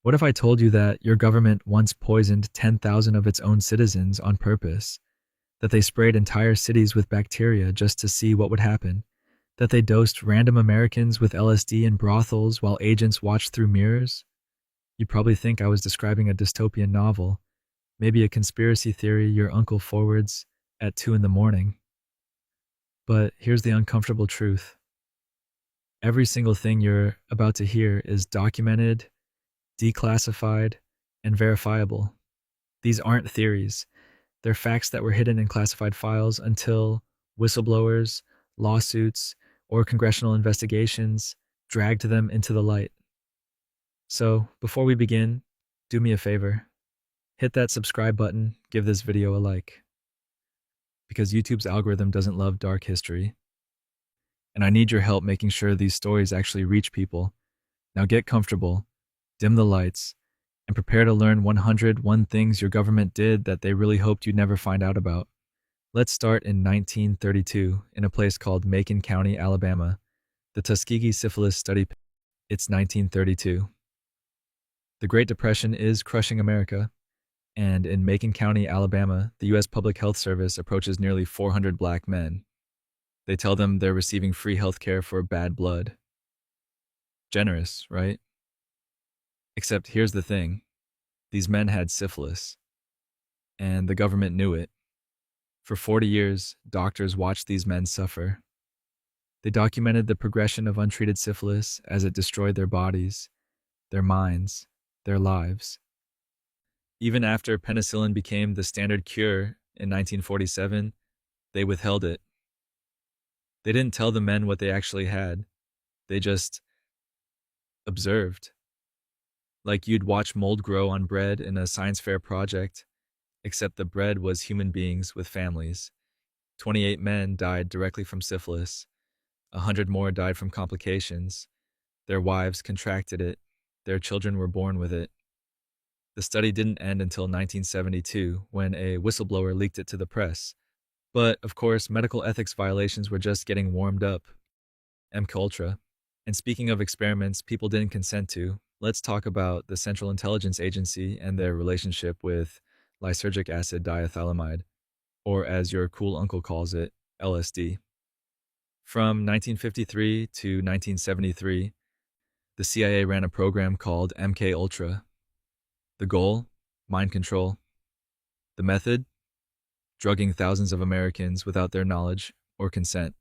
What if I told you that your government once poisoned 10,000 of its own citizens on purpose? That they sprayed entire cities with bacteria just to see what would happen? That they dosed random Americans with LSD in brothels while agents watched through mirrors? You'd probably think I was describing a dystopian novel, maybe a conspiracy theory your uncle forwards at 2 in the morning. But here's the uncomfortable truth. Every single thing you're about to hear is documented, declassified, and verifiable. These aren't theories. They're facts that were hidden in classified files until whistleblowers, lawsuits, or congressional investigations dragged them into the light. So, before we begin, do me a favor. Hit that subscribe button, give this video a like. Because YouTube's algorithm doesn't love dark history. And I need your help making sure these stories actually reach people. Now get comfortable, dim the lights, and prepare to learn 101 things your government did that they really hoped you'd never find out about. Let's start in 1932 in a place called Macon County, Alabama, the Tuskegee Syphilis Study. It's 1932. The Great Depression is crushing America, and in Macon County, Alabama, the U.S. Public Health Service approaches nearly 400 black men. They tell them they're receiving free health care for bad blood. Generous, right? Except here's the thing. These men had syphilis, and the government knew it. For 40 years, doctors watched these men suffer. They documented the progression of untreated syphilis as it destroyed their bodies, their minds, their lives. Even after penicillin became the standard cure in 1947, they withheld it. They didn't tell the men what they actually had. They just observed. Like you'd watch mold grow on bread in a science fair project, except the bread was human beings with families. 28 men died directly from syphilis. 100 more died from complications. Their wives contracted it. Their children were born with it. The study didn't end until 1972, when a whistleblower leaked it to the press. But, of course, medical ethics violations were just getting warmed up. MKUltra. And speaking of experiments people didn't consent to, let's talk about the Central Intelligence Agency and their relationship with lysergic acid diethylamide, or as your cool uncle calls it, LSD. From 1953 to 1973, the CIA ran a program called MKUltra. The goal? Mind control. The method? Drugging thousands of Americans without their knowledge or consent.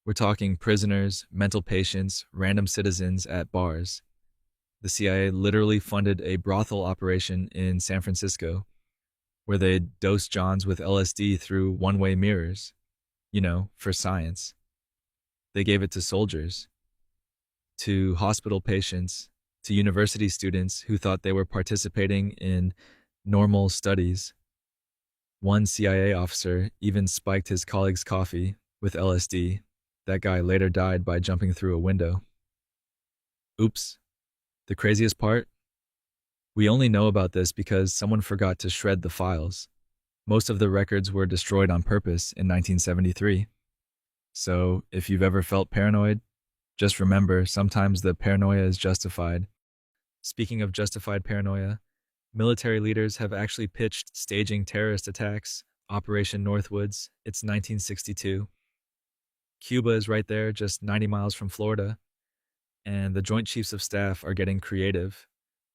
We're talking prisoners, mental patients, random citizens at bars. The CIA literally funded a brothel operation in San Francisco where they dosed Johns with LSD through one-way mirrors, for science. They gave it to soldiers, to hospital patients, to university students who thought they were participating in normal studies. One CIA officer even spiked his colleague's coffee with LSD. That guy later died by jumping through a window. Oops. The craziest part? We only know about this because someone forgot to shred the files. Most of the records were destroyed on purpose in 1973. So, if you've ever felt paranoid, just remember sometimes the paranoia is justified. Speaking of justified paranoia, military leaders have actually pitched staging terrorist attacks. Operation Northwoods, it's 1962. Cuba is right there, just 90 miles from Florida. And the Joint Chiefs of Staff are getting creative.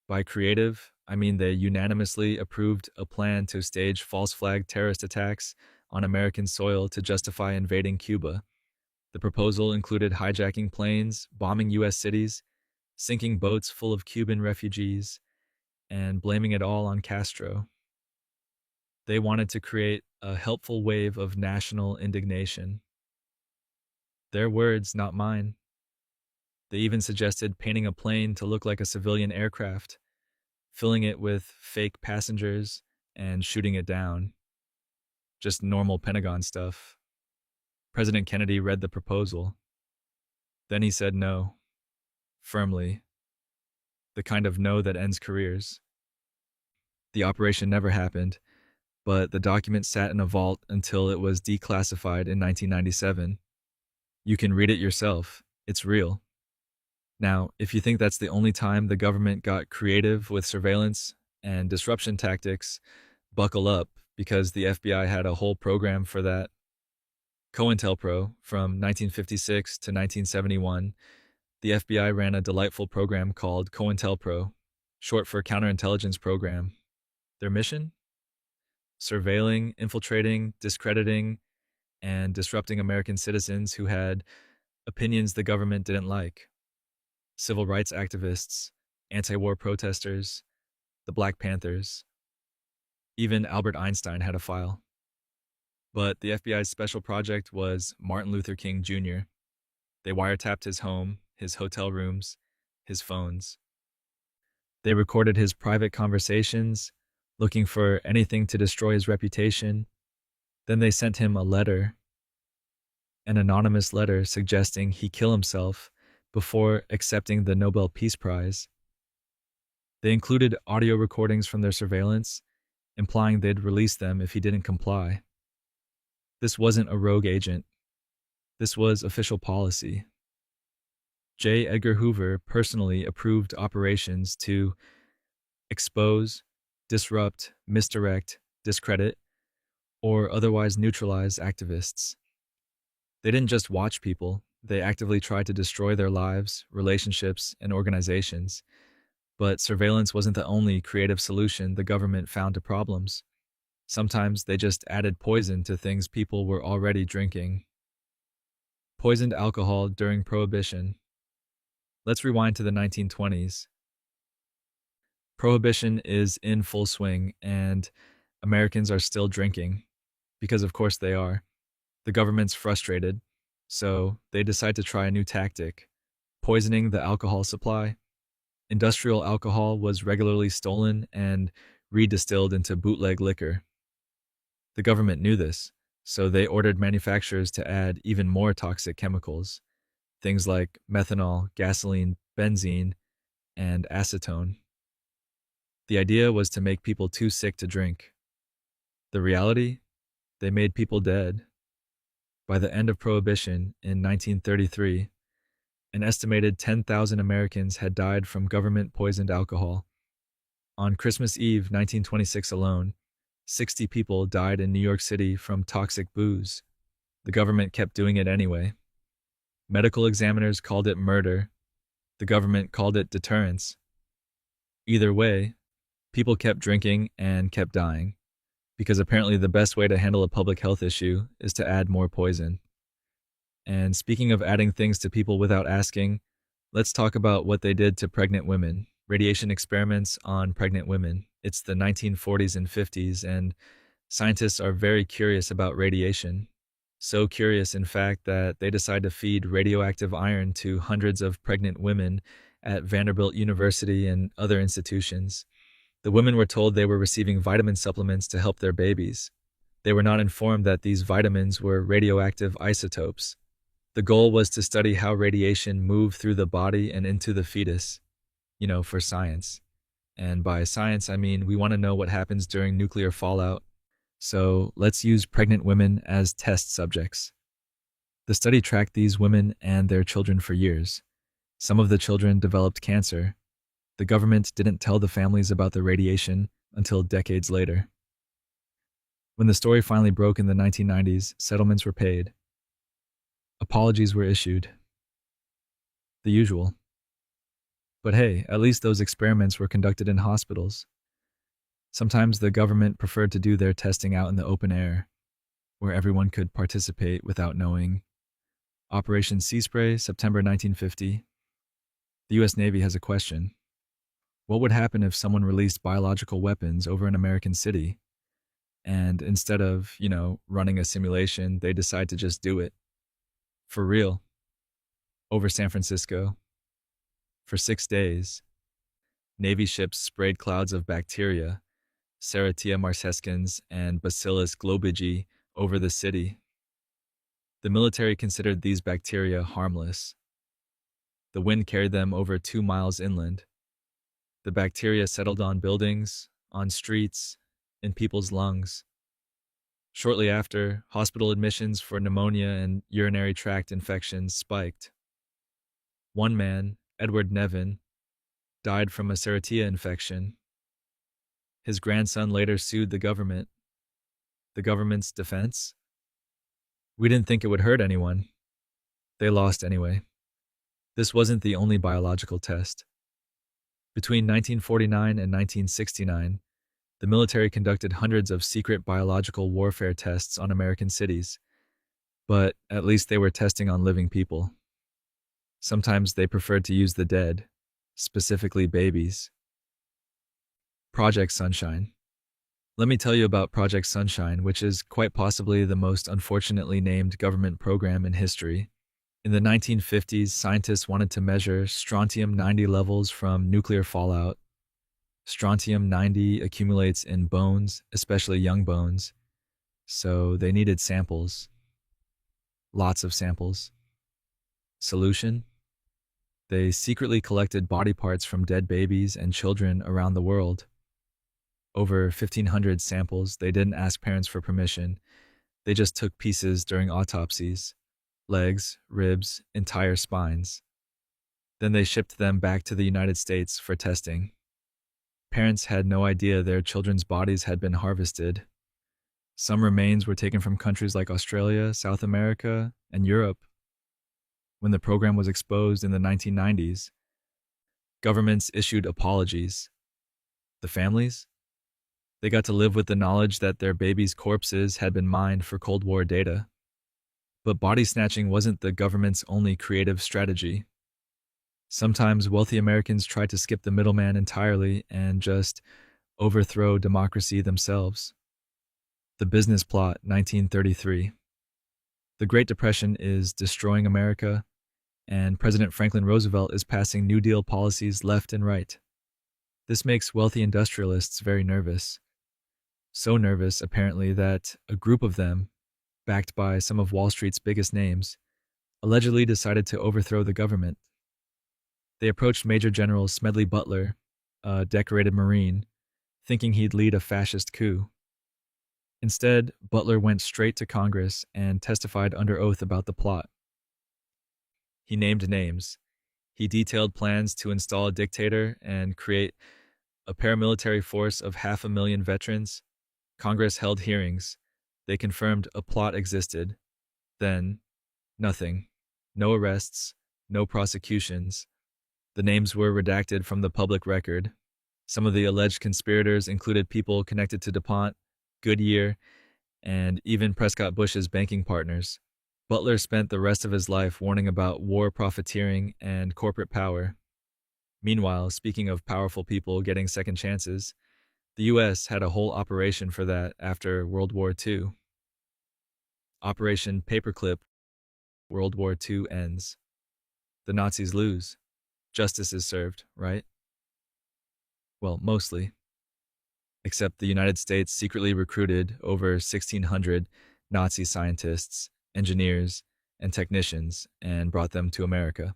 By creative, I mean they unanimously approved a plan to stage false flag terrorist attacks on American soil to justify invading Cuba. The proposal included hijacking planes, bombing U.S. cities, sinking boats full of Cuban refugees, and blaming it all on Castro. They wanted to create a helpful wave of national indignation. Their words, not mine. They even suggested painting a plane to look like a civilian aircraft, filling it with fake passengers, and shooting it down. Just normal Pentagon stuff. President Kennedy read the proposal. Then he said no. Firmly. The kind of no that ends careers. The operation never happened, but the document sat in a vault until it was declassified in 1997. You can read it yourself. It's real. Now, if you think that's the only time the government got creative with surveillance and disruption tactics, buckle up because the FBI had a whole program for that. COINTELPRO, from 1956 to 1971, the FBI ran a delightful program called COINTELPRO, short for Counterintelligence Program. Their mission? Surveilling, infiltrating, discrediting, and disrupting American citizens who had opinions the government didn't like. Civil rights activists, anti war protesters, the Black Panthers. Even Albert Einstein had a file. But the FBI's special project was Martin Luther King Jr. They wiretapped his home, his hotel rooms, his phones. They recorded his private conversations, looking for anything to destroy his reputation. Then they sent him a letter, an anonymous letter suggesting he kill himself before accepting the Nobel Peace Prize. They included audio recordings from their surveillance, implying they'd release them if he didn't comply. This wasn't a rogue agent. This was official policy. J. Edgar Hoover personally approved operations to expose, disrupt, misdirect, discredit, or otherwise neutralize activists. They didn't just watch people, they actively tried to destroy their lives, relationships, and organizations. But surveillance wasn't the only creative solution the government found to problems. Sometimes they just added poison to things people were already drinking. Poisoned alcohol during Prohibition. Let's rewind to the 1920s. Prohibition is in full swing, and Americans are still drinking, because of course they are. The government's frustrated, so they decide to try a new tactic, poisoning the alcohol supply. Industrial alcohol was regularly stolen and redistilled into bootleg liquor. The government knew this, so they ordered manufacturers to add even more toxic chemicals, things like methanol, gasoline, benzene, and acetone. The idea was to make people too sick to drink. The reality? They made people dead. By the end of Prohibition in 1933, an estimated 10,000 Americans had died from government-poisoned alcohol. On Christmas Eve 1926 alone, 60 people died in New York City from toxic booze. The government kept doing it anyway. Medical examiners called it murder. The government called it deterrence. Either way, people kept drinking and kept dying, because apparently the best way to handle a public health issue is to add more poison. And speaking of adding things to people without asking, let's talk about what they did to pregnant women. Radiation experiments on pregnant women. It's the 1940s and 50s, and scientists are very curious about radiation. So curious, in fact, that they decide to feed radioactive iron to hundreds of pregnant women at Vanderbilt University and other institutions. The women were told they were receiving vitamin supplements to help their babies. They were not informed that these vitamins were radioactive isotopes. The goal was to study how radiation moved through the body and into the fetus, for science. And by science, I mean we want to know what happens during nuclear fallout. So let's use pregnant women as test subjects. The study tracked these women and their children for years. Some of the children developed cancer. The government didn't tell the families about the radiation until decades later. When the story finally broke in the 1990s, settlements were paid. Apologies were issued. The usual. But hey, at least those experiments were conducted in hospitals. Sometimes the government preferred to do their testing out in the open air, where everyone could participate without knowing. Operation Sea Spray, September 1950. The U.S. Navy has a question. What would happen if someone released biological weapons over an American city? And instead of, running a simulation, they decide to just do it. For real. Over San Francisco. For 6 days. Navy ships sprayed clouds of bacteria, Serratia marcescens and Bacillus globigii, over the city. The military considered these bacteria harmless. The wind carried them over 2 miles inland. The bacteria settled on buildings, on streets, in people's lungs. Shortly after, hospital admissions for pneumonia and urinary tract infections spiked. One man, Edward Nevin, died from a Serratia infection. His grandson later sued the government. The government's defense? We didn't think it would hurt anyone. They lost anyway. This wasn't the only biological test. Between 1949 and 1969, the military conducted hundreds of secret biological warfare tests on American cities, but at least they were testing on living people. Sometimes they preferred to use the dead, specifically babies. Project Sunshine. Let me tell you about Project Sunshine, which is quite possibly the most unfortunately named government program in history. In the 1950s, scientists wanted to measure strontium-90 levels from nuclear fallout. Strontium-90 accumulates in bones, especially young bones, so they needed samples. Lots of samples. Solution? They secretly collected body parts from dead babies and children around the world. Over 1,500 samples. They didn't ask parents for permission. They just took pieces during autopsies. Legs, ribs, entire spines. Then they shipped them back to the United States for testing. Parents had no idea their children's bodies had been harvested. Some remains were taken from countries like Australia, South America, and Europe. When the program was exposed in the 1990s, governments issued apologies. The families? They got to live with the knowledge that their babies' corpses had been mined for Cold War data. But body snatching wasn't the government's only creative strategy. Sometimes wealthy Americans tried to skip the middleman entirely and just overthrow democracy themselves. The Business Plot, 1933. The Great Depression is destroying America, and President Franklin Roosevelt is passing New Deal policies left and right. This makes wealthy industrialists very nervous. So nervous, apparently, that a group of them, backed by some of Wall Street's biggest names, allegedly decided to overthrow the government. They approached Major General Smedley Butler, a decorated Marine, thinking he'd lead a fascist coup. Instead, Butler went straight to Congress and testified under oath about the plot. He named names. He detailed plans to install a dictator and create a paramilitary force of 500,000 veterans. Congress held hearings. They confirmed a plot existed. Then, nothing. No arrests, no prosecutions. The names were redacted from the public record. Some of the alleged conspirators included people connected to DuPont, Goodyear, and even Prescott Bush's banking partners. Butler spent the rest of his life warning about war profiteering and corporate power. Meanwhile, speaking of powerful people getting second chances, the U.S. had a whole operation for that after World War II. Operation Paperclip. World War II ends. The Nazis lose. Justice is served, right? Well, mostly. Except the United States secretly recruited over 1,600 Nazi scientists, engineers, and technicians and brought them to America.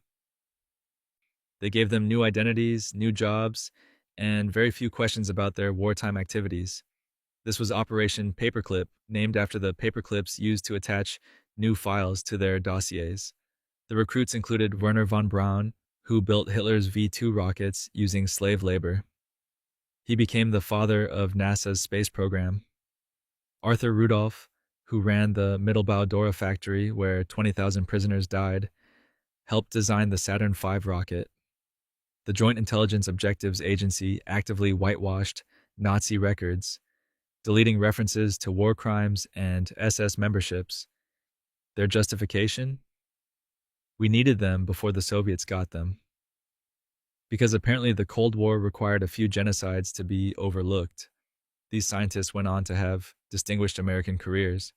They gave them new identities, new jobs, and very few questions about their wartime activities. This was Operation Paperclip, named after the paperclips used to attach new files to their dossiers. The recruits included Werner von Braun, who built Hitler's V-2 rockets using slave labor. He became the father of NASA's space program. Arthur Rudolph, who ran the Mittelbau-Dora factory where 20,000 prisoners died, helped design the Saturn V rocket. The Joint Intelligence Objectives Agency actively whitewashed Nazi records, deleting references to war crimes and SS memberships. Their justification? We needed them before the Soviets got them. Because apparently the Cold War required a few genocides to be overlooked. These scientists went on to have distinguished American careers.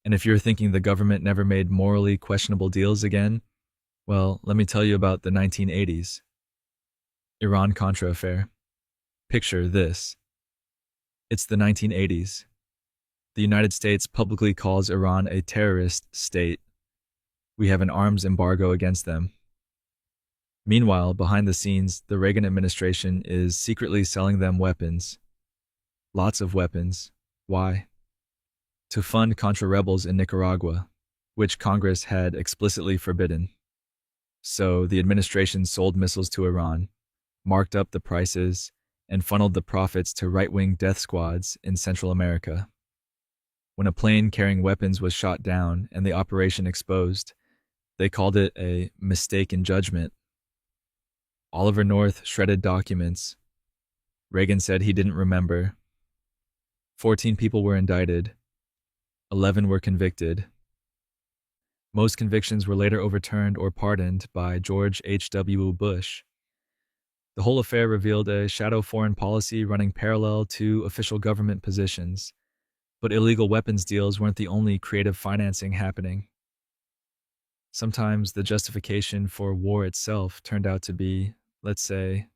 And if you're thinking the government never made morally questionable deals again, well, let me tell you about the 1980s. Iran-Contra affair. Picture this. It's the 1980s. The United States publicly calls Iran a terrorist state. We have an arms embargo against them. Meanwhile, behind the scenes, the Reagan administration is secretly selling them weapons. Lots of weapons. Why? To fund Contra rebels in Nicaragua, which Congress had explicitly forbidden. So the administration sold missiles to Iran, marked up the prices, and funneled the profits to right-wing death squads in Central America. When a plane carrying weapons was shot down and the operation exposed, they called it a mistake in judgment. Oliver North shredded documents. Reagan said he didn't remember. 14 people were indicted. 11 were convicted. Most convictions were later overturned or pardoned by George H.W. Bush. The whole affair revealed a shadow foreign policy running parallel to official government positions. But illegal weapons deals weren't the only creative financing happening. Sometimes the justification for war itself turned out to be, let's say,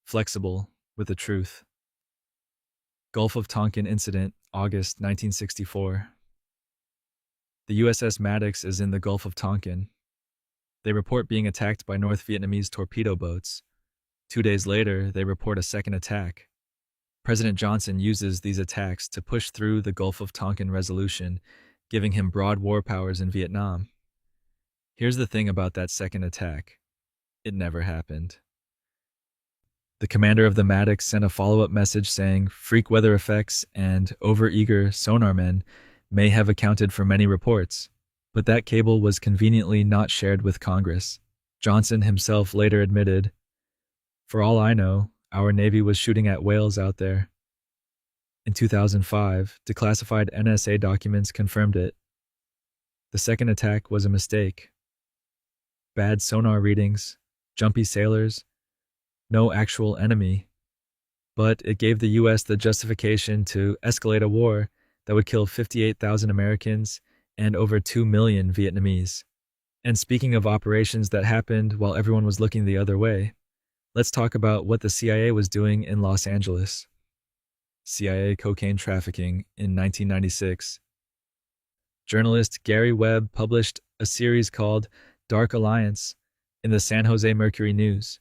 flexible with the truth. Gulf of Tonkin Incident, August 1964. The USS Maddox is in the Gulf of Tonkin. They report being attacked by North Vietnamese torpedo boats. 2 days later, they report a second attack. President Johnson uses these attacks to push through the Gulf of Tonkin resolution, giving him broad war powers in Vietnam. Here's the thing about that second attack. It never happened. The commander of the Maddox sent a follow-up message saying freak weather effects and overeager sonar men may have accounted for many reports, but that cable was conveniently not shared with Congress. Johnson himself later admitted, "For all I know, our Navy was shooting at whales out there." In 2005, declassified NSA documents confirmed it. The second attack was a mistake. Bad sonar readings, jumpy sailors, no actual enemy. But it gave the U.S. the justification to escalate a war that would kill 58,000 Americans and over 2 million Vietnamese. And speaking of operations that happened while everyone was looking the other way, let's talk about what the CIA was doing in Los Angeles. CIA cocaine trafficking in 1996. Journalist Gary Webb published a series called Dark Alliance in the San Jose Mercury News.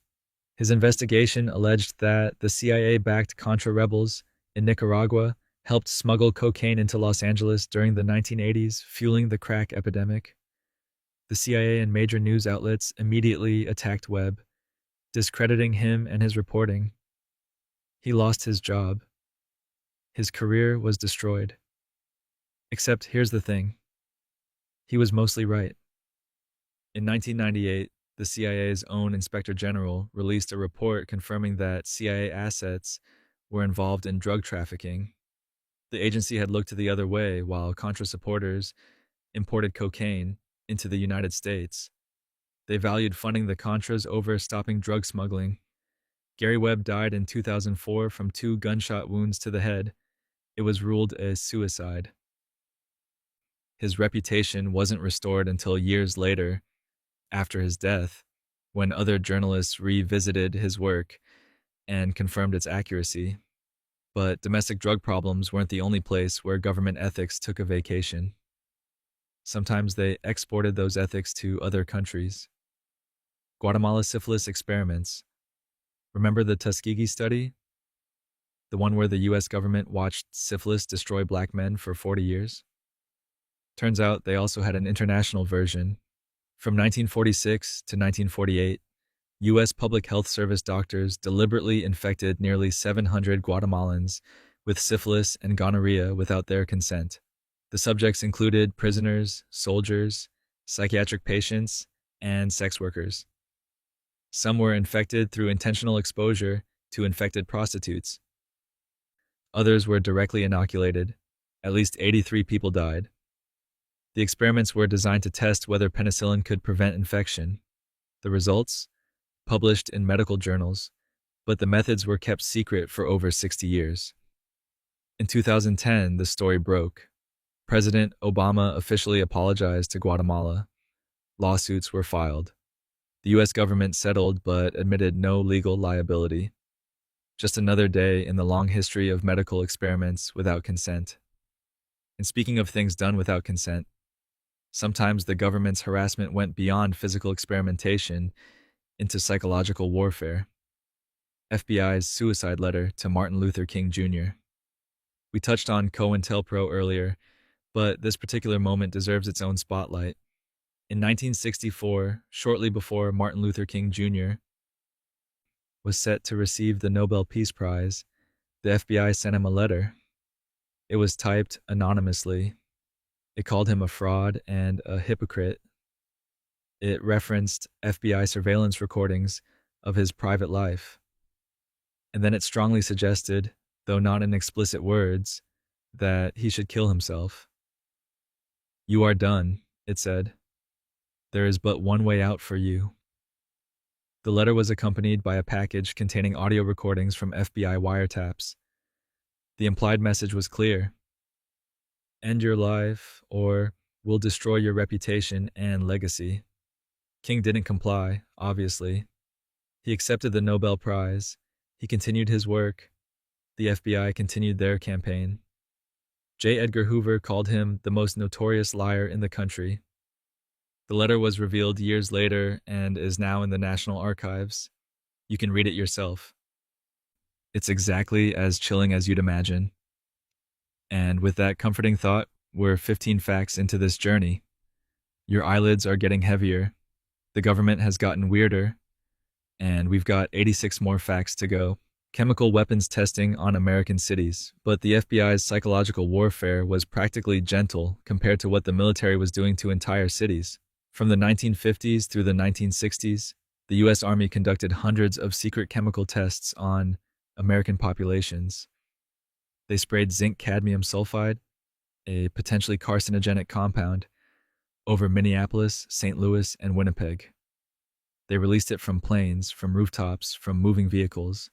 His investigation alleged that the CIA-backed Contra rebels in Nicaragua helped smuggle cocaine into Los Angeles during the 1980s, fueling the crack epidemic. The CIA and major news outlets immediately attacked Webb, discrediting him and his reporting. He lost his job. His career was destroyed. Except here's the thing. He was mostly right. In 1998, the CIA's own Inspector General released a report confirming that CIA assets were involved in drug trafficking. The agency had looked the other way while Contra supporters imported cocaine into the United States. They valued funding the Contras over stopping drug smuggling. Gary Webb died in 2004 from 2 gunshot wounds to the head. It was ruled a suicide. His reputation wasn't restored until years later, after his death, when other journalists revisited his work and confirmed its accuracy. But domestic drug problems weren't the only place where government ethics took a vacation. Sometimes they exported those ethics to other countries. Guatemala syphilis experiments. Remember the Tuskegee study? The one where the US government watched syphilis destroy black men for 40 years? Turns out they also had an international version. From 1946 to 1948, U.S. Public Health Service doctors deliberately infected nearly 700 Guatemalans with syphilis and gonorrhea without their consent. The subjects included prisoners, soldiers, psychiatric patients, and sex workers. Some were infected through intentional exposure to infected prostitutes. Others were directly inoculated. At least 83 people died. The experiments were designed to test whether penicillin could prevent infection. The results? Published in medical journals, but the methods were kept secret for over 60 years. In 2010, the story broke. President Obama officially apologized to Guatemala. Lawsuits were filed. The U.S. government settled but admitted no legal liability. Just another day in the long history of medical experiments without consent. And speaking of things done without consent, sometimes the government's harassment went beyond physical experimentation into psychological warfare. FBI's suicide letter to Martin Luther King Jr. We touched on COINTELPRO earlier, but this particular moment deserves its own spotlight. In 1964, shortly before Martin Luther King Jr. was set to receive the Nobel Peace Prize, the FBI sent him a letter. It was typed anonymously. It called him a fraud and a hypocrite. It referenced FBI surveillance recordings of his private life. And then it strongly suggested, though not in explicit words, that he should kill himself. "You are done," it said. "There is but one way out for you." The letter was accompanied by a package containing audio recordings from FBI wiretaps. The implied message was clear: end your life, or we'll destroy your reputation and legacy. King didn't comply, obviously. He accepted the Nobel Prize. He continued his work. The FBI continued their campaign. J. Edgar Hoover called him the most notorious liar in the country. The letter was revealed years later and is now in the National Archives. You can read it yourself. It's exactly as chilling as you'd imagine. And with that comforting thought, we're 15 facts into this journey. Your eyelids are getting heavier. The government has gotten weirder. And we've got 86 more facts to go. Chemical weapons testing on American cities, but the FBI's psychological warfare was practically gentle compared to what the military was doing to entire cities. From the 1950s through the 1960s, the U.S. Army conducted hundreds of secret chemical tests on American populations. They sprayed zinc cadmium sulfide, a potentially carcinogenic compound, over Minneapolis, St. Louis, and Winnipeg. They released it from planes, from rooftops, from moving vehicles.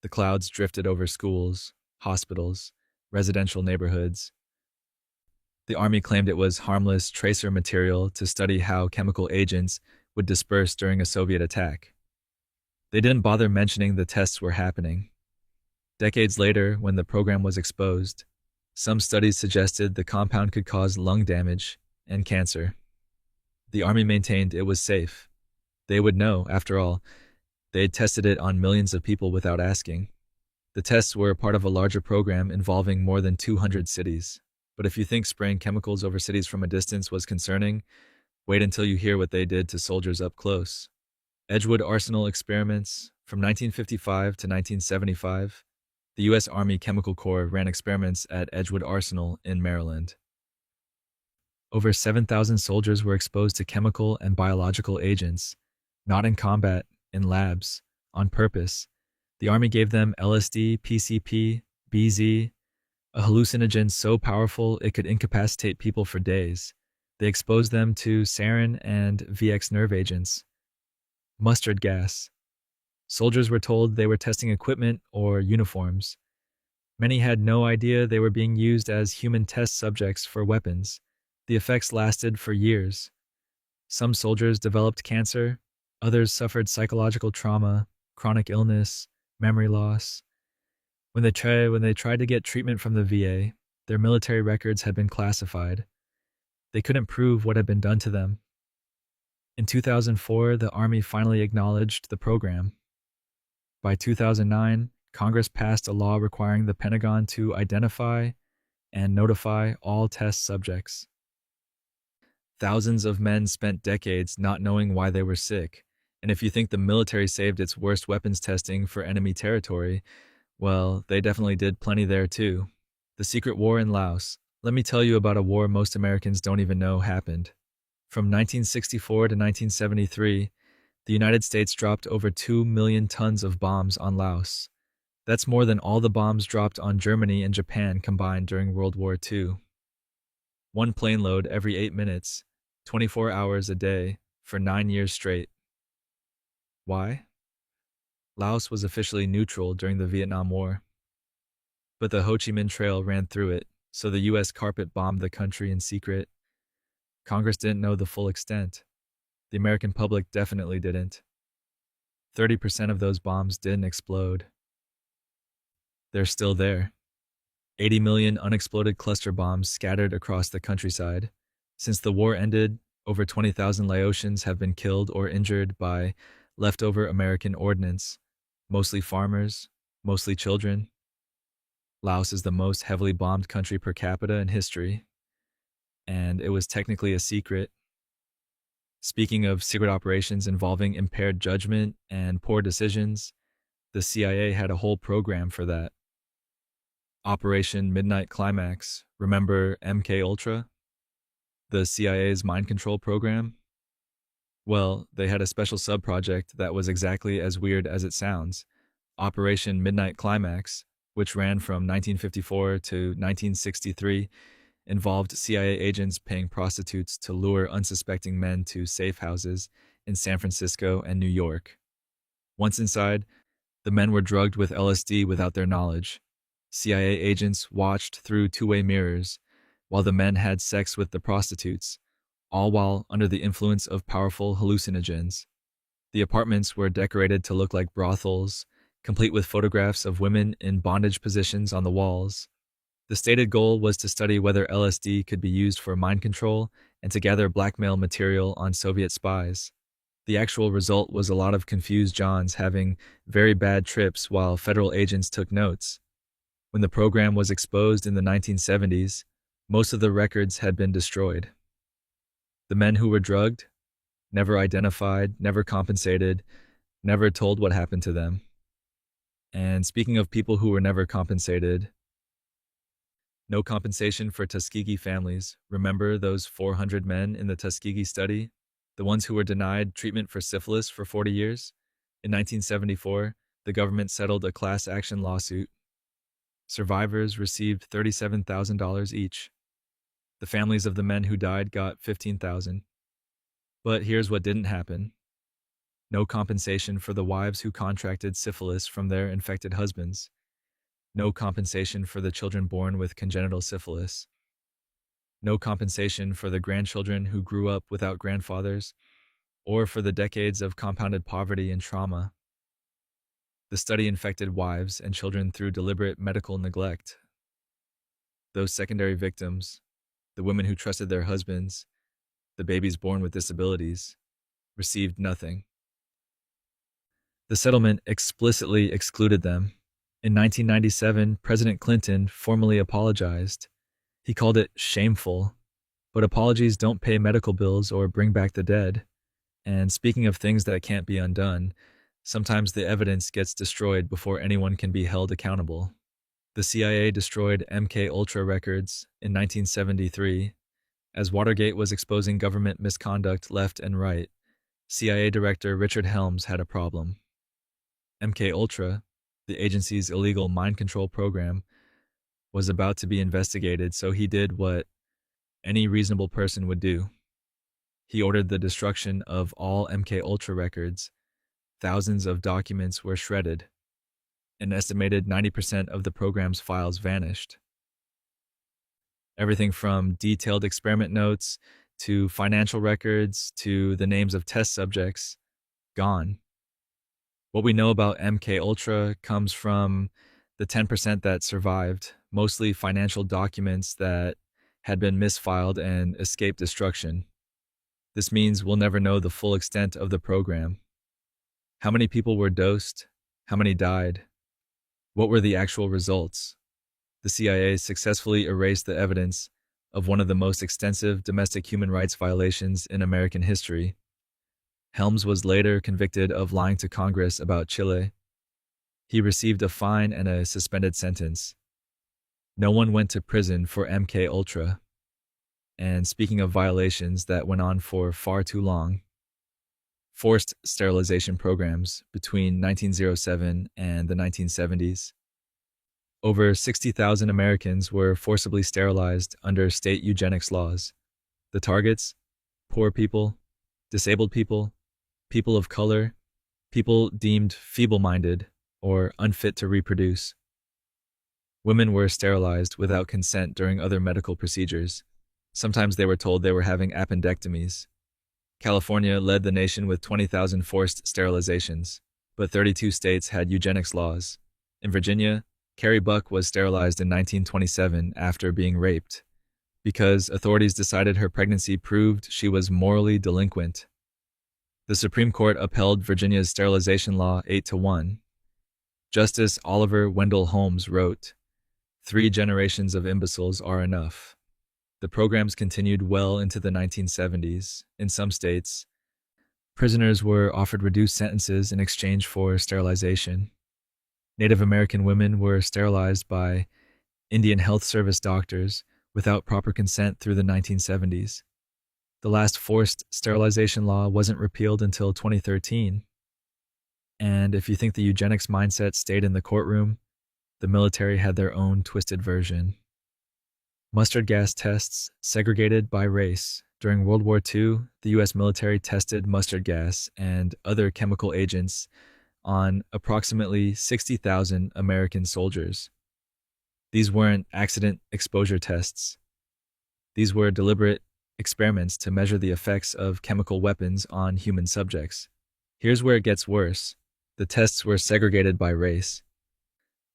The clouds drifted over schools, hospitals, residential neighborhoods. The Army claimed it was harmless tracer material to study how chemical agents would disperse during a Soviet attack. They didn't bother mentioning the tests were happening. Decades later, when the program was exposed, some studies suggested the compound could cause lung damage and cancer. The Army maintained it was safe. They would know, after all. They had tested it on millions of people without asking. The tests were part of a larger program involving more than 200 cities. But if you think spraying chemicals over cities from a distance was concerning, wait until you hear what they did to soldiers up close. Edgewood Arsenal experiments. From 1955 to 1975, the U.S. Army Chemical Corps ran experiments at Edgewood Arsenal in Maryland. Over 7,000 soldiers were exposed to chemical and biological agents, not in combat, in labs, on purpose. The Army gave them LSD, PCP, BZ, a hallucinogen so powerful it could incapacitate people for days. They exposed them to sarin and VX nerve agents. Mustard gas. Soldiers were told they were testing equipment or uniforms. Many had no idea they were being used as human test subjects for weapons. The effects lasted for years. Some soldiers developed cancer. Others suffered psychological trauma, chronic illness, memory loss. When they tried to get treatment from the VA, their military records had been classified. They couldn't prove what had been done to them. In 2004, the Army finally acknowledged the program. By 2009, Congress passed a law requiring the Pentagon to identify and notify all test subjects. Thousands of men spent decades not knowing why they were sick. And if you think the military saved its worst weapons testing for enemy territory, well, they definitely did plenty there too. The secret war in Laos. Let me tell you about a war most Americans don't even know happened. From 1964 to 1973, the United States dropped over 2 million tons of bombs on Laos. That's more than all the bombs dropped on Germany and Japan combined during World War II. One plane load every 8 minutes, 24 hours a day, for 9 years straight. Why? Laos was officially neutral during the Vietnam War. But the Ho Chi Minh Trail ran through it, so the U.S. carpet bombed the country in secret. Congress didn't know the full extent. The American public definitely didn't. 30% of those bombs didn't explode. They're still there. 80 million unexploded cluster bombs scattered across the countryside. Since the war ended, over 20,000 Laotians have been killed or injured by leftover American ordnance, mostly farmers, mostly children. Laos is the most heavily bombed country per capita in history, and it was technically a secret. Speaking of secret operations involving impaired judgment and poor decisions, the CIA had a whole program for that. Operation Midnight Climax. Remember MK Ultra? The CIA's mind control program? Well, they had a special subproject that was exactly as weird as it sounds. Operation Midnight Climax, which ran from 1954 to 1963, involved CIA agents paying prostitutes to lure unsuspecting men to safe houses in San Francisco and New York. Once inside, the men were drugged with LSD without their knowledge. CIA agents watched through two-way mirrors while the men had sex with the prostitutes, all while under the influence of powerful hallucinogens. The apartments were decorated to look like brothels, complete with photographs of women in bondage positions on the walls. The stated goal was to study whether LSD could be used for mind control and to gather blackmail material on Soviet spies. The actual result was a lot of confused Johns having very bad trips while federal agents took notes. When the program was exposed in the 1970s, most of the records had been destroyed. The men who were drugged, never identified, never compensated, never told what happened to them. And speaking of people who were never compensated, no compensation for Tuskegee families. Remember those 400 men in the Tuskegee study? The ones who were denied treatment for syphilis for 40 years? In 1974, the government settled a class action lawsuit. Survivors received $37,000 each. The families of the men who died got $15,000. But here's what didn't happen. No compensation for the wives who contracted syphilis from their infected husbands. No compensation for the children born with congenital syphilis. No compensation for the grandchildren who grew up without grandfathers, or for the decades of compounded poverty and trauma. The study infected wives and children through deliberate medical neglect. Those secondary victims, the women who trusted their husbands, the babies born with disabilities, received nothing. The settlement explicitly excluded them. In 1997, President Clinton formally apologized. He called it shameful, but apologies don't pay medical bills or bring back the dead. And speaking of things that can't be undone, sometimes the evidence gets destroyed before anyone can be held accountable. The CIA destroyed MK Ultra records in 1973. As Watergate was exposing government misconduct left and right, CIA Director Richard Helms had a problem. MK Ultra, the agency's illegal mind control program, was about to be investigated, so he did what any reasonable person would do. He ordered the destruction of all MK Ultra records. Thousands of documents were shredded. An estimated 90% of the program's files vanished. Everything from detailed experiment notes to financial records to the names of test subjects, gone. What we know about MK Ultra comes from the 10% that survived, mostly financial documents that had been misfiled and escaped destruction. This means we'll never know the full extent of the program. How many people were dosed? How many died? What were the actual results? The CIA successfully erased the evidence of one of the most extensive domestic human rights violations in American history. Helms was later convicted of lying to Congress about Chile. He received a fine and a suspended sentence. No one went to prison for MK Ultra. And speaking of violations that went on for far too long, forced sterilization programs between 1907 and the 1970s. Over 60,000 Americans were forcibly sterilized under state eugenics laws. The targets? Poor people, disabled people, people of color, people deemed feeble-minded or unfit to reproduce. Women were sterilized without consent during other medical procedures. Sometimes they were told they were having appendectomies. California led the nation with 20,000 forced sterilizations, but 32 states had eugenics laws. In Virginia, Carrie Buck was sterilized in 1927 after being raped, because authorities decided her pregnancy proved she was morally delinquent. The Supreme Court upheld Virginia's sterilization law 8-1. Justice Oliver Wendell Holmes wrote, "3 generations of imbeciles are enough." The programs continued well into the 1970s. In some states, Prisoners were offered reduced sentences in exchange for sterilization. Native American women were sterilized by Indian Health Service doctors without proper consent through the 1970s. The last forced sterilization law wasn't repealed until 2013. And if you think the eugenics mindset stayed in the courtroom, the military had their own twisted version. Mustard gas tests segregated by race. During World War II, the U.S. military tested mustard gas and other chemical agents on approximately 60,000 American soldiers. These weren't accident exposure tests. These were deliberate experiments to measure the effects of chemical weapons on human subjects. Here's where it gets worse. The tests were segregated by race.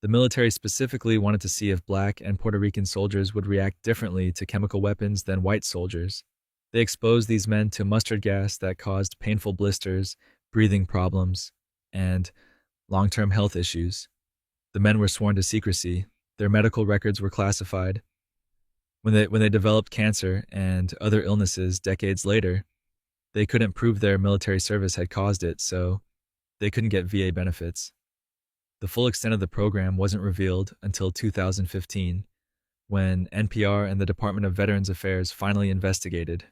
The military specifically wanted to see if Black and Puerto Rican soldiers would react differently to chemical weapons than white soldiers. They exposed these men to mustard gas that caused painful blisters, breathing problems, and long-term health issues. The men were sworn to secrecy. Their medical records were classified. When they developed cancer and other illnesses decades later, they couldn't prove their military service had caused it, so they couldn't get VA benefits. The full extent of the program wasn't revealed until 2015, when NPR and the Department of Veterans Affairs finally investigated.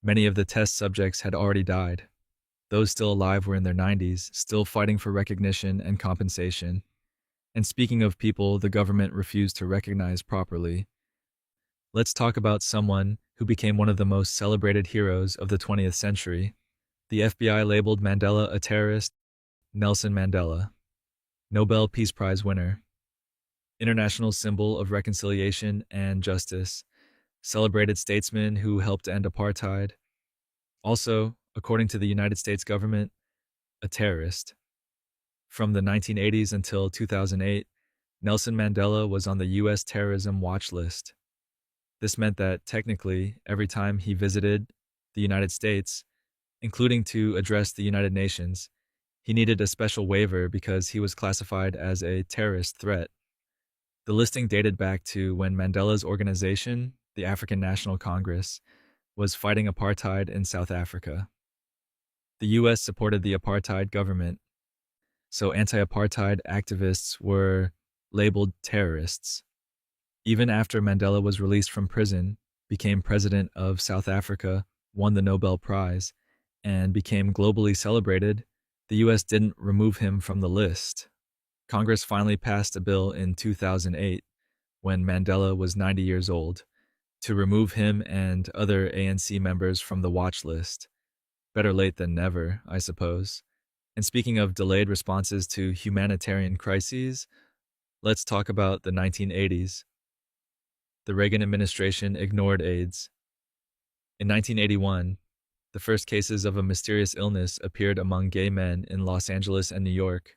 Many of the test subjects had already died. Those still alive were in their 90s, still fighting for recognition and compensation. And speaking of people the government refused to recognize properly, let's talk about someone who became one of the most celebrated heroes of the 20th century. The FBI labeled Mandela a terrorist. Nelson Mandela, Nobel Peace Prize winner, international symbol of reconciliation and justice, celebrated statesman who helped end apartheid. Also, according to the United States government, a terrorist. From the 1980s until 2008, Nelson Mandela was on the U.S. terrorism watch list. This meant that technically, every time he visited the United States, including to address the United Nations, he needed a special waiver because he was classified as a terrorist threat. The listing dated back to when Mandela's organization, the African National Congress, was fighting apartheid in South Africa. The U.S. supported the apartheid government, so anti-apartheid activists were labeled terrorists. Even after Mandela was released from prison, became president of South Africa, won the Nobel Prize, and became globally celebrated, the U.S. didn't remove him from the list. Congress finally passed a bill in 2008, when Mandela was 90 years old, to remove him and other ANC members from the watch list. Better late than never, I suppose. And speaking of delayed responses to humanitarian crises, let's talk about the 1980s. The Reagan administration ignored AIDS. In 1981, the first cases of a mysterious illness appeared among gay men in Los Angeles and New York.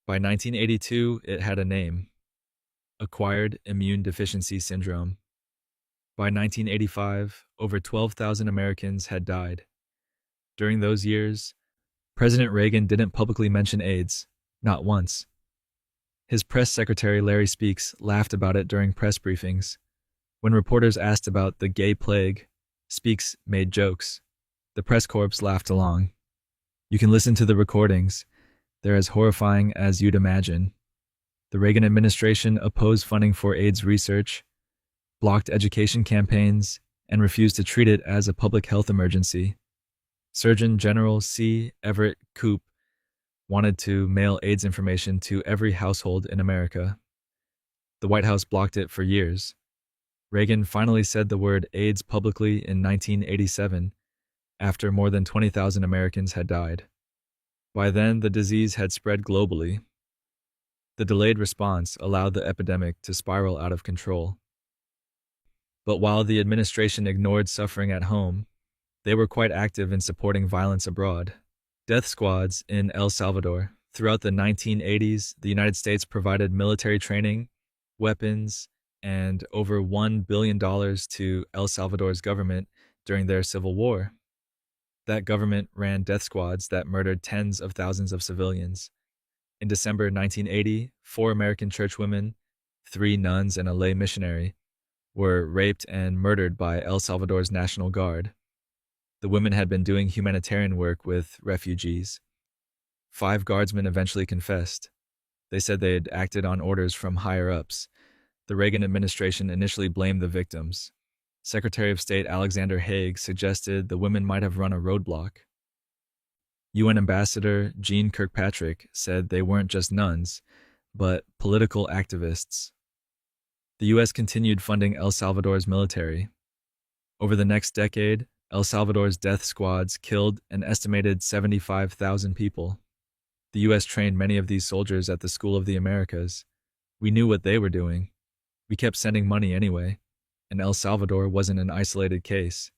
By 1982, it had a name: Acquired Immune Deficiency Syndrome. By 1985, over 12,000 Americans had died. During those years, President Reagan didn't publicly mention AIDS, not once. His press secretary, Larry Speakes, laughed about it during press briefings. When reporters asked about the gay plague, Speakes made jokes. The press corps laughed along. You can listen to the recordings. They're as horrifying as you'd imagine. The Reagan administration opposed funding for AIDS research, blocked education campaigns, and refused to treat it as a public health emergency. Surgeon General C. Everett Koop wanted to mail AIDS information to every household in America. The White House blocked it for years. Reagan finally said the word AIDS publicly in 1987, after more than 20,000 Americans had died. By then, the disease had spread globally. The delayed response allowed the epidemic to spiral out of control. But while the administration ignored suffering at home, they were quite active in supporting violence abroad. Death squads in El Salvador. Throughout the 1980s, the United States provided military training, weapons, and over $1 billion to El Salvador's government during their civil war. That government ran death squads that murdered tens of thousands of civilians. In December 1980, 4 American churchwomen, 3 nuns, and a lay missionary were raped and murdered by El Salvador's National Guard. The women had been doing humanitarian work with refugees. 5 guardsmen eventually confessed. They said they had acted on orders from higher ups. The Reagan administration initially blamed the victims. Secretary of State Alexander Haig suggested the women might have run a roadblock. UN Ambassador Jean Kirkpatrick said they weren't just nuns, but political activists. The U.S. continued funding El Salvador's military. Over the next decade, El Salvador's death squads killed an estimated 75,000 people. The U.S. trained many of these soldiers at the School of the Americas. We knew what they were doing. We kept sending money anyway, and El Salvador wasn't an isolated case.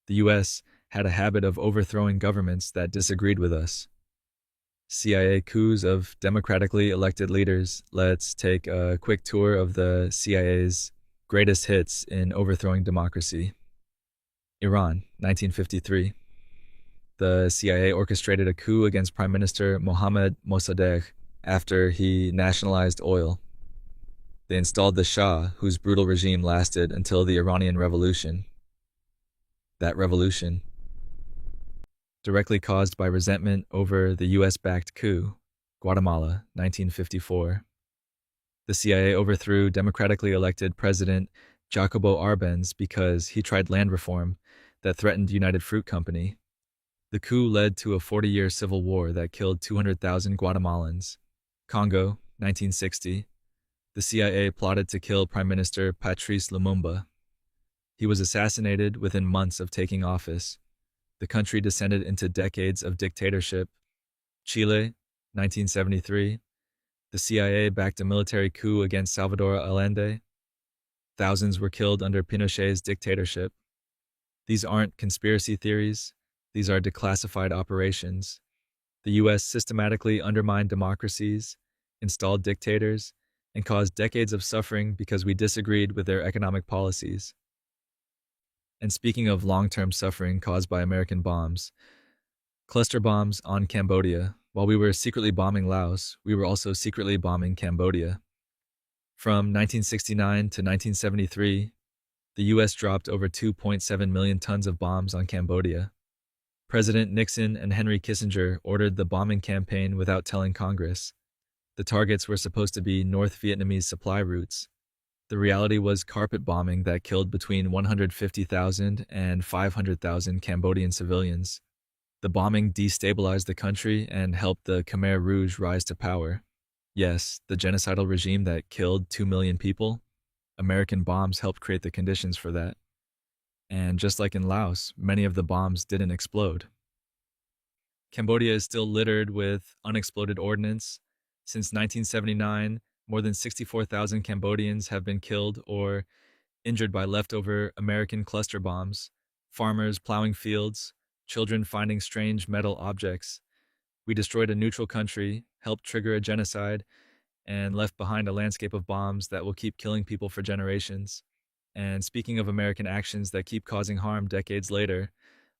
The U.S. had a habit of overthrowing governments that disagreed with us. CIA coups of democratically elected leaders. Let's take a quick tour of the CIA's greatest hits in overthrowing democracy. Iran, 1953. The CIA orchestrated a coup against Prime Minister Mohammad Mossadegh after he nationalized oil. They installed the Shah, whose brutal regime lasted until the Iranian Revolution. That revolution, directly caused by resentment over the US-backed coup, Guatemala, 1954. The CIA overthrew democratically elected President Jacobo Arbenz because he tried land reform that threatened United Fruit Company. The coup led to a 40-year civil war that killed 200,000 Guatemalans. Congo, 1960. The CIA plotted to kill Prime Minister Patrice Lumumba. He was assassinated within months of taking office. The country descended into decades of dictatorship. Chile, 1973. The CIA backed a military coup against Salvador Allende. Thousands were killed under Pinochet's dictatorship. These aren't conspiracy theories. These are declassified operations. The U.S. systematically undermined democracies, installed dictators, and caused decades of suffering because we disagreed with their economic policies. And speaking of long-term suffering caused by American bombs, cluster bombs on Cambodia. While we were secretly bombing Laos, we were also secretly bombing Cambodia. From 1969 to 1973, the U.S. dropped over 2.7 million tons of bombs on Cambodia. President Nixon and Henry Kissinger ordered the bombing campaign without telling Congress. The targets were supposed to be North Vietnamese supply routes. The reality was carpet bombing that killed between 150,000 and 500,000 Cambodian civilians. The bombing destabilized the country and helped the Khmer Rouge rise to power. Yes, the genocidal regime that killed 2 million people. American bombs helped create the conditions for that. And just like in Laos, many of the bombs didn't explode. Cambodia is still littered with unexploded ordnance. Since 1979, more than 64,000 Cambodians have been killed or injured by leftover American cluster bombs, farmers plowing fields, children finding strange metal objects. We destroyed a neutral country, helped trigger a genocide, and left behind a landscape of bombs that will keep killing people for generations. And speaking of American actions that keep causing harm decades later,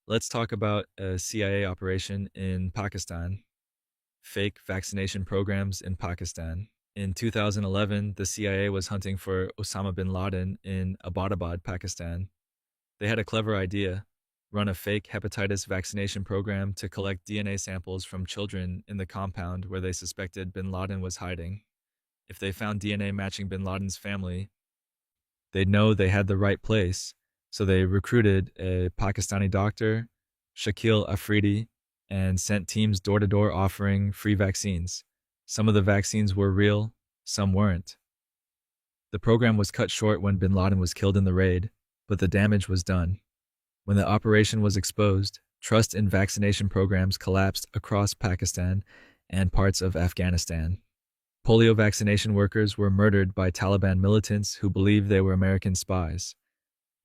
let's talk about a CIA operation in Pakistan. Fake vaccination programs in Pakistan. In 2011, the CIA was hunting for Osama bin Laden in Abbottabad, Pakistan. They had a clever idea: run a fake hepatitis vaccination program to collect DNA samples from children in the compound where they suspected bin Laden was hiding. If they found DNA matching bin Laden's family, they'd know they had the right place, so they recruited a Pakistani doctor, Shakil Afridi, and sent teams door-to-door offering free vaccines. Some of the vaccines were real, some weren't. The program was cut short when bin Laden was killed in the raid, but the damage was done. When the operation was exposed, trust in vaccination programs collapsed across Pakistan and parts of Afghanistan. Polio vaccination workers were murdered by Taliban militants who believed they were American spies.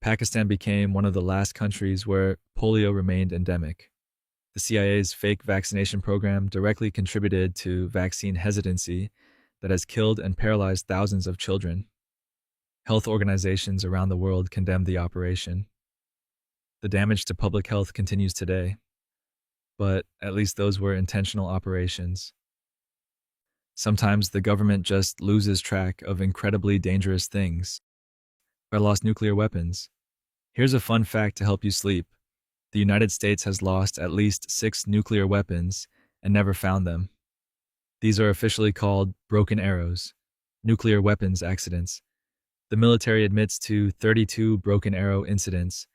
Pakistan became one of the last countries where polio remained endemic. The CIA's fake vaccination program directly contributed to vaccine hesitancy that has killed and paralyzed thousands of children. Health organizations around the world condemned the operation. The damage to public health continues today, but at least those were intentional operations. Sometimes the government just loses track of incredibly dangerous things. I lost nuclear weapons. Here's a fun fact to help you sleep. The United States has lost at least 6 nuclear weapons and never found them. These are officially called broken arrows, nuclear weapons accidents. The military admits to 32 broken arrow incidents,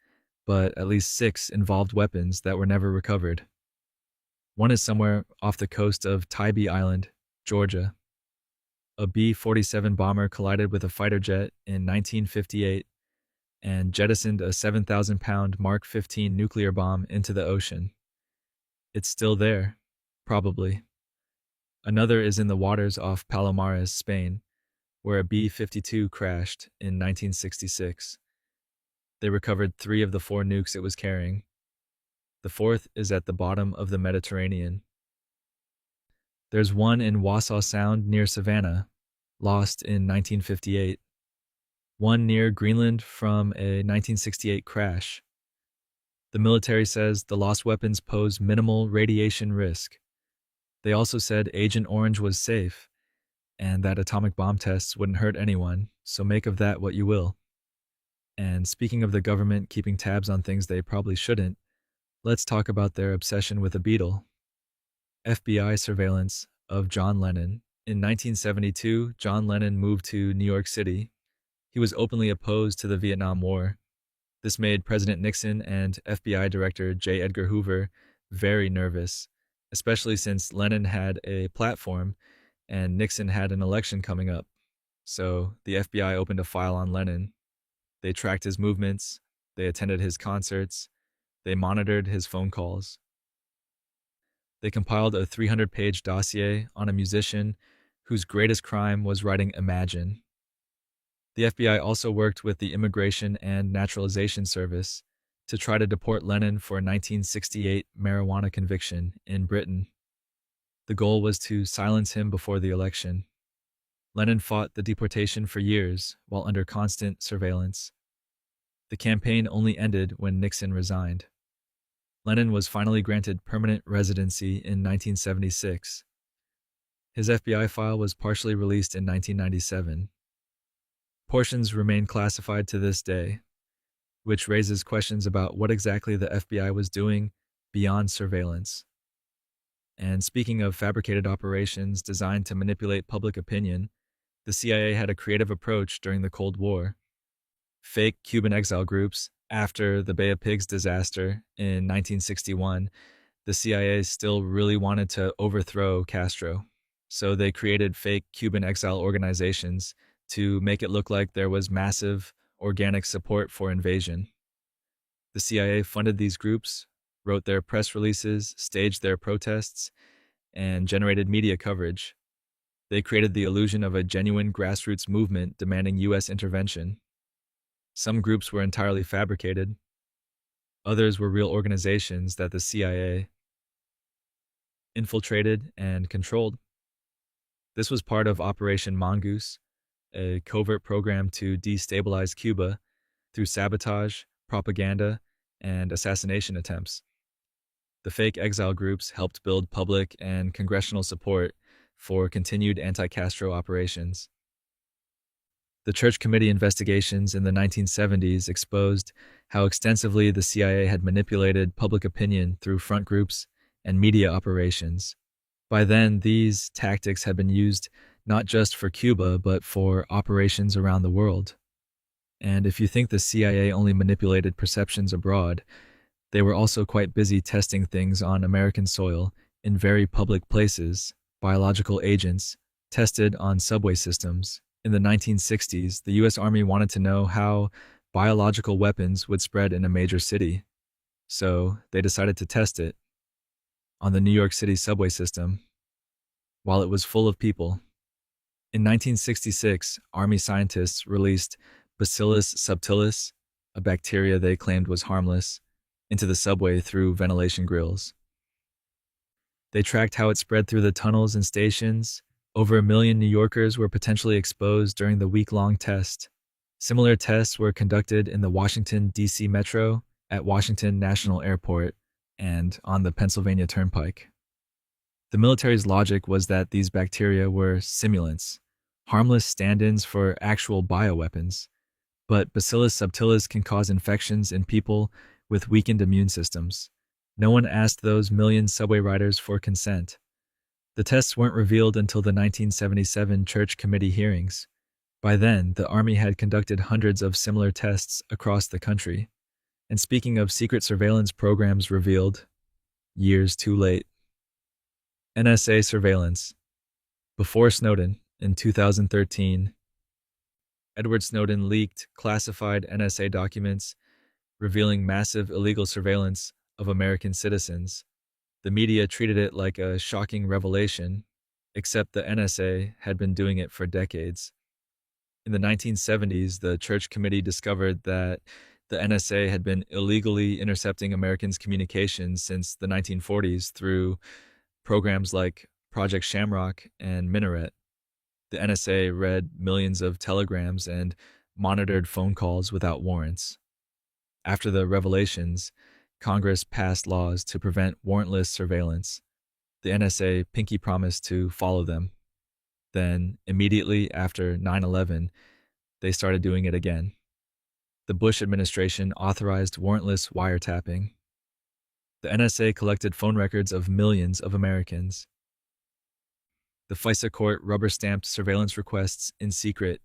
but at least 6 involved weapons that were never recovered. One is somewhere off the coast of Tybee Island, Georgia. A B-47 bomber collided with a fighter jet in 1958 and jettisoned a 7,000-pound Mark 15 nuclear bomb into the ocean. It's still there, probably. Another is in the waters off Palomares, Spain, where a B-52 crashed in 1966. They recovered 3 of the 4 nukes it was carrying. The 4th is at the bottom of the Mediterranean. There's one in Wassaw Sound near Savannah, lost in 1958. One near Greenland from a 1968 crash. The military says the lost weapons pose minimal radiation risk. They also said Agent Orange was safe, and that atomic bomb tests wouldn't hurt anyone, so make of that what you will. And speaking of the government keeping tabs on things they probably shouldn't, let's talk about their obsession with a Beatle. FBI surveillance of John Lennon. In 1972, John Lennon moved to New York City. He was openly opposed to the Vietnam War. This made President Nixon and FBI Director J. Edgar Hoover very nervous, especially since Lennon had a platform and Nixon had an election coming up. So the FBI opened a file on Lennon. They tracked his movements, they attended his concerts, they monitored his phone calls. They compiled a 300-page dossier on a musician whose greatest crime was writing Imagine. The FBI also worked with the Immigration and Naturalization Service to try to deport Lennon for a 1968 marijuana conviction in Britain. The goal was to silence him before the election. Lennon fought the deportation for years while under constant surveillance. The campaign only ended when Nixon resigned. Lennon was finally granted permanent residency in 1976. His FBI file was partially released in 1997. Portions remain classified to this day, which raises questions about what exactly the FBI was doing beyond surveillance. And speaking of fabricated operations designed to manipulate public opinion, the CIA had a creative approach during the Cold War. Fake Cuban exile groups. After the Bay of Pigs disaster in 1961, the CIA still really wanted to overthrow Castro. So they created fake Cuban exile organizations to make it look like there was massive organic support for invasion. The CIA funded these groups, wrote their press releases, staged their protests, and generated media coverage. They created the illusion of a genuine grassroots movement demanding U.S. intervention. Some groups were entirely fabricated. Others were real organizations that the CIA infiltrated and controlled. This was part of Operation Mongoose, a covert program to destabilize Cuba through sabotage, propaganda, and assassination attempts. The fake exile groups helped build public and congressional support for continued anti-Castro operations. The Church Committee investigations in the 1970s exposed how extensively the CIA had manipulated public opinion through front groups and media operations. By then, these tactics had been used not just for Cuba, but for operations around the world. And if you think the CIA only manipulated perceptions abroad, they were also quite busy testing things on American soil in very public places, biological agents, tested on subway systems. In the 1960s, the U.S. Army wanted to know how biological weapons would spread in a major city, so they decided to test it on the New York City subway system while it was full of people. In 1966, Army scientists released Bacillus subtilis, a bacteria they claimed was harmless, into the subway through ventilation grills. They tracked how it spread through the tunnels and stations. Over 1 million New Yorkers were potentially exposed during the week-long test. Similar tests were conducted in the Washington, D.C. Metro, at Washington National Airport, and on the Pennsylvania Turnpike. The military's logic was that these bacteria were simulants, harmless stand-ins for actual bioweapons, but Bacillus subtilis can cause infections in people with weakened immune systems. No one asked those million subway riders for consent. The tests weren't revealed until the 1977 Church Committee hearings. By then, the Army had conducted hundreds of similar tests across the country. And speaking of secret surveillance programs revealed, years too late. NSA surveillance. Before Snowden, in 2013, Edward Snowden leaked classified NSA documents revealing massive illegal surveillance of American citizens. The media treated it like a shocking revelation, except the NSA had been doing it for decades. In the 1970s, the Church Committee discovered that the NSA had been illegally intercepting Americans' communications since the 1940s through programs like Project Shamrock and Minaret. The NSA read millions of telegrams and monitored phone calls without warrants. After the revelations, Congress passed laws to prevent warrantless surveillance. The NSA pinky promised to follow them. Then, immediately after 9/11, they started doing it again. The Bush administration authorized warrantless wiretapping. The NSA collected phone records of millions of Americans. The FISA court rubber-stamped surveillance requests in secret.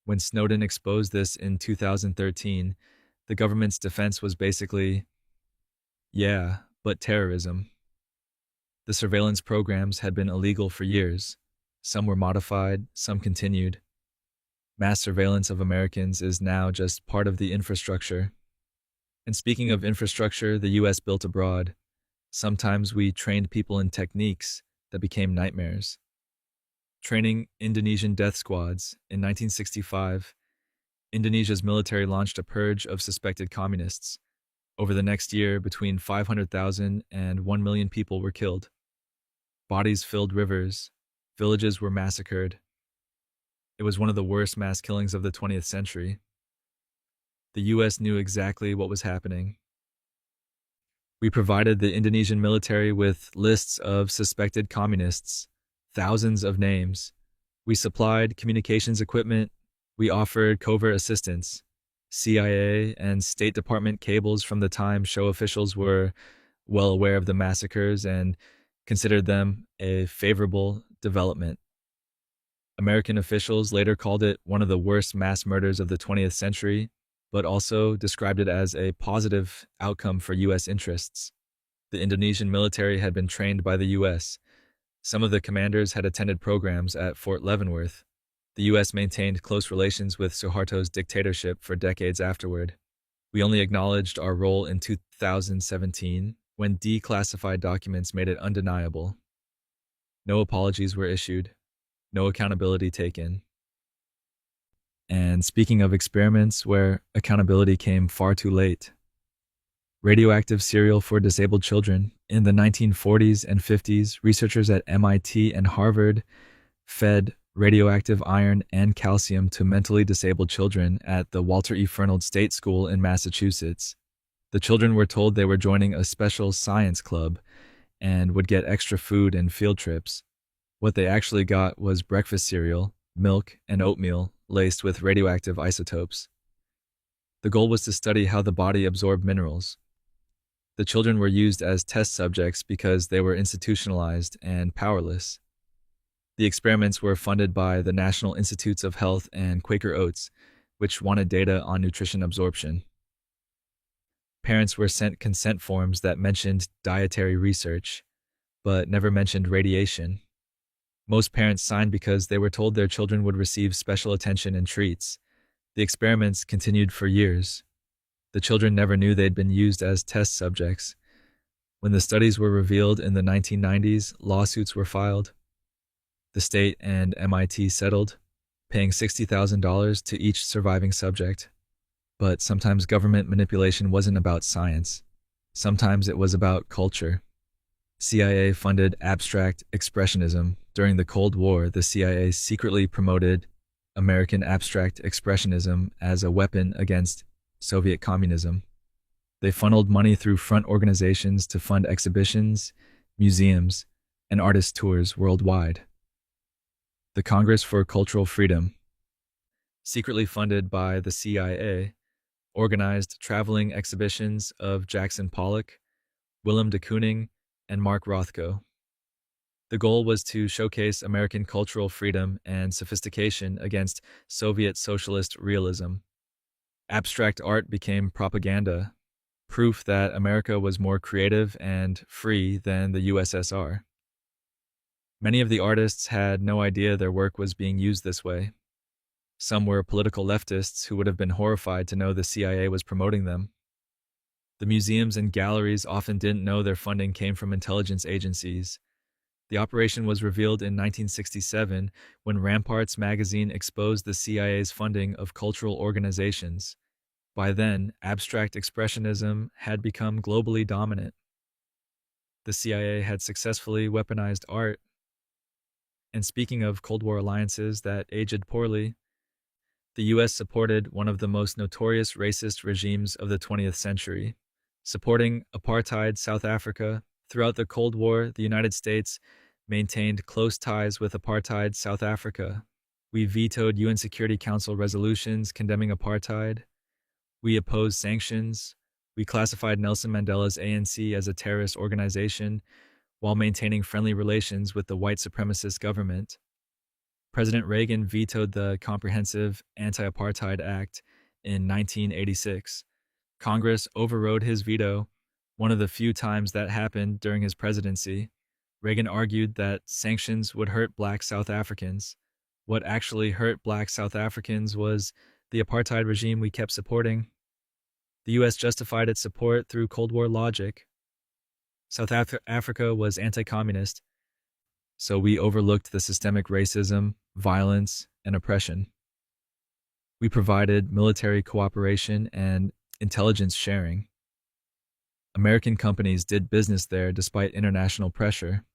When Snowden exposed this in 2013, the government's defense was basically, yeah, but terrorism. The surveillance programs had been illegal for years. Some were modified, some continued. Mass surveillance of Americans is now just part of the infrastructure. And speaking of infrastructure the US built abroad, sometimes we trained people in techniques that became nightmares. Training Indonesian death squads in 1965, Indonesia's military launched a purge of suspected communists. Over the next year, between 500,000 and 1 million people were killed. Bodies filled rivers, villages were massacred. It was one of the worst mass killings of the 20th century. The US knew exactly what was happening. We provided the Indonesian military with lists of suspected communists, thousands of names. We supplied communications equipment. We offered covert assistance. CIA and State Department cables from the time show officials were well aware of the massacres and considered them a favorable development. American officials later called it one of the worst mass murders of the 20th century, but also described it as a positive outcome for U.S. interests. The Indonesian military had been trained by the U.S. Some of the commanders had attended programs at Fort Leavenworth. The U.S. maintained close relations with Suharto's dictatorship for decades afterward. We only acknowledged our role in 2017 when declassified documents made it undeniable. No apologies were issued, no accountability taken. And speaking of experiments where accountability came far too late, radioactive cereal for disabled children. In the 1940s and 50s, researchers at MIT and Harvard fed radioactive iron and calcium to mentally disabled children at the Walter E. Fernald State School in Massachusetts. The children were told they were joining a special science club and would get extra food and field trips. What they actually got was breakfast cereal, milk, and oatmeal laced with radioactive isotopes. The goal was to study how the body absorbed minerals. The children were used as test subjects because they were institutionalized and powerless. The experiments were funded by the National Institutes of Health and Quaker Oats, which wanted data on nutrition absorption. Parents were sent consent forms that mentioned dietary research, but never mentioned radiation. Most parents signed because they were told their children would receive special attention and treats. The experiments continued for years. The children never knew they'd been used as test subjects. When the studies were revealed in the 1990s, lawsuits were filed. The state and MIT settled, paying $60,000 to each surviving subject. But sometimes government manipulation wasn't about science. Sometimes it was about culture. CIA funded abstract expressionism. During the Cold War, the CIA secretly promoted American abstract expressionism as a weapon against Soviet communism. They funneled money through front organizations to fund exhibitions, museums, and artist tours worldwide. The Congress for Cultural Freedom, secretly funded by the CIA, organized traveling exhibitions of Jackson Pollock, Willem de Kooning, and Mark Rothko. The goal was to showcase American cultural freedom and sophistication against Soviet socialist realism. Abstract art became propaganda, proof that America was more creative and free than the USSR. Many of the artists had no idea their work was being used this way. Some were political leftists who would have been horrified to know the CIA was promoting them. The museums and galleries often didn't know their funding came from intelligence agencies. The operation was revealed in 1967 when Ramparts magazine exposed the CIA's funding of cultural organizations. By then, abstract expressionism had become globally dominant. The CIA had successfully weaponized art. And speaking of Cold War alliances that aged poorly, the US supported one of the most notorious racist regimes of the 20th century. Supporting apartheid South Africa, throughout the Cold War, the United States maintained close ties with apartheid South Africa. We vetoed UN Security Council resolutions condemning apartheid. We opposed sanctions. We classified Nelson Mandela's ANC as a terrorist organization while maintaining friendly relations with the white supremacist government. President Reagan vetoed the Comprehensive Anti-Apartheid Act in 1986. Congress overrode his veto, one of the few times that happened during his presidency. Reagan argued that sanctions would hurt black South Africans. What actually hurt black South Africans was the apartheid regime we kept supporting. The U.S. justified its support through Cold War logic. South Africa was anti-communist, so we overlooked the systemic racism, violence, and oppression. We provided military cooperation and intelligence sharing. American companies did business there despite international pressure.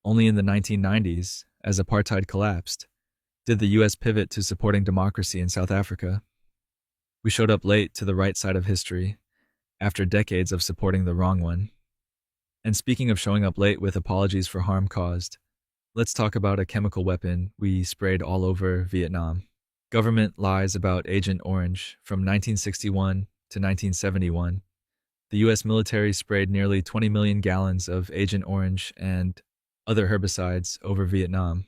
Only in the 1990s, as apartheid collapsed, did the U.S. pivot to supporting democracy in South Africa. We showed up late to the right side of history, after decades of supporting the wrong one. And speaking of showing up late with apologies for harm caused, let's talk about a chemical weapon we sprayed all over Vietnam. Government lies about Agent Orange from 1961 to 1971. The U.S. military sprayed nearly 20 million gallons of Agent Orange and other herbicides over Vietnam.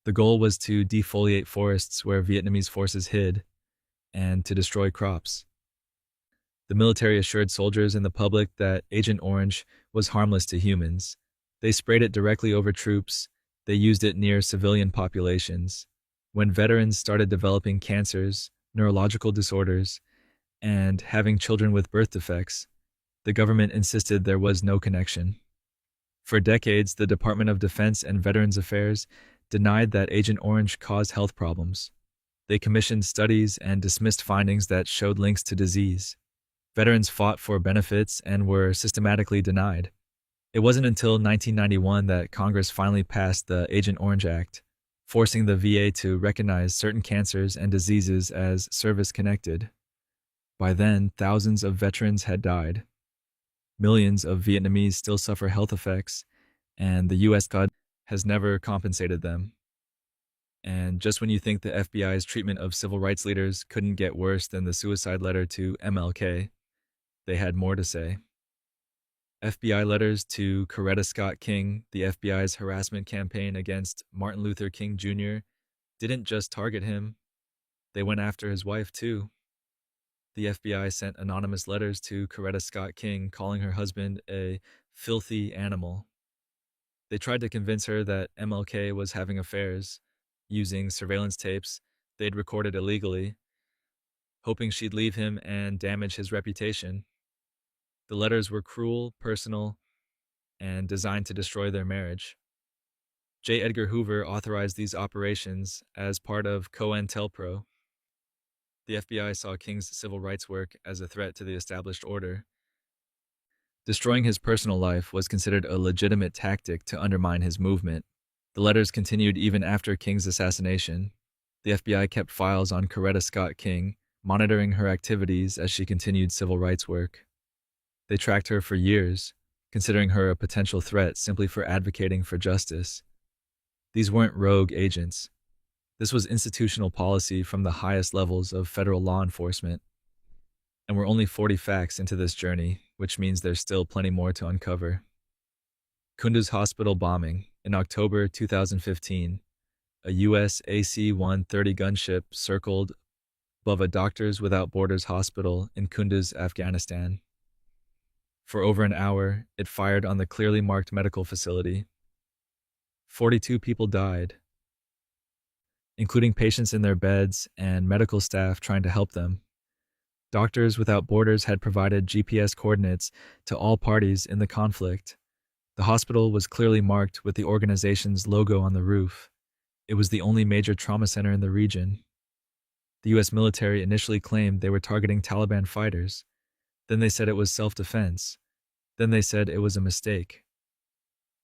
The goal was to defoliate forests where Vietnamese forces hid and to destroy crops. The military assured soldiers and the public that Agent Orange was harmless to humans. They sprayed it directly over troops. They used it near civilian populations. When veterans started developing cancers, neurological disorders, and having children with birth defects, the government insisted there was no connection. For decades, the Department of Defense and Veterans Affairs denied that Agent Orange caused health problems. They commissioned studies and dismissed findings that showed links to disease. Veterans fought for benefits and were systematically denied. It wasn't until 1991 that Congress finally passed the Agent Orange Act, forcing the VA to recognize certain cancers and diseases as service-connected. By then, thousands of veterans had died. Millions of Vietnamese still suffer health effects, and the U.S. government has never compensated them. And just when you think the FBI's treatment of civil rights leaders couldn't get worse than the suicide letter to MLK, they had more to say. FBI letters to Coretta Scott King, the FBI's harassment campaign against Martin Luther King Jr., didn't just target him, they went after his wife too. The FBI sent anonymous letters to Coretta Scott King calling her husband a filthy animal. They tried to convince her that MLK was having affairs, using surveillance tapes they'd recorded illegally, hoping she'd leave him and damage his reputation. The letters were cruel, personal, and designed to destroy their marriage. J. Edgar Hoover authorized these operations as part of COINTELPRO. The FBI saw King's civil rights work as a threat to the established order. Destroying his personal life was considered a legitimate tactic to undermine his movement. The letters continued even after King's assassination. The FBI kept files on Coretta Scott King, monitoring her activities as she continued civil rights work. They tracked her for years, considering her a potential threat simply for advocating for justice. These weren't rogue agents. This was institutional policy from the highest levels of federal law enforcement. And we're only 40 facts into this journey, which means there's still plenty more to uncover. Kunduz Hospital bombing. In October 2015, a U.S. AC-130 gunship circled above a Doctors Without Borders hospital in Kunduz, Afghanistan. For over an hour, it fired on the clearly marked medical facility. 42 people died, including patients in their beds and medical staff trying to help them. Doctors Without Borders had provided GPS coordinates to all parties in the conflict. The hospital was clearly marked with the organization's logo on the roof. It was the only major trauma center in the region. The U.S. military initially claimed they were targeting Taliban fighters. Then they said it was self-defense. Then they said it was a mistake.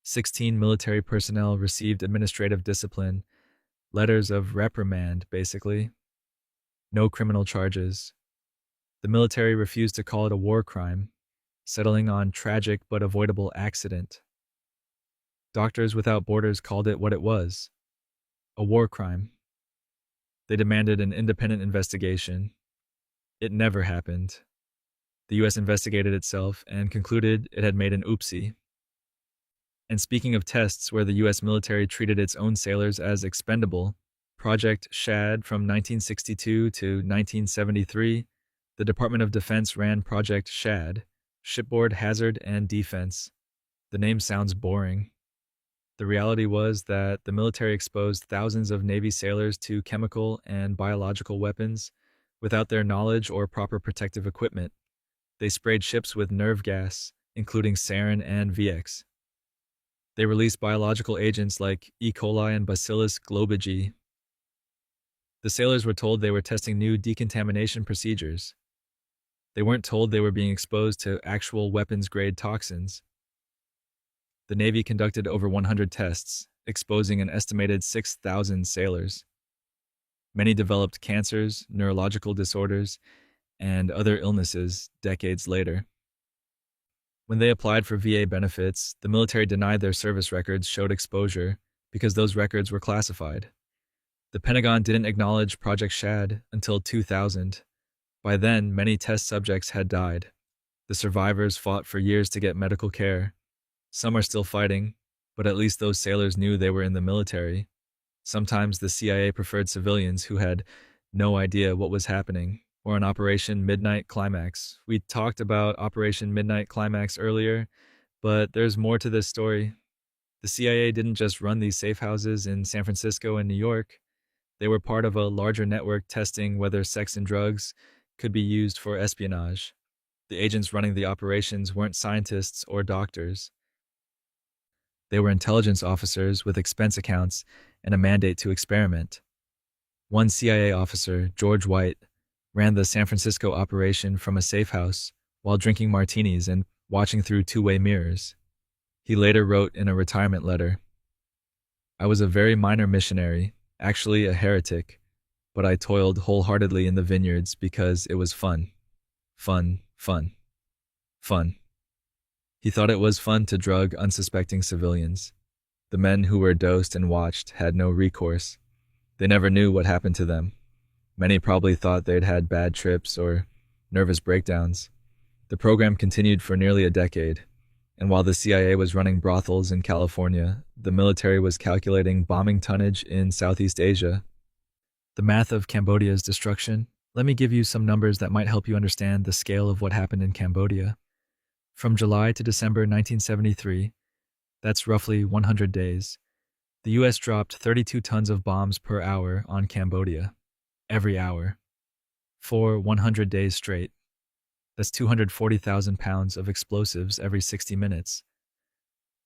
16 military personnel received administrative discipline, letters of reprimand, basically. No criminal charges. The military refused to call it a war crime, settling on tragic but avoidable accident. Doctors Without Borders called it what it was, a war crime. They demanded an independent investigation. It never happened. The U.S. investigated itself and concluded it had made an oopsie. And speaking of tests where the U.S. military treated its own sailors as expendable, Project Shad from 1962 to 1973, the Department of Defense ran Project Shad, Shipboard Hazard and Defense. The name sounds boring. The reality was that the military exposed thousands of Navy sailors to chemical and biological weapons without their knowledge or proper protective equipment. They sprayed ships with nerve gas, including sarin and VX. They released biological agents like E. coli and Bacillus globigii. The sailors were told they were testing new decontamination procedures. They weren't told they were being exposed to actual weapons-grade toxins. The Navy conducted over 100 tests, exposing an estimated 6,000 sailors. Many developed cancers, neurological disorders, and other illnesses decades later. When they applied for VA benefits, the military denied their service records showed exposure because those records were classified. The Pentagon didn't acknowledge Project Shad until 2000. By then, many test subjects had died. The survivors fought for years to get medical care. Some are still fighting, but at least those sailors knew they were in the military. Sometimes the CIA preferred civilians who had no idea what was happening, or on Operation Midnight Climax. We talked about Operation Midnight Climax earlier, but there's more to this story. The CIA didn't just run these safe houses in San Francisco and New York. They were part of a larger network testing whether sex and drugs could be used for espionage. The agents running the operations weren't scientists or doctors. They were intelligence officers with expense accounts and a mandate to experiment. One CIA officer, George White, ran the San Francisco operation from a safe house while drinking martinis and watching through two-way mirrors. He later wrote in a retirement letter, "I was a very minor missionary, actually a heretic, but I toiled wholeheartedly in the vineyards because it was fun. Fun, fun, fun." He thought it was fun to drug unsuspecting civilians. The men who were dosed and watched had no recourse. They never knew what happened to them. Many probably thought they'd had bad trips or nervous breakdowns. The program continued for nearly a decade, and while the CIA was running brothels in California, the military was calculating bombing tonnage in Southeast Asia. The math of Cambodia's destruction. Let me give you some numbers that might help you understand the scale of what happened in Cambodia. From July to December 1973, that's roughly 100 days, the U.S. dropped 32 tons of bombs per hour on Cambodia. Every hour. For 100 days straight. That's 240,000 pounds of explosives every 60 minutes.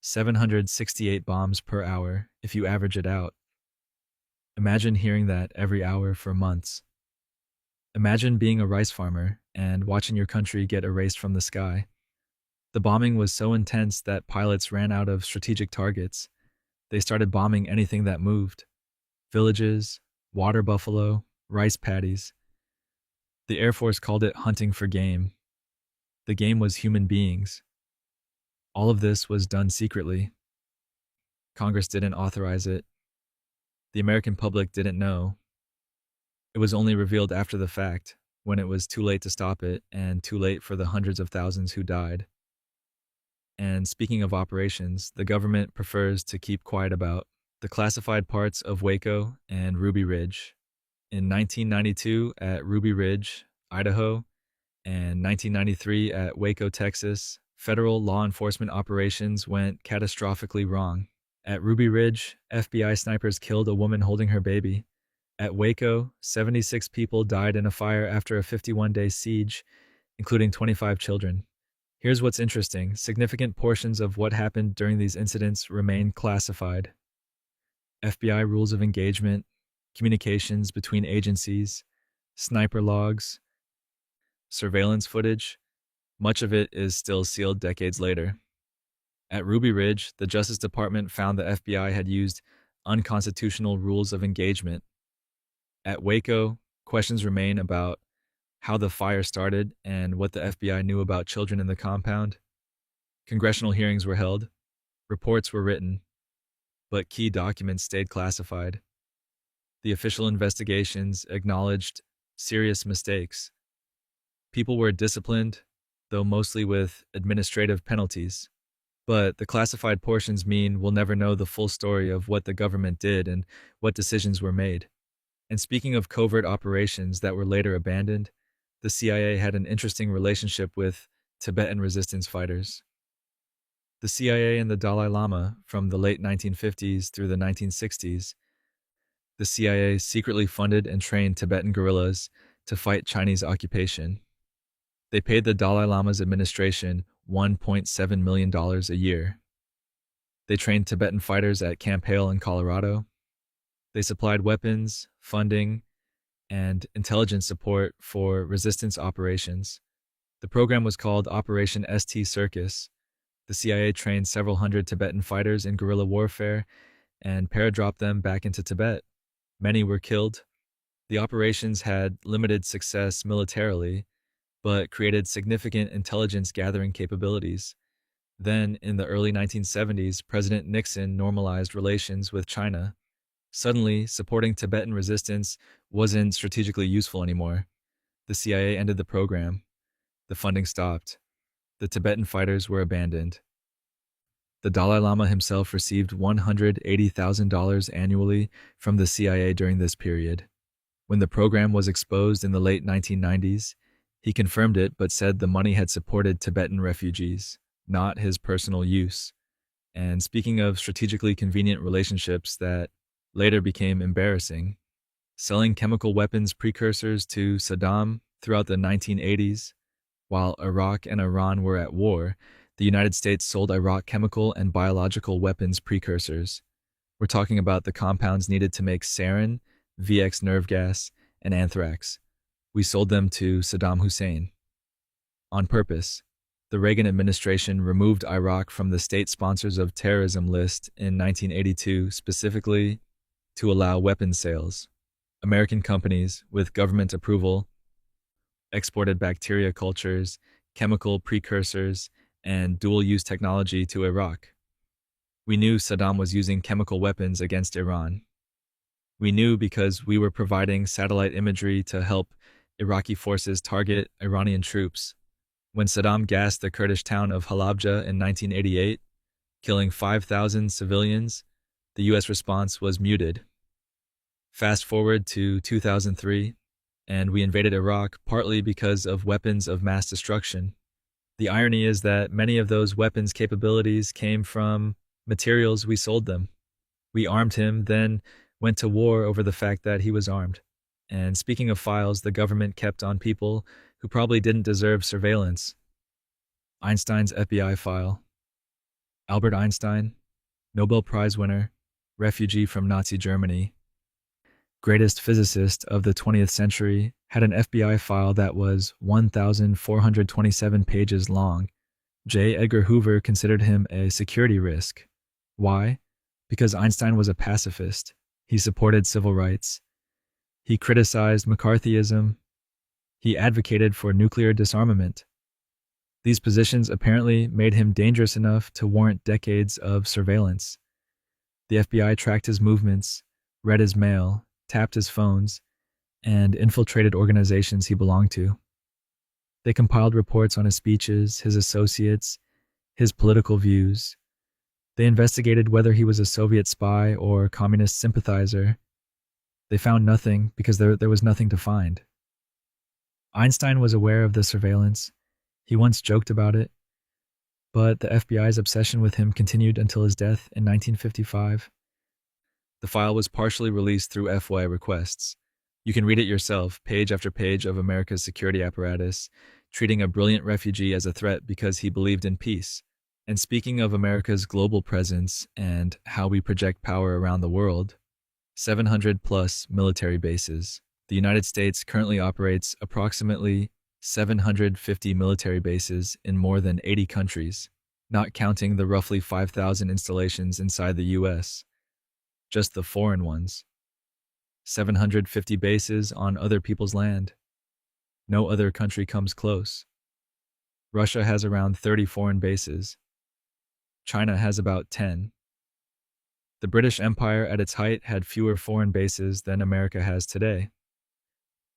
768 bombs per hour if you average it out. Imagine hearing that every hour for months. Imagine being a rice farmer and watching your country get erased from the sky. The bombing was so intense that pilots ran out of strategic targets. They started bombing anything that moved. Villages, water buffalo, rice paddies. The Air Force called it hunting for game. The game was human beings. All of this was done secretly. Congress didn't authorize it. The American public didn't know. It was only revealed after the fact, when it was too late to stop it and too late for the hundreds of thousands who died. And speaking of operations, the government prefers to keep quiet about the classified parts of Waco and Ruby Ridge. In 1992 at Ruby Ridge, Idaho, and 1993 at Waco, Texas, federal law enforcement operations went catastrophically wrong. At Ruby Ridge, FBI snipers killed a woman holding her baby. At Waco, 76 people died in a fire after a 51-day siege, including 25 children. Here's what's interesting. Significant portions of what happened during these incidents remain classified. FBI rules of engagement, communications between agencies, sniper logs, surveillance footage, much of it is still sealed decades later. At Ruby Ridge, the Justice Department found the FBI had used unconstitutional rules of engagement. At Waco, questions remain about how the fire started and what the FBI knew about children in the compound. Congressional hearings were held, reports were written, but key documents stayed classified. The official investigations acknowledged serious mistakes. People were disciplined, though mostly with administrative penalties. But the classified portions mean we'll never know the full story of what the government did and what decisions were made. And speaking of covert operations that were later abandoned, the CIA had an interesting relationship with Tibetan resistance fighters. The CIA and the Dalai Lama, from the late 1950s through the 1960s, the CIA secretly funded and trained Tibetan guerrillas to fight Chinese occupation. They paid the Dalai Lama's administration $1.7 million a year. They trained Tibetan fighters at Camp Hale in Colorado. They supplied weapons, funding, and intelligence support for resistance operations. The program was called Operation ST Circus. The CIA trained several hundred Tibetan fighters in guerrilla warfare and paradropped them back into Tibet. Many were killed. The operations had limited success militarily, but created significant intelligence gathering capabilities. Then, in the early 1970s, President Nixon normalized relations with China. Suddenly, supporting Tibetan resistance wasn't strategically useful anymore. The CIA ended the program. The funding stopped. The Tibetan fighters were abandoned. The Dalai Lama himself received $180,000 annually from the CIA during this period. When the program was exposed in the late 1990s, he confirmed it but said the money had supported Tibetan refugees, not his personal use. And speaking of strategically convenient relationships that later became embarrassing, selling chemical weapons precursors to Saddam throughout the 1980s, while Iraq and Iran were at war, the United States sold Iraq chemical and biological weapons precursors. We're talking about the compounds needed to make sarin, VX nerve gas, and anthrax. We sold them to Saddam Hussein. On purpose, the Reagan administration removed Iraq from the state sponsors of terrorism list in 1982 specifically to allow weapons sales. American companies, with government approval, exported bacteria cultures, chemical precursors, and dual-use technology to Iraq. We knew Saddam was using chemical weapons against Iran. We knew because we were providing satellite imagery to help Iraqi forces target Iranian troops. When Saddam gassed the Kurdish town of Halabja in 1988, killing 5,000 civilians, the U.S. response was muted. Fast forward to 2003, and we invaded Iraq partly because of weapons of mass destruction. The irony is that many of those weapons capabilities came from materials we sold them. We armed him, then went to war over the fact that he was armed. And speaking of files the government kept on people who probably didn't deserve surveillance. Einstein's FBI file. Albert Einstein, Nobel Prize winner, refugee from Nazi Germany, greatest physicist of the 20th century, had an FBI file that was 1,427 pages long. J. Edgar Hoover considered him a security risk. Why? Because Einstein was a pacifist. He supported civil rights. He criticized McCarthyism. He advocated for nuclear disarmament. These positions apparently made him dangerous enough to warrant decades of surveillance. The FBI tracked his movements, read his mail, tapped his phones, and infiltrated organizations he belonged to. They compiled reports on his speeches, his associates, his political views. They investigated whether he was a Soviet spy or communist sympathizer. They found nothing because there was nothing to find. Einstein was aware of the surveillance. He once joked about it, but the FBI's obsession with him continued until his death in 1955. The file was partially released through FOIA requests. You can read it yourself, page after page of America's security apparatus, treating a brilliant refugee as a threat because he believed in peace. And speaking of America's global presence and how we project power around the world, 700 plus military bases. The United States currently operates approximately 750 military bases in more than 80 countries, not counting the roughly 5,000 installations inside the US, just the foreign ones. 750 bases on other people's land. No other country comes close. Russia has around 30 foreign bases. China has about 10. The British Empire at its height had fewer foreign bases than America has today.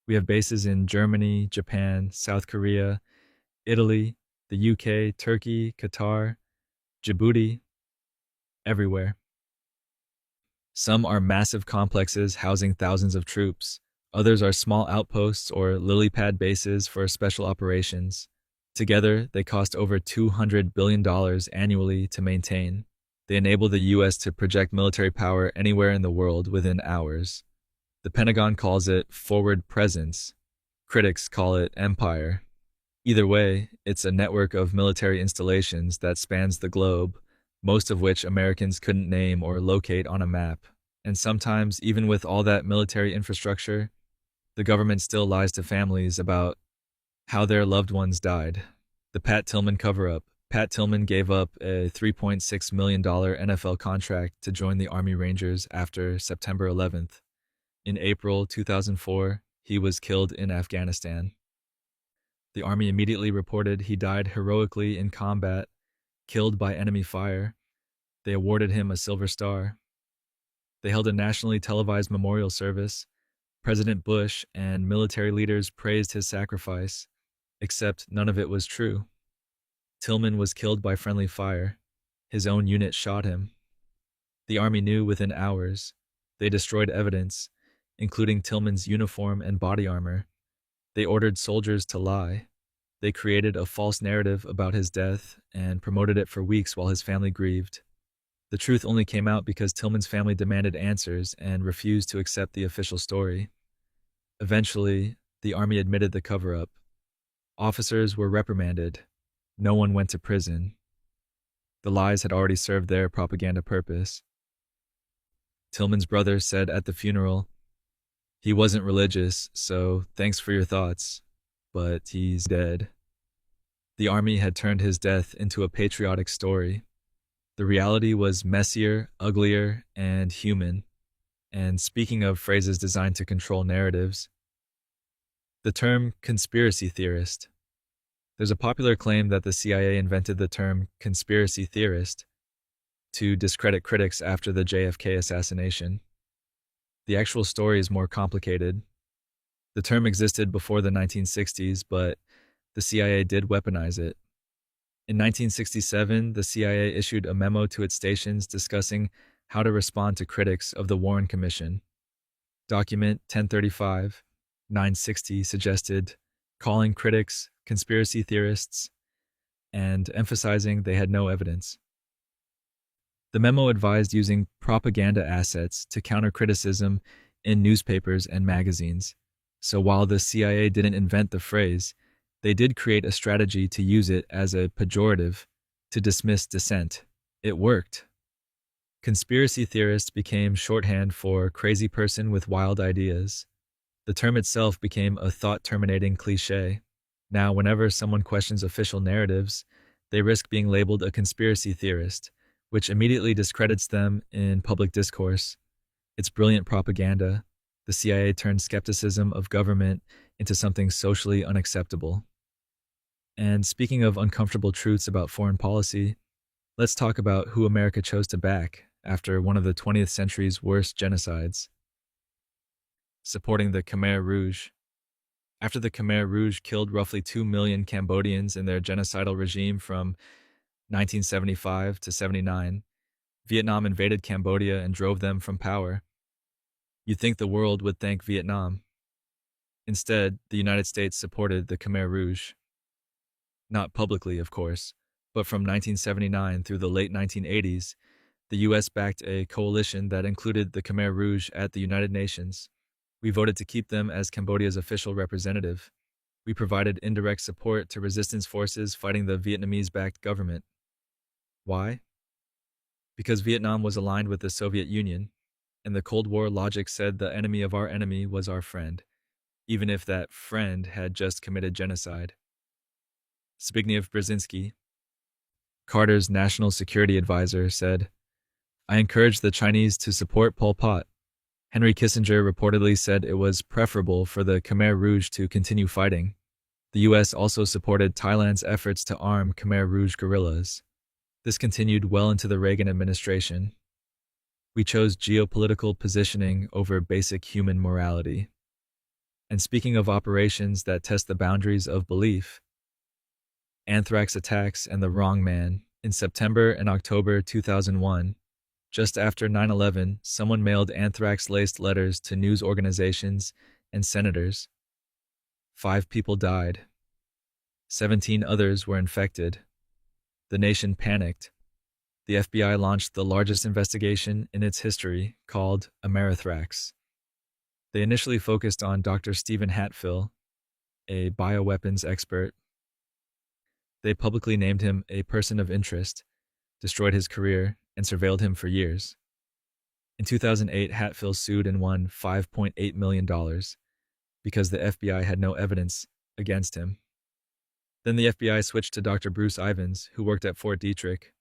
We have bases in Germany, Japan, South Korea, Italy, the UK, Turkey, Qatar, Djibouti, everywhere. Some are massive complexes housing thousands of troops. Others are small outposts or lily pad bases for special operations. Together, they cost over $200 billion annually to maintain. They enable the US to project military power anywhere in the world within hours. The Pentagon calls it forward presence. Critics call it empire. Either way, it's a network of military installations that spans the globe, most of which Americans couldn't name or locate on a map. And sometimes, even with all that military infrastructure, the government still lies to families about how their loved ones died. The Pat Tillman cover-up. Pat Tillman gave up a $3.6 million NFL contract to join the Army Rangers after September 11th. In April 2004, he was killed in Afghanistan. The Army immediately reported he died heroically in combat, killed by enemy fire. They awarded him a Silver Star. They held a nationally televised memorial service. President Bush and military leaders praised his sacrifice, except none of it was true. Tillman was killed by friendly fire. His own unit shot him. The Army knew within hours. They destroyed evidence, including Tillman's uniform and body armor. They ordered soldiers to lie. They created a false narrative about his death and promoted it for weeks while his family grieved. The truth only came out because Tillman's family demanded answers and refused to accept the official story. Eventually, the Army admitted the cover-up. Officers were reprimanded. No one went to prison. The lies had already served their propaganda purpose. Tillman's brother said at the funeral, "He wasn't religious, so thanks for your thoughts, but he's dead." The Army had turned his death into a patriotic story. The reality was messier, uglier, and human. And speaking of phrases designed to control narratives, the term conspiracy theorist. There's a popular claim that the CIA invented the term conspiracy theorist to discredit critics after the JFK assassination. The actual story is more complicated. The term existed before the 1960s, but the CIA did weaponize it. In 1967, the CIA issued a memo to its stations discussing how to respond to critics of the Warren Commission. Document 1035-960 suggested calling critics conspiracy theorists and emphasizing they had no evidence. The memo advised using propaganda assets to counter criticism in newspapers and magazines. So while the CIA didn't invent the phrase, they did create a strategy to use it as a pejorative to dismiss dissent. It worked. Conspiracy theorist became shorthand for crazy person with wild ideas. The term itself became a thought-terminating cliché. Now, whenever someone questions official narratives, they risk being labeled a conspiracy theorist, which immediately discredits them in public discourse. It's brilliant propaganda. The CIA turned skepticism of government into something socially unacceptable. And speaking of uncomfortable truths about foreign policy, let's talk about who America chose to back after one of the 20th century's worst genocides. supporting the Khmer Rouge. After the Khmer Rouge killed roughly 2 million Cambodians in their genocidal regime from 1975 to 79, Vietnam invaded Cambodia and drove them from power. You'd think the world would thank Vietnam. Instead, the United States supported the Khmer Rouge. Not publicly, of course, but from 1979 through the late 1980s, the US backed a coalition that included the Khmer Rouge at the United Nations. We voted to keep them as Cambodia's official representative. We provided indirect support to resistance forces fighting the Vietnamese-backed government. Why? Because Vietnam was aligned with the Soviet Union, and the Cold War logic said the enemy of our enemy was our friend, even if that friend had just committed genocide. Zbigniew Brzezinski, Carter's national security advisor, said, "I encouraged the Chinese to support Pol Pot." Henry Kissinger reportedly said it was preferable for the Khmer Rouge to continue fighting. The US also supported Thailand's efforts to arm Khmer Rouge guerrillas. This continued well into the Reagan administration. We chose geopolitical positioning over basic human morality. And speaking of operations that test the boundaries of belief, anthrax attacks and the wrong man. In September and October 2001, just after 9/11, someone mailed anthrax-laced letters to news organizations and senators. 5 people died. 17 others were infected. The nation panicked. The FBI launched the largest investigation in its history, called Amerithrax. They initially focused on Dr. Stephen Hatfill, a bioweapons expert. They publicly named him a person of interest, destroyed his career, and surveilled him for years. In 2008, Hatfill sued and won $5.8 million because the FBI had no evidence against him. Then the FBI switched to Dr. Bruce Ivins, who worked at Fort Detrick.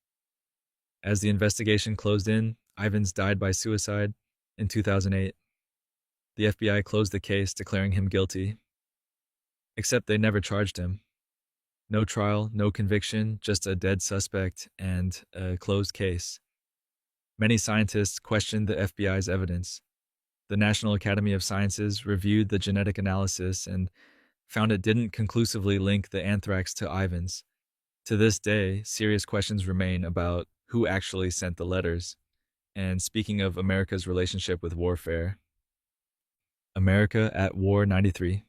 As the investigation closed in, Ivins died by suicide in 2008. The FBI closed the case, declaring him guilty. Except they never charged him. No trial, no conviction, just a dead suspect and a closed case. Many scientists questioned the FBI's evidence. The National Academy of Sciences reviewed the genetic analysis and found it didn't conclusively link the anthrax to Ivins. To this day, serious questions remain about who actually sent the letters. And speaking of America's relationship with warfare, America at war 93%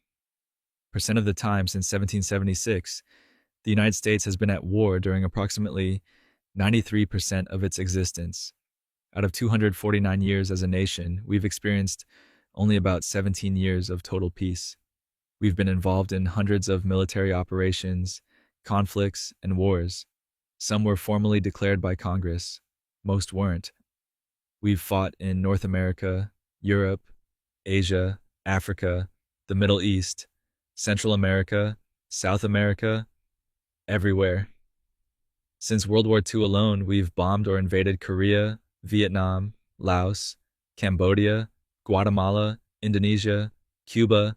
of the time since 1776, the United States has been at war during approximately 93% of its existence. Out of 249 years as a nation, we've experienced only about 17 years of total peace. We've been involved in hundreds of military operations, conflicts, and wars. Some were formally declared by Congress. Most weren't. We've fought in North America, Europe, Asia, Africa, the Middle East, Central America, South America, everywhere. Since World War II alone, we've bombed or invaded Korea, Vietnam, Laos, Cambodia, Guatemala, Indonesia, Cuba,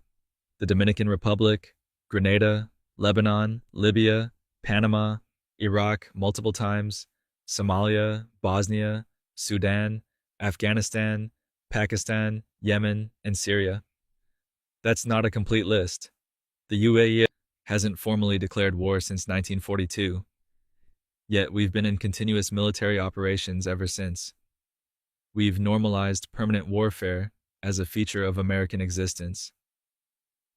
the Dominican Republic, Grenada, Lebanon, Libya, Panama, Iraq multiple times, Somalia, Bosnia, Sudan, Afghanistan, Pakistan, Yemen, and Syria. That's not a complete list. The UAE hasn't formally declared war since 1942, yet we've been in continuous military operations ever since. We've normalized permanent warfare as a feature of American existence.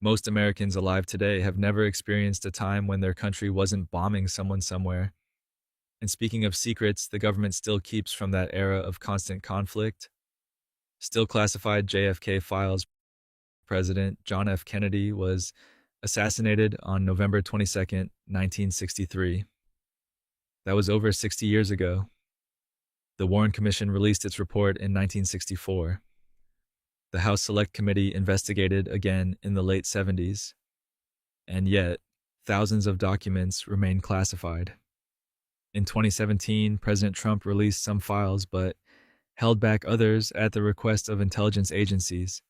Most Americans alive today have never experienced a time when their country wasn't bombing someone somewhere. And speaking of secrets the government still keeps from that era of constant conflict, still classified JFK files. President John F. Kennedy was assassinated on November 22, 1963. That was over 60 years ago. The Warren Commission released its report in 1964. The House Select Committee investigated again in the late 70s. And yet, thousands of documents remain classified. In 2017, President Trump released some files but held back others at the request of intelligence agencies.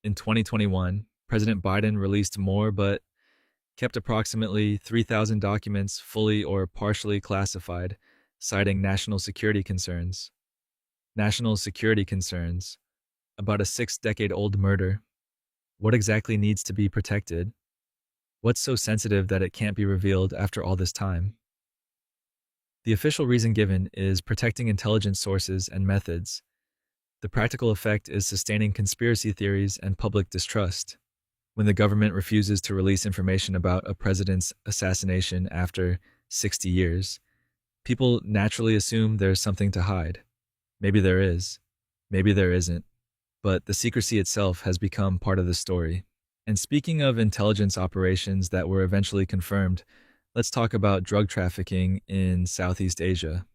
In 2021, President Biden released more but kept approximately 3,000 documents fully or partially classified, citing national security concerns. National security concerns, about a 6-decade-old murder. What exactly needs to be protected? What's so sensitive that it can't be revealed after all this time? The official reason given is protecting intelligence sources and methods. The practical effect is sustaining conspiracy theories and public distrust. When the government refuses to release information about a president's assassination after 60 years, people naturally assume there's something to hide. Maybe there is, maybe there isn't, but the secrecy itself has become part of the story. And speaking of intelligence operations that were eventually confirmed, let's talk about drug trafficking in Southeast Asia.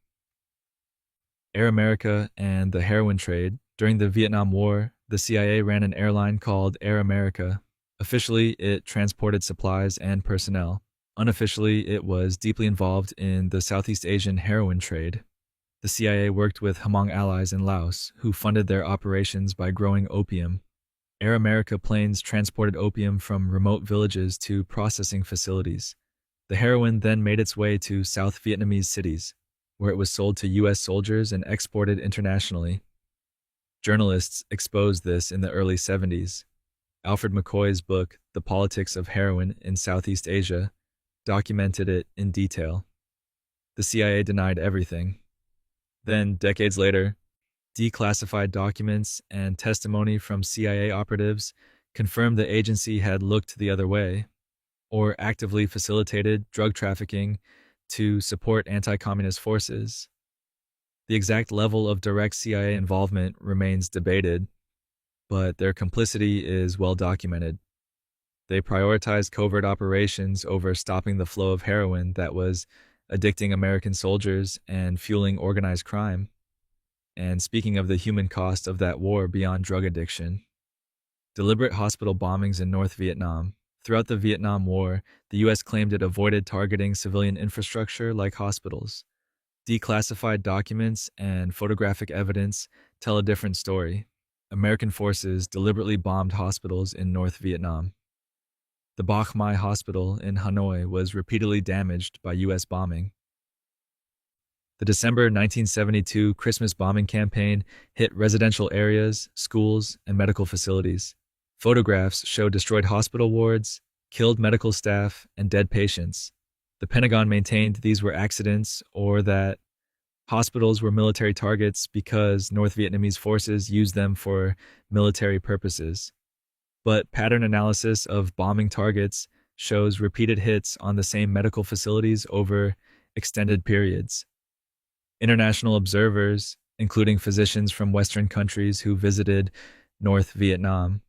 Air America and the heroin trade. During the Vietnam War, the CIA ran an airline called Air America. Officially, it transported supplies and personnel. Unofficially, it was deeply involved in the Southeast Asian heroin trade. The CIA worked with Hmong allies in Laos, who funded their operations by growing opium. Air America planes transported opium from remote villages to processing facilities. The heroin then made its way to South Vietnamese cities, where it was sold to U.S. soldiers and exported internationally. Journalists exposed this in the early 70s. Alfred McCoy's book, The Politics of Heroin in Southeast Asia, documented it in detail. The CIA denied everything. Then, decades later, declassified documents and testimony from CIA operatives confirmed the agency had looked the other way, or actively facilitated drug trafficking to support anti-communist forces. The exact level of direct CIA involvement remains debated, but their complicity is well documented. They prioritized covert operations over stopping the flow of heroin that was addicting American soldiers and fueling organized crime. And speaking of the human cost of that war beyond drug addiction, deliberate hospital bombings in North Vietnam. Throughout the Vietnam War, the U.S. claimed it avoided targeting civilian infrastructure like hospitals. Declassified documents and photographic evidence tell a different story. American forces deliberately bombed hospitals in North Vietnam. The Bach Mai Hospital in Hanoi was repeatedly damaged by U.S. bombing. The December 1972 Christmas bombing campaign hit residential areas, schools, and medical facilities. Photographs show destroyed hospital wards, killed medical staff, and dead patients. The Pentagon maintained these were accidents or that hospitals were military targets because North Vietnamese forces used them for military purposes. But pattern analysis of bombing targets shows repeated hits on the same medical facilities over extended periods. International observers, including physicians from Western countries who visited North Vietnam,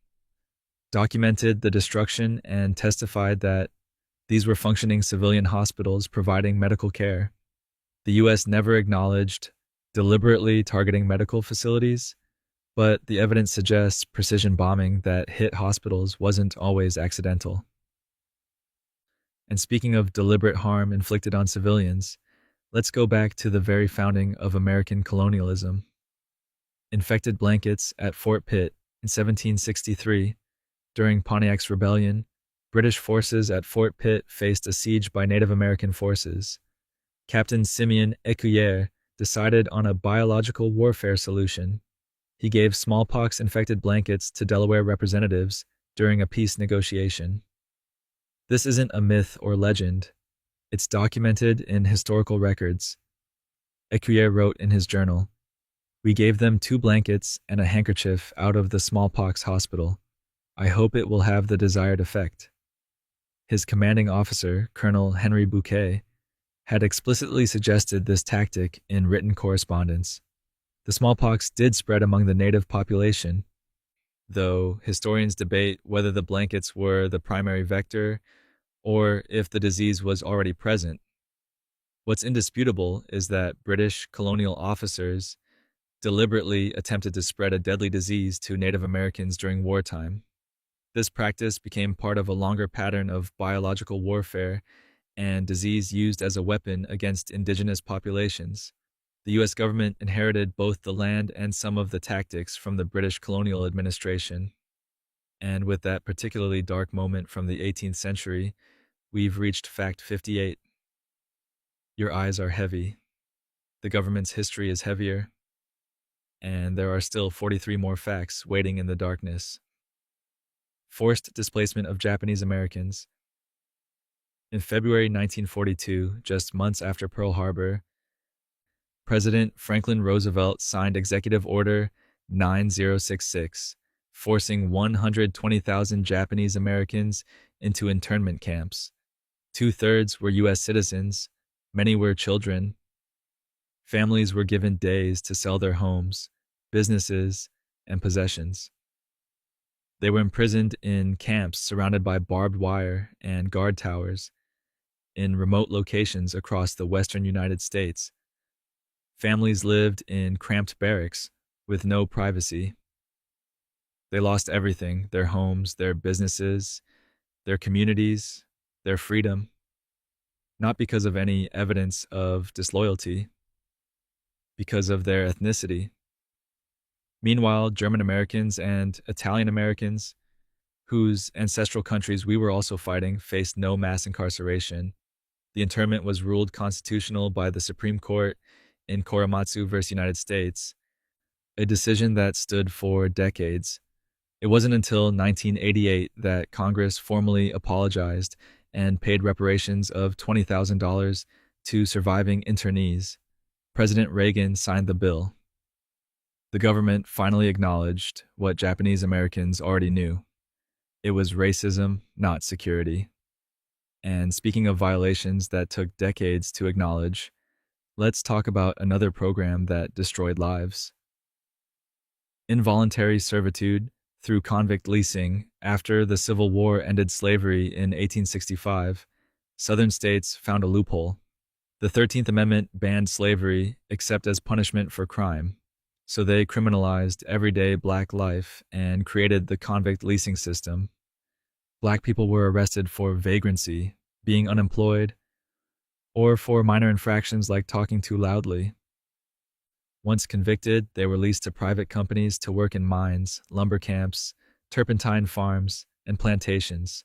documented the destruction and testified that these were functioning civilian hospitals providing medical care. The U.S. never acknowledged deliberately targeting medical facilities, but the evidence suggests precision bombing that hit hospitals wasn't always accidental. And speaking of deliberate harm inflicted on civilians, let's go back to the very founding of American colonialism. Infected blankets at Fort Pitt in 1763. During Pontiac's Rebellion, British forces at Fort Pitt faced a siege by Native American forces. Captain Simeon Ecuyer decided on a biological warfare solution. He gave smallpox-infected blankets to Delaware representatives during a peace negotiation. This isn't a myth or legend. It's documented in historical records. Ecuyer wrote in his journal, "We gave them 2 blankets and a handkerchief out of the smallpox hospital. I hope it will have the desired effect." His commanding officer, Colonel Henry Bouquet, had explicitly suggested this tactic in written correspondence. The smallpox did spread among the native population, though historians debate whether the blankets were the primary vector or if the disease was already present. What's indisputable is that British colonial officers deliberately attempted to spread a deadly disease to Native Americans during wartime. This practice became part of a longer pattern of biological warfare and disease used as a weapon against indigenous populations. The U.S. government inherited both the land and some of the tactics from the British colonial administration. And with that particularly dark moment from the 18th century, we've reached fact 58. Your eyes are heavy. The government's history is heavier. and there are still 43 more facts waiting in the darkness. Forced displacement of Japanese Americans. In February 1942, just months after Pearl Harbor, President Franklin Roosevelt signed Executive Order 9066, forcing 120,000 Japanese Americans into internment camps. Two-thirds were U.S. citizens, many were children. Families were given days to sell their homes, businesses, and possessions. They were imprisoned in camps surrounded by barbed wire and guard towers in remote locations across the western United States. Families lived in cramped barracks with no privacy. They lost everything: their homes, their businesses, their communities, their freedom, not because of any evidence of disloyalty, because of their ethnicity. Meanwhile, German Americans and Italian Americans, whose ancestral countries we were also fighting, faced no mass incarceration. The internment was ruled constitutional by the Supreme Court in Korematsu versus United States, a decision that stood for decades. It wasn't until 1988 that Congress formally apologized and paid reparations of $20,000 to surviving internees. President Reagan signed the bill. The government finally acknowledged what Japanese Americans already knew. It was racism, not security. And speaking of violations that took decades to acknowledge, let's talk about another program that destroyed lives. Involuntary servitude through convict leasing. After the Civil War ended slavery in 1865, Southern states found a loophole. The 13th Amendment banned slavery except as punishment for crime, so they criminalized everyday black life and created the convict leasing system. Black people were arrested for vagrancy, being unemployed, or for minor infractions like talking too loudly. Once convicted, they were leased to private companies to work in mines, lumber camps, turpentine farms, and plantations.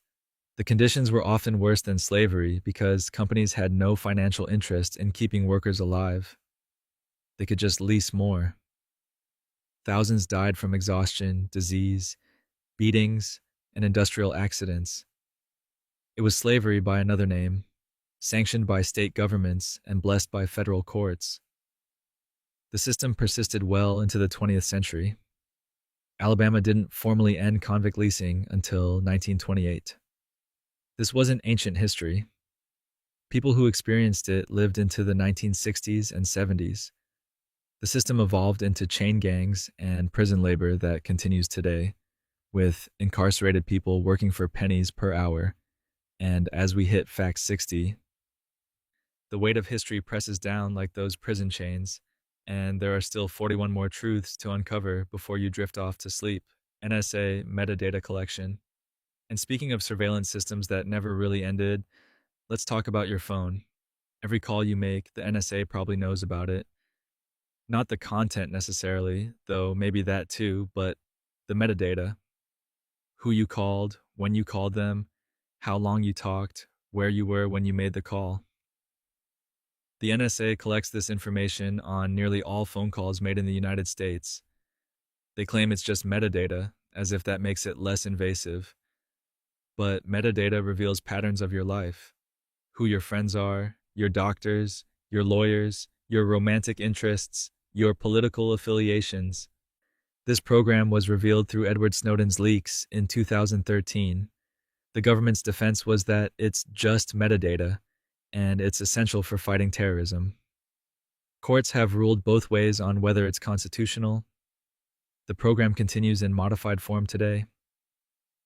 The conditions were often worse than slavery because companies had no financial interest in keeping workers alive. They could just lease more. Thousands died from exhaustion, disease, beatings, and industrial accidents. It was slavery by another name, sanctioned by state governments and blessed by federal courts. The system persisted well into the 20th century. Alabama didn't formally end convict leasing until 1928. This wasn't ancient history. People who experienced it lived into the 1960s and 70s. The system evolved into chain gangs and prison labor that continues today, with incarcerated people working for pennies per hour. And as we hit Fact 60, the weight of history presses down like those prison chains, and there are still 41 more truths to uncover before you drift off to sleep. NSA metadata collection. And speaking of surveillance systems that never really ended, let's talk about your phone. Every call you make, the NSA probably knows about it. Not the content necessarily, though maybe that too, but the metadata. Who you called, when you called them, how long you talked, where you were when you made the call. The NSA collects this information on nearly all phone calls made in the United States. They claim it's just metadata, as if that makes it less invasive. But metadata reveals patterns of your life: who your friends are, your doctors, your lawyers, your romantic interests, your political affiliations. This program was revealed through Edward Snowden's leaks in 2013. The government's defense was that it's just metadata, and it's essential for fighting terrorism. Courts have ruled both ways on whether it's constitutional. The program continues in modified form today.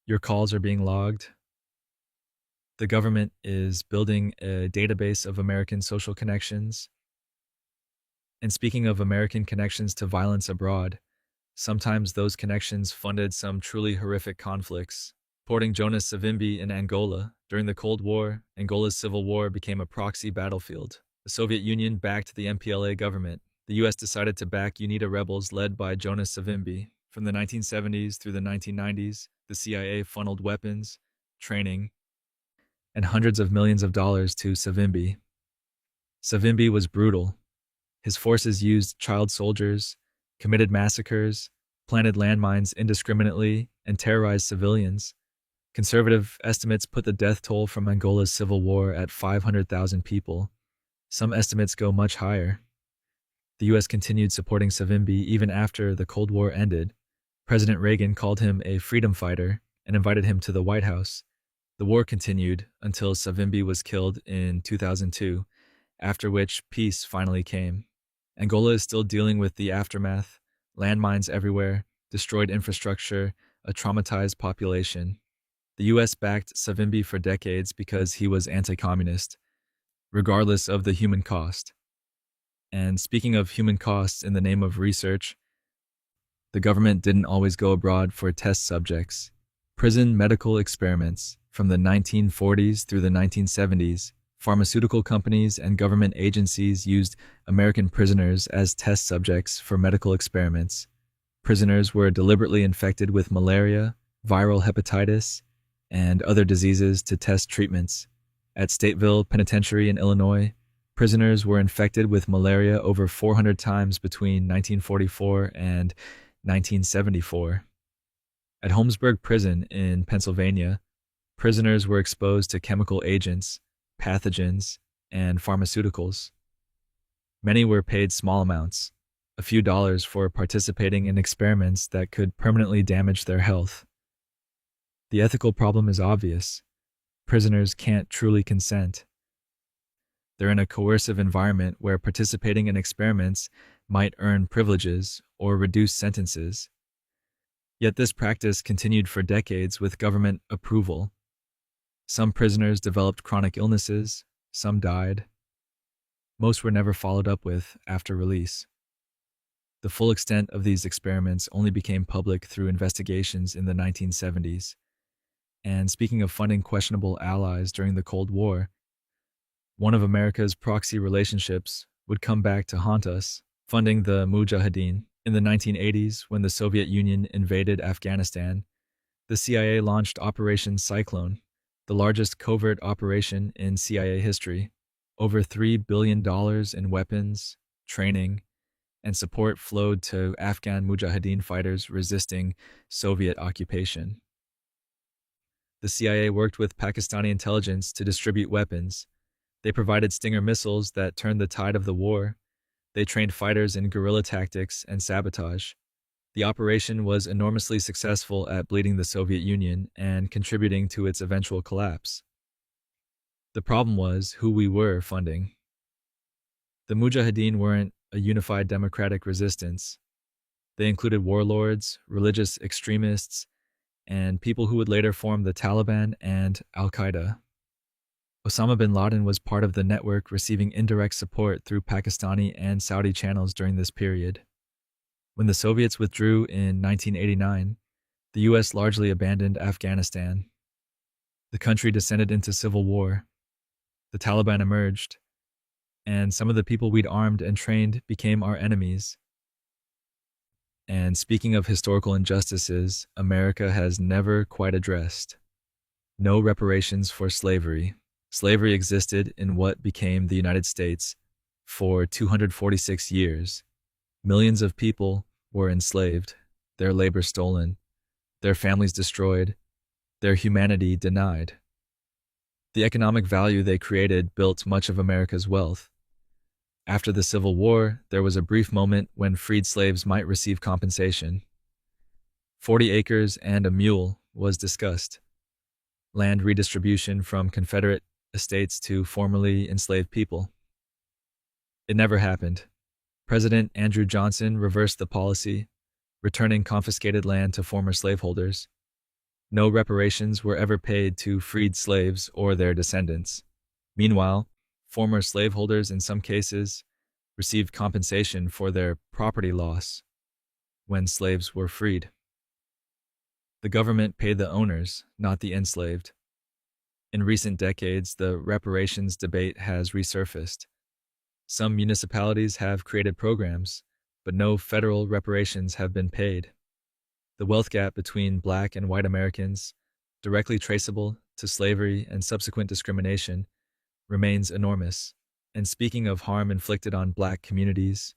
Your calls are being logged. The government is building a database of American social connections. And speaking of American connections to violence abroad, sometimes those connections funded some truly horrific conflicts. Porting Jonas Savimbi in Angola. During the Cold War, Angola's civil war became a proxy battlefield. The Soviet Union backed the MPLA government. The U.S. decided to back UNITA rebels led by Jonas Savimbi. From the 1970s through the 1990s, the CIA funneled weapons, training, and hundreds of millions of dollars to Savimbi. Savimbi was brutal. His forces used child soldiers, committed massacres, planted landmines indiscriminately, and terrorized civilians. Conservative estimates put the death toll from Angola's civil war at 500,000 people. Some estimates go much higher. The U.S. continued supporting Savimbi even after the Cold War ended. President Reagan called him a freedom fighter and invited him to the White House. The war continued until Savimbi was killed in 2002, after which peace finally came. Angola is still dealing with the aftermath: landmines everywhere, destroyed infrastructure, a traumatized population. The US backed Savimbi for decades because he was anti-communist, regardless of the human cost. And speaking of human costs in the name of research, the government didn't always go abroad for test subjects. Prison medical experiments from the 1940s through the 1970s, pharmaceutical companies and government agencies used American prisoners as test subjects for medical experiments. Prisoners were deliberately infected with malaria, viral hepatitis, and other diseases to test treatments. At Stateville Penitentiary in Illinois, prisoners were infected with malaria over 400 times between 1944 and 1974. At Holmesburg Prison in Pennsylvania, prisoners were exposed to chemical agents, pathogens, and pharmaceuticals. Many were paid small amounts, a few dollars, for participating in experiments that could permanently damage their health. The ethical problem is obvious. Prisoners can't truly consent. They're in a coercive environment where participating in experiments might earn privileges or reduce sentences. Yet this practice continued for decades with government approval. Some prisoners developed chronic illnesses, some died. Most were never followed up with after release. The full extent of these experiments only became public through investigations in the 1970s. And speaking of funding questionable allies during the Cold War, one of America's proxy relationships would come back to haunt us, funding the Mujahideen. In the 1980s, when the Soviet Union invaded Afghanistan, the CIA launched Operation Cyclone, the largest covert operation in CIA history. Over $3 billion in weapons, training, and support flowed to Afghan Mujahideen fighters resisting Soviet occupation. The CIA worked with Pakistani intelligence to distribute weapons. They provided Stinger missiles that turned the tide of the war. They trained fighters in guerrilla tactics and sabotage. The operation was enormously successful at bleeding the Soviet Union and contributing to its eventual collapse. The problem was who we were funding. The Mujahideen weren't a unified democratic resistance. They included warlords, religious extremists, and people who would later form the Taliban and Al-Qaeda. Osama bin Laden was part of the network receiving indirect support through Pakistani and Saudi channels during this period. When the Soviets withdrew in 1989, the US largely abandoned Afghanistan. The country descended into civil war. The Taliban emerged, and some of the people we'd armed and trained became our enemies. And speaking of historical injustices, America has never quite addressed. No reparations for slavery. Slavery existed in what became the United States for 246 years. Millions of people were enslaved, their labor stolen, their families destroyed, their humanity denied. The economic value they created built much of America's wealth. After the Civil War, there was a brief moment when freed slaves might receive compensation. 40 acres and a mule was discussed. Land redistribution from Confederate estates to formerly enslaved people. It never happened. President Andrew Johnson reversed the policy, returning confiscated land to former slaveholders. No reparations were ever paid to freed slaves or their descendants. Meanwhile, former slaveholders in some cases received compensation for their property loss when slaves were freed. The government paid the owners, not the enslaved. In recent decades, the reparations debate has resurfaced. Some municipalities have created programs, but no federal reparations have been paid. The wealth gap between Black and white Americans, directly traceable to slavery and subsequent discrimination, remains enormous. And speaking of harm inflicted on Black communities,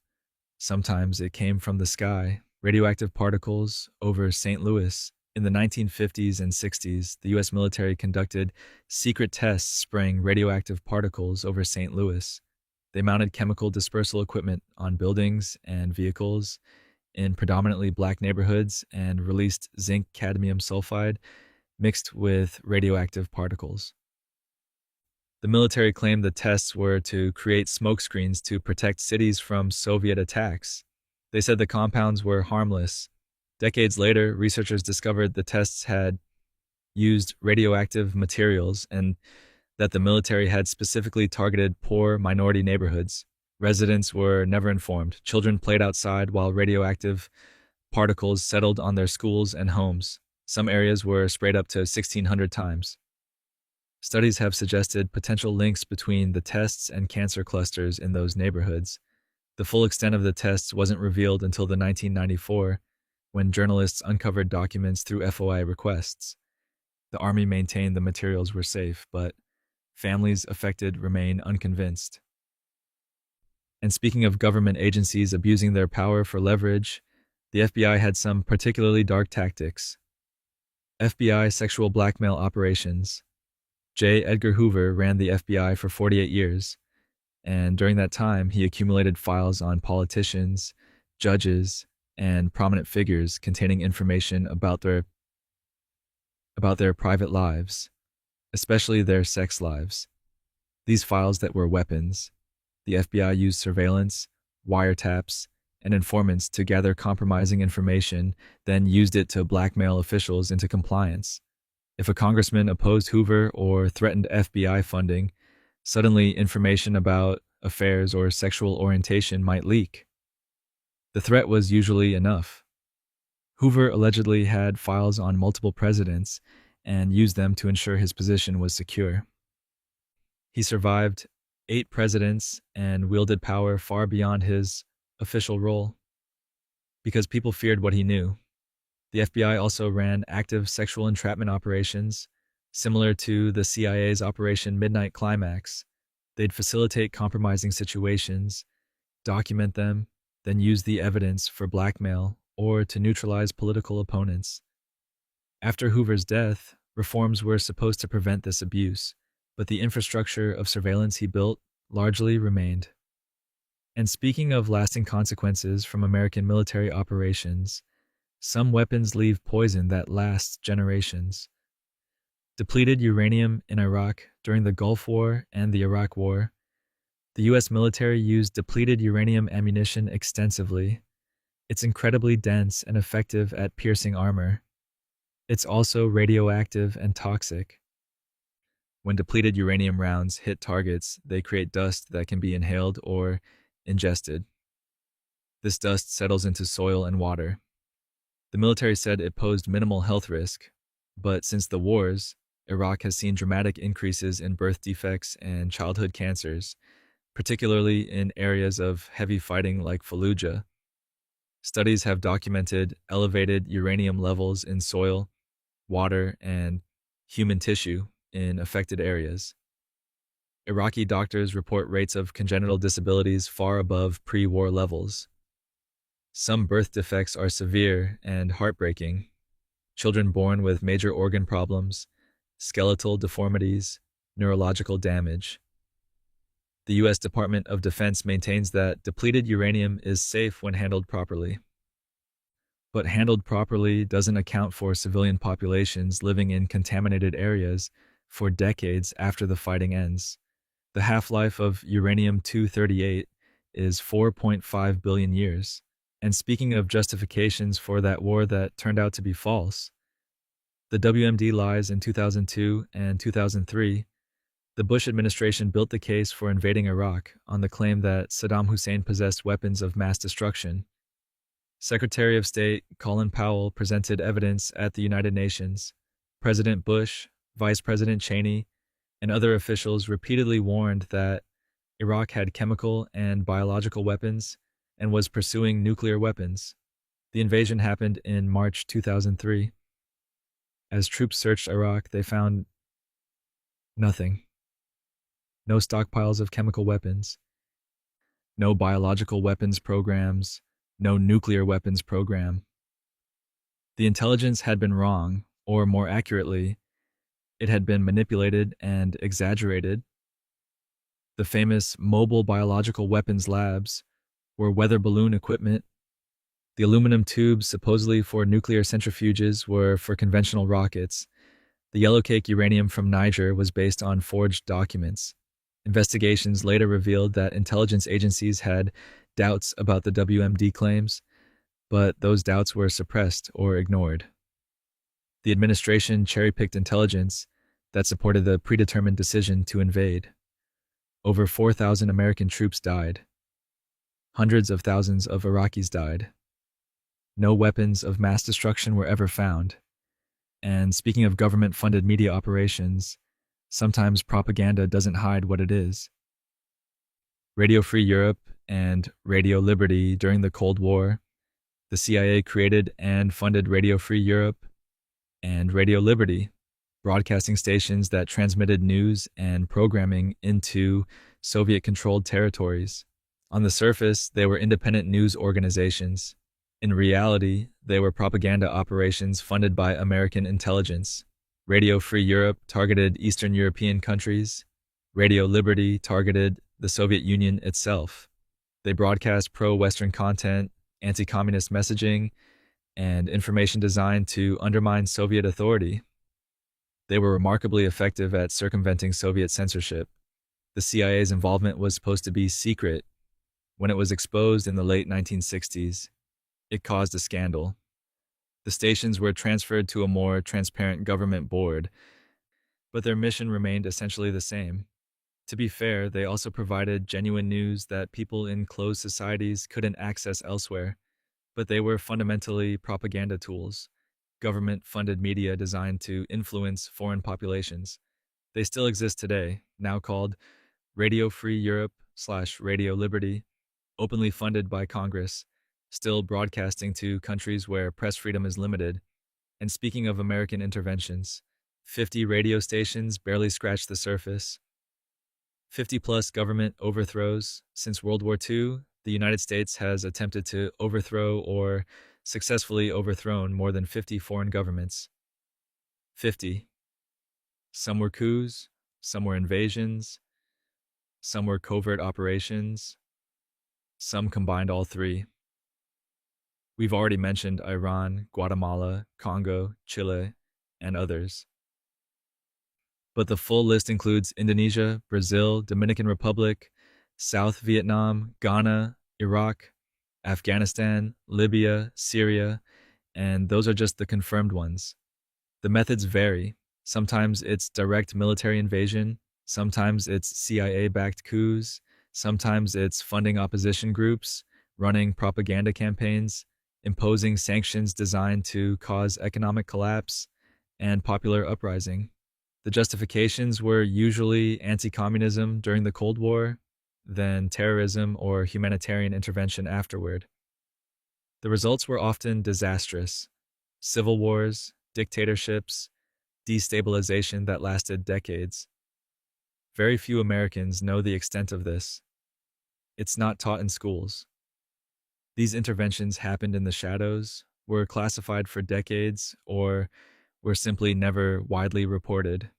Sometimes it came from the sky, radioactive particles over St. Louis. In the 1950s and 60s, the US military conducted secret tests spraying radioactive particles over St. Louis. They mounted chemical dispersal equipment on buildings and vehicles in predominantly black neighborhoods and released zinc cadmium sulfide mixed with radioactive particles. The military claimed the tests were to create smokescreens to protect cities from Soviet attacks. They said the compounds were harmless. Decades later, researchers discovered the tests had used radioactive materials and that the military had specifically targeted poor minority neighborhoods. Residents were never informed. Children played outside while radioactive particles settled on their schools and homes. Some areas were sprayed up to 1,600 times. Studies have suggested potential links between the tests and cancer clusters in those neighborhoods. The full extent of the tests wasn't revealed until the 1994, when journalists uncovered documents through FOI requests. The Army maintained the materials were safe, but families affected remain unconvinced. And speaking of government agencies abusing their power for leverage, the FBI had some particularly dark tactics. FBI sexual blackmail operations. J. Edgar Hoover ran the FBI for 48 years, and during that time, he accumulated files on politicians, judges, and prominent figures containing information about their private lives, especially their sex lives. These files that were weapons. The FBI used surveillance, wiretaps, and informants to gather compromising information, then used it to blackmail officials into compliance. If a congressman opposed Hoover or threatened FBI funding, suddenly information about affairs or sexual orientation might leak. The threat was usually enough. Hoover allegedly had files on multiple presidents and used them to ensure his position was secure. He survived 8 presidents and wielded power far beyond his official role because people feared what he knew. The FBI also ran active sexual entrapment operations, similar to the CIA's Operation Midnight Climax. They'd facilitate compromising situations, document them, then use the evidence for blackmail or to neutralize political opponents. After Hoover's death, reforms were supposed to prevent this abuse, but the infrastructure of surveillance he built largely remained. And speaking of lasting consequences from American military operations, some weapons leave poison that lasts generations. Depleted uranium in Iraq during the Gulf War and the Iraq War. The US military used depleted uranium ammunition extensively. It's incredibly dense and effective at piercing armor. It's also radioactive and toxic. When depleted uranium rounds hit targets, they create dust that can be inhaled or ingested. This dust settles into soil and water. The military said it posed minimal health risk, but since the wars, Iraq has seen dramatic increases in birth defects and childhood cancers, particularly in areas of heavy fighting like Fallujah. Studies have documented elevated uranium levels in soil, water, and human tissue in affected areas. Iraqi doctors report rates of congenital disabilities far above pre-war levels. Some birth defects are severe and heartbreaking. Children born with major organ problems, skeletal deformities, neurological damage. The U.S. Department of Defense maintains that depleted uranium is safe when handled properly. But handled properly doesn't account for civilian populations living in contaminated areas for decades after the fighting ends. The half-life of uranium-238 is 4.5 billion years. And speaking of justifications for that war that turned out to be false, the WMD lies in 2002 and 2003, the Bush administration built the case for invading Iraq on the claim that Saddam Hussein possessed weapons of mass destruction. Secretary of State Colin Powell presented evidence at the United Nations. President Bush, Vice President Cheney, and other officials repeatedly warned that Iraq had chemical and biological weapons and was pursuing nuclear weapons. The invasion happened in March 2003. As troops searched Iraq, they found nothing. No stockpiles of chemical weapons. no biological weapons programs, no nuclear weapons program. The intelligence had been wrong, or more accurately, it had been manipulated and exaggerated. The famous mobile biological weapons labs were weather balloon equipment. The aluminum tubes, supposedly for nuclear centrifuges, were for conventional rockets. The yellowcake uranium from Niger was based on forged documents. Investigations later revealed that intelligence agencies had doubts about the WMD claims, but those doubts were suppressed or ignored. The administration cherry-picked intelligence that supported the predetermined decision to invade. Over 4,000 American troops died. Hundreds of thousands of Iraqis died. No weapons of mass destruction were ever found. And speaking of government-funded media operations, sometimes propaganda doesn't hide what it is. Radio Free Europe and Radio Liberty during the Cold War, the CIA created and funded Radio Free Europe and Radio Liberty, broadcasting stations that transmitted news and programming into Soviet-controlled territories. On the surface, they were independent news organizations. In reality, they were propaganda operations funded by American intelligence. Radio Free Europe targeted Eastern European countries. Radio Liberty targeted the Soviet Union itself. They broadcast pro-Western content, anti-communist messaging, and information designed to undermine Soviet authority. They were remarkably effective at circumventing Soviet censorship. The CIA's involvement was supposed to be secret. When it was exposed in the late 1960s, it caused a scandal. The stations were transferred to a more transparent government board, but their mission remained essentially the same. To be fair, they also provided genuine news that people in closed societies couldn't access elsewhere, but they were fundamentally propaganda tools, government-funded media designed to influence foreign populations. They still exist today, now called Radio Free Europe / Radio Liberty, openly funded by Congress, still broadcasting to countries where press freedom is limited. And speaking of American interventions, 50 radio stations barely scratched the surface. 50-plus government overthrows. Since World War II, the United States has attempted to overthrow or successfully overthrown more than 50 foreign governments. 50. Some were coups, some were invasions, some were covert operations, some combined all three. We've already mentioned Iran, Guatemala, Congo, Chile, and others. But the full list includes Indonesia, Brazil, Dominican Republic, South Vietnam, Ghana, Iraq, Afghanistan, Libya, Syria, and those are just the confirmed ones. The methods vary. Sometimes it's direct military invasion, sometimes it's CIA-backed coups, sometimes it's funding opposition groups, running propaganda campaigns, imposing sanctions designed to cause economic collapse and popular uprising. The justifications were usually anti-communism during the Cold War, then terrorism or humanitarian intervention afterward. The results were often disastrous: civil wars, dictatorships, destabilization that lasted decades. Very few Americans know the extent of this. It's not taught in schools. These interventions happened in the shadows, were classified for decades, or were simply never widely reported.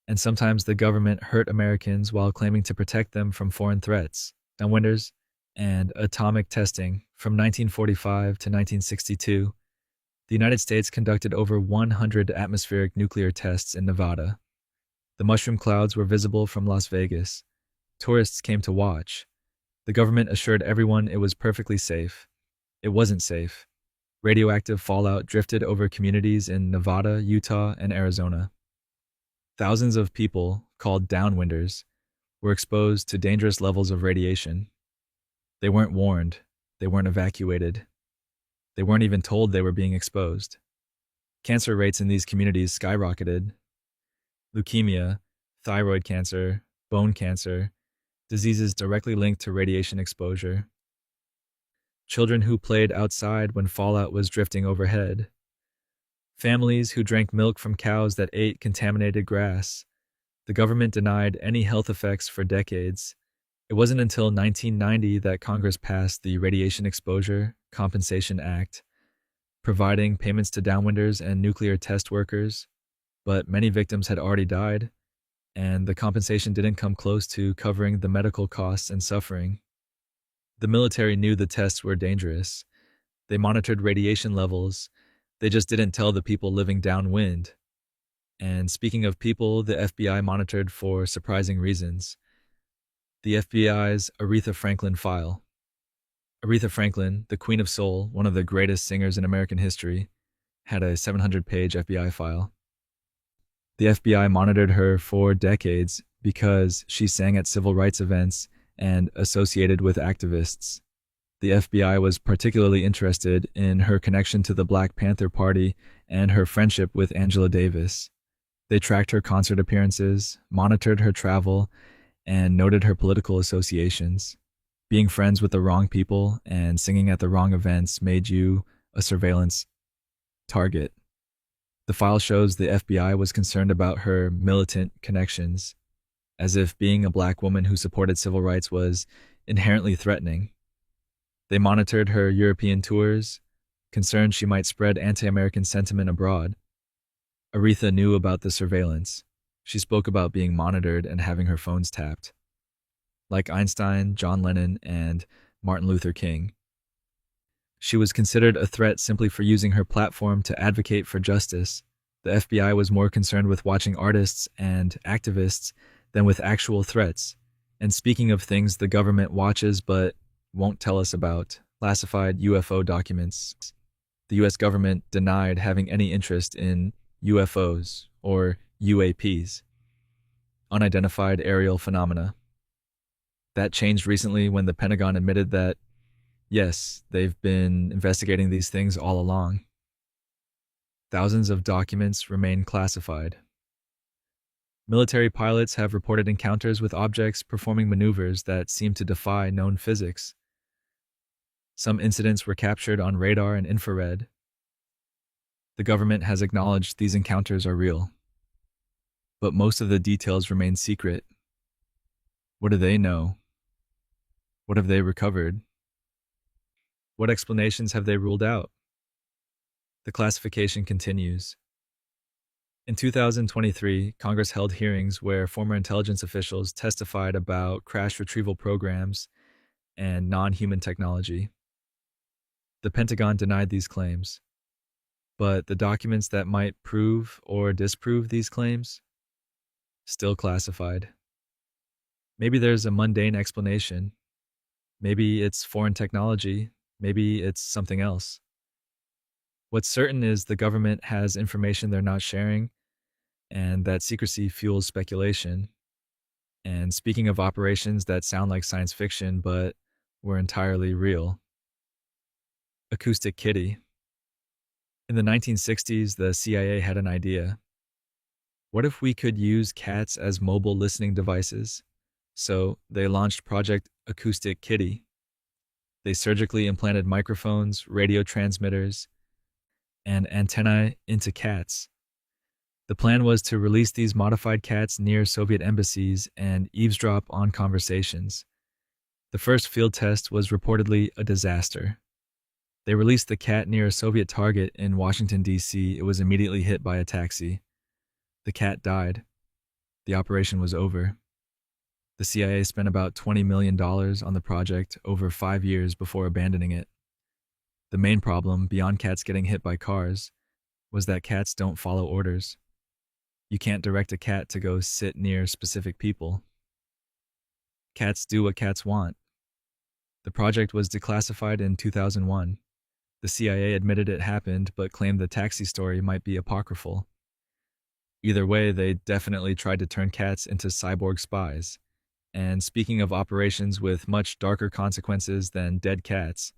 And sometimes the government hurt Americans while claiming to protect them from foreign threats. Downwinders and atomic testing. From 1945 to 1962, the United States conducted over 100 atmospheric nuclear tests in Nevada. The mushroom clouds were visible from Las Vegas. Tourists came to watch. The government assured everyone it was perfectly safe. It wasn't safe. Radioactive fallout drifted over communities in Nevada, Utah, and Arizona. Thousands of people, called downwinders, were exposed to dangerous levels of radiation. They weren't warned. They weren't evacuated. They weren't even told they were being exposed. Cancer rates in these communities skyrocketed. Leukemia, thyroid cancer, bone cancer, diseases directly linked to radiation exposure. Children who played outside when fallout was drifting overhead. Families who drank milk from cows that ate contaminated grass. The government denied any health effects for decades. It wasn't until 1990 that Congress passed the Radiation Exposure Compensation Act, providing payments to downwinders and nuclear test workers, but many victims had already died, and the compensation didn't come close to covering the medical costs and suffering. The military knew the tests were dangerous. They monitored radiation levels. They just didn't tell the people living downwind. And speaking of people, the FBI monitored for surprising reasons. The FBI's Aretha Franklin file. Aretha Franklin, the Queen of Soul, one of the greatest singers in American history, had a 700-page FBI file. The FBI monitored her for decades because she sang at civil rights events and associated with activists. The FBI was particularly interested in her connection to the Black Panther Party and her friendship with Angela Davis. They tracked her concert appearances, monitored her travel, and noted her political associations. Being friends with the wrong people and singing at the wrong events made you a surveillance target. The file shows the FBI was concerned about her militant connections, as if being a black woman who supported civil rights was inherently threatening. They monitored her European tours, concerned she might spread anti-American sentiment abroad. Aretha knew about the surveillance. She spoke about being monitored and having her phones tapped. Like Einstein, John Lennon, and Martin Luther King. She was considered a threat simply for using her platform to advocate for justice. The FBI was more concerned with watching artists and activists than with actual threats. And speaking of things the government watches but won't tell us about, classified UFO documents. The US government denied having any interest in UFOs, or UAPs, unidentified aerial phenomena. That changed recently when the Pentagon admitted that, yes, they've been investigating these things all along. Thousands of documents remain classified. Military pilots have reported encounters with objects performing maneuvers that seem to defy known physics. Some incidents were captured on radar and infrared. The government has acknowledged these encounters are real, but most of the details remain secret. What do they know? What have they recovered? What explanations have they ruled out? The classification continues. In 2023, Congress held hearings where former intelligence officials testified about crash retrieval programs and non-human technology. The Pentagon denied these claims, but the documents that might prove or disprove these claims, still classified. Maybe there's a mundane explanation. Maybe it's foreign technology. Maybe it's something else. What's certain is the government has information they're not sharing, and that secrecy fuels speculation. And speaking of operations that sound like science fiction but were entirely real. Acoustic Kitty. In the 1960s, the CIA had an idea. What if we could use cats as mobile listening devices? So they launched Project Acoustic Kitty. They surgically implanted microphones, radio transmitters, and antennae into cats. The plan was to release these modified cats near Soviet embassies and eavesdrop on conversations. The first field test was reportedly a disaster. They released the cat near a Soviet target in Washington, D.C. It was immediately hit by a taxi. The cat died. The operation was over. The CIA spent about $20 million on the project over 5 years before abandoning it. The main problem, beyond cats getting hit by cars, was that cats don't follow orders. You can't direct a cat to go sit near specific people. Cats do what cats want. The project was declassified in 2001. The CIA admitted it happened, but claimed the taxi story might be apocryphal. Either way, they definitely tried to turn cats into cyborg spies. And speaking of operations with much darker consequences than dead cats,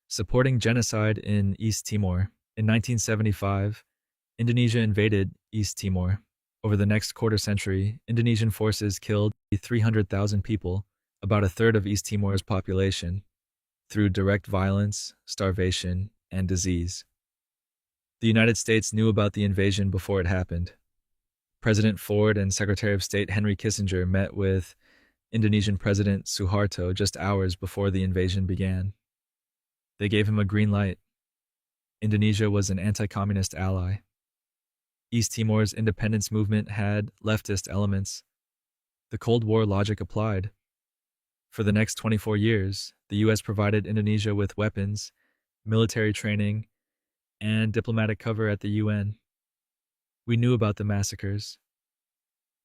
supporting genocide in East Timor. In 1975, Indonesia invaded East Timor. Over the next quarter century, Indonesian forces killed 300,000 people, about a third of East Timor's population, through direct violence, starvation, and disease. The United States knew about the invasion before it happened. President Ford and Secretary of State Henry Kissinger met with Indonesian President Suharto just hours before the invasion began. They gave him a green light. Indonesia was an anti-communist ally. East Timor's independence movement had leftist elements. The Cold War logic applied. For the next 24 years, the US provided Indonesia with weapons, military training, and diplomatic cover at the UN. We knew about the massacres.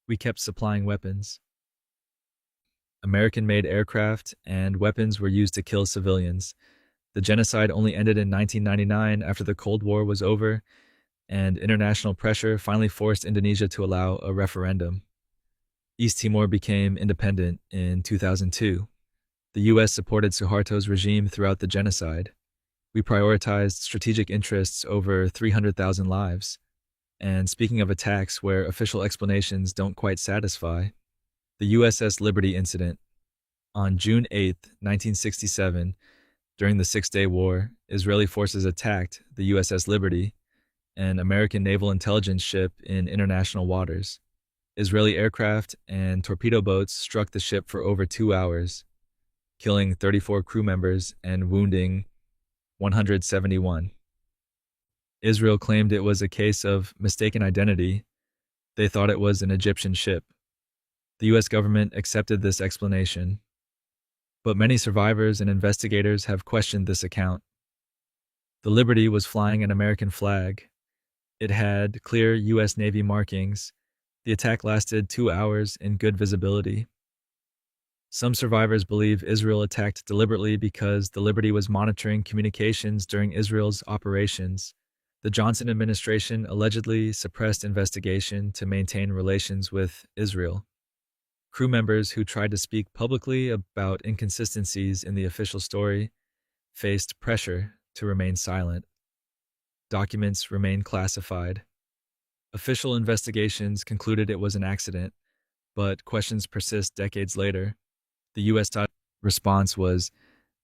We kept supplying weapons. American-made aircraft and weapons were used to kill civilians. The genocide only ended in 1999 after the Cold War was over, and international pressure finally forced Indonesia to allow a referendum. East Timor became independent in 2002. The US supported Suharto's regime throughout the genocide. We prioritized strategic interests over 300,000 lives. And speaking of attacks where official explanations don't quite satisfy, the USS Liberty incident. On June 8, 1967, during the Six-Day War, Israeli forces attacked the USS Liberty, an American naval intelligence ship in international waters. Israeli aircraft and torpedo boats struck the ship for over 2 hours, killing 34 crew members and wounding 171. Israel claimed it was a case of mistaken identity. They thought it was an Egyptian ship. The US government accepted this explanation, but many survivors and investigators have questioned this account. The Liberty was flying an American flag. It had clear US Navy markings. The attack lasted 2 hours in good visibility. Some survivors believe Israel attacked deliberately because the Liberty was monitoring communications during Israel's operations. The Johnson administration allegedly suppressed investigation to maintain relations with Israel. Crew members who tried to speak publicly about inconsistencies in the official story faced pressure to remain silent. Documents remain classified. Official investigations concluded it was an accident, but questions persist decades later. The U.S. response was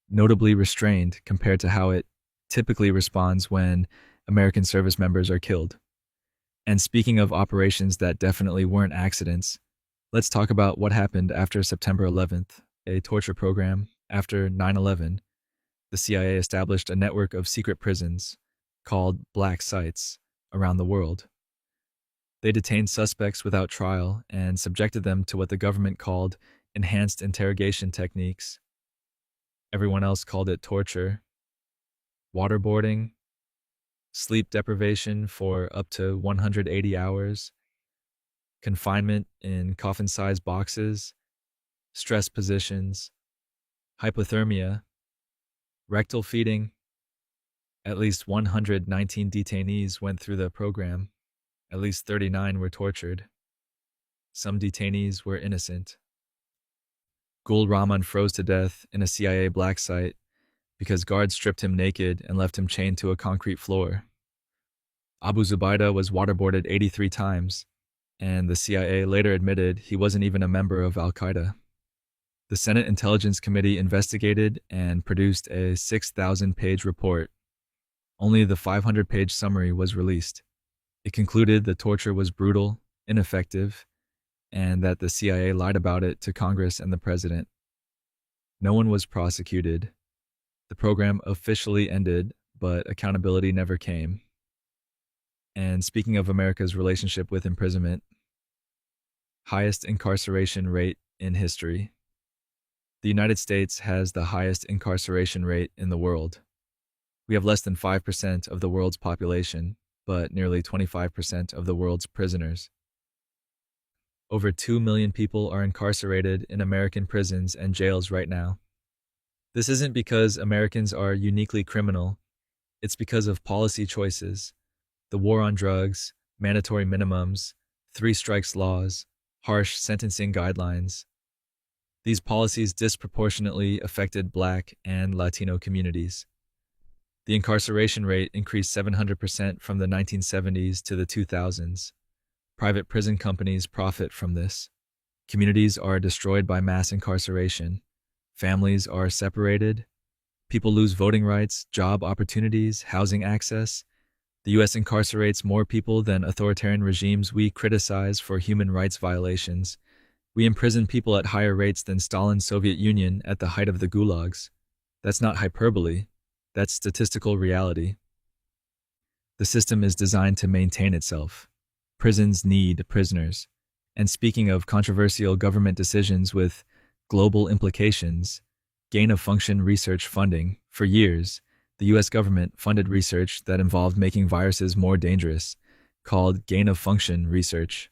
notably restrained compared to how it typically responds when American service members are killed. And speaking of operations that definitely weren't accidents, let's talk about what happened after September 11th, a torture program. After 9/11, the CIA established a network of secret prisons called black sites around the world. They detained suspects without trial and subjected them to what the government called enhanced interrogation techniques. Everyone else called it torture. Waterboarding, sleep deprivation for up to 180 hours, confinement in coffin-sized boxes, stress positions, hypothermia, rectal feeding. At least 119 detainees went through the program. At least 39 were tortured. Some detainees were innocent. Gul Rahman froze to death in a CIA black site because guards stripped him naked and left him chained to a concrete floor. Abu Zubaydah was waterboarded 83 times, and the CIA later admitted he wasn't even a member of Al-Qaeda. The Senate Intelligence Committee investigated and produced a 6,000-page report. Only the 500-page summary was released. It concluded the torture was brutal, ineffective, and that the CIA lied about it to Congress and the president. No one was prosecuted. The program officially ended, but accountability never came. And speaking of America's relationship with imprisonment, highest incarceration rate in history. The United States has the highest incarceration rate in the world. We have less than 5% of the world's population, but nearly 25% of the world's prisoners. Over 2 million people are incarcerated in American prisons and jails right now. This isn't because Americans are uniquely criminal. It's because of policy choices, the war on drugs, mandatory minimums, 3 strikes laws, harsh sentencing guidelines. These policies disproportionately affected Black and Latino communities. The incarceration rate increased 700% from the 1970s to the 2000s. Private prison companies profit from this. Communities are destroyed by mass incarceration. Families are separated. People lose voting rights, job opportunities, housing access. The U.S. incarcerates more people than authoritarian regimes we criticize for human rights violations, We imprison people at higher rates than Stalin's Soviet Union at the height of the gulags. That's not hyperbole, that's statistical reality. The system is designed to maintain itself. Prisons need prisoners. And speaking of controversial government decisions with global implications, gain-of-function research funding, for years, the US government funded research that involved making viruses more dangerous, called gain-of-function research.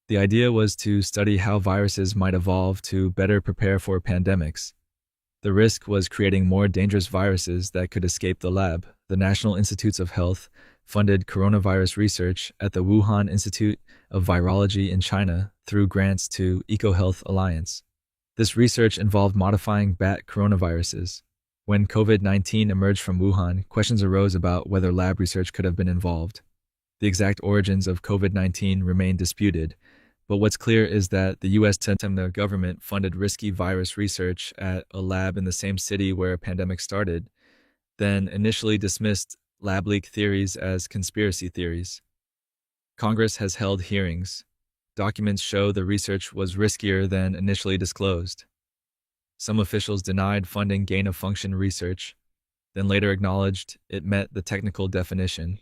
The idea was to study how viruses might evolve to better prepare for pandemics. The risk was creating more dangerous viruses that could escape the lab. The National Institutes of Health funded coronavirus research at the Wuhan Institute of Virology in China through grants to EcoHealth Alliance. This research involved modifying bat coronaviruses. When COVID-19 emerged from Wuhan, questions arose about whether lab research could have been involved. The exact origins of COVID-19 remain disputed, but what's clear is that the US government funded risky virus research at a lab in the same city where a pandemic started, then initially dismissed lab leak theories as conspiracy theories. Congress has held hearings. Documents show the research was riskier than initially disclosed. Some officials denied funding gain-of-function research, then later acknowledged it met the technical definition.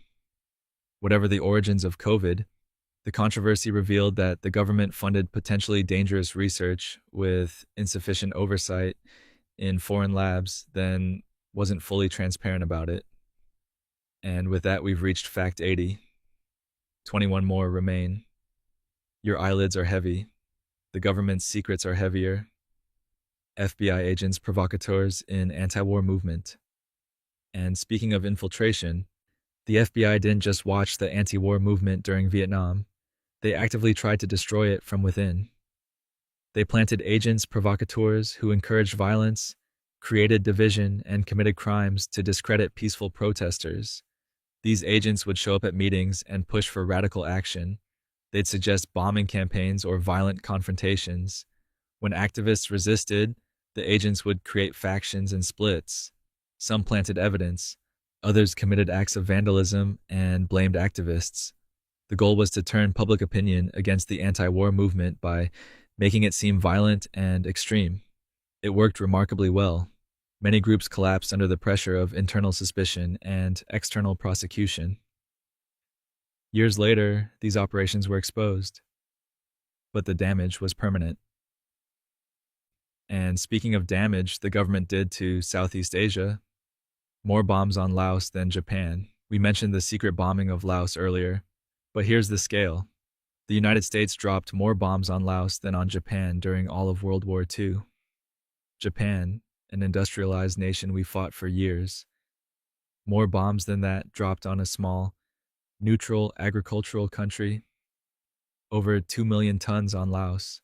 Whatever the origins of COVID, the controversy revealed that the government funded potentially dangerous research with insufficient oversight in foreign labs, then wasn't fully transparent about it. And with that, we've reached fact 80. 21 more remain. Your eyelids are heavy. The government's secrets are heavier. FBI agents provocateurs in anti-war movement. And speaking of infiltration, the FBI didn't just watch the anti-war movement during Vietnam. They actively tried to destroy it from within. They planted agents provocateurs who encouraged violence, created division, and committed crimes to discredit peaceful protesters. These agents would show up at meetings and push for radical action. They'd suggest bombing campaigns or violent confrontations. When activists resisted, the agents would create factions and splits. Some planted evidence, others committed acts of vandalism and blamed activists. The goal was to turn public opinion against the anti-war movement by making it seem violent and extreme. It worked remarkably well. Many groups collapsed under the pressure of internal suspicion and external prosecution. Years later, these operations were exposed, but the damage was permanent. And speaking of damage the government did to Southeast Asia, more bombs on Laos than Japan. We mentioned the secret bombing of Laos earlier, but here's the scale. The United States dropped more bombs on Laos than on Japan during all of World War II. Japan, an industrialized nation we fought for years. More bombs than that dropped on a small, neutral agricultural country. Over 2 million tons on Laos.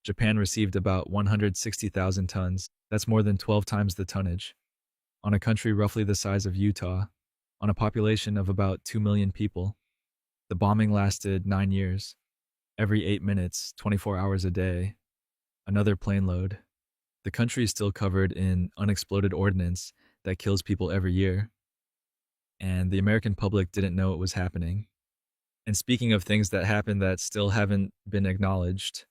Japan received about 160,000 tons. That's more than 12 times the tonnage. On a country roughly the size of Utah, on a population of about 2 million people. The bombing lasted 9 years. Every 8 minutes, 24 hours a day. Another plane load. The country is still covered in unexploded ordnance that kills people every year. And the American public didn't know it was happening. And speaking of things that happened that still haven't been acknowledged,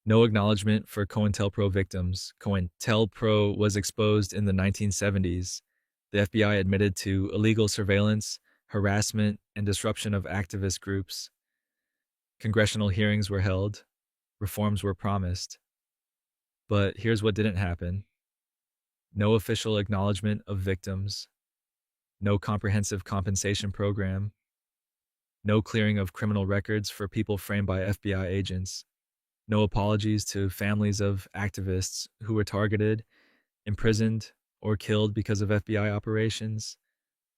no acknowledgement for COINTELPRO victims. COINTELPRO was exposed in the 1970s. The FBI admitted to illegal surveillance, harassment, and disruption of activist groups. Congressional hearings were held. Reforms were promised. But here's what didn't happen. No official acknowledgement of victims. No comprehensive compensation program. No clearing of criminal records for people framed by FBI agents. No apologies to families of activists who were targeted, imprisoned, or killed because of FBI operations.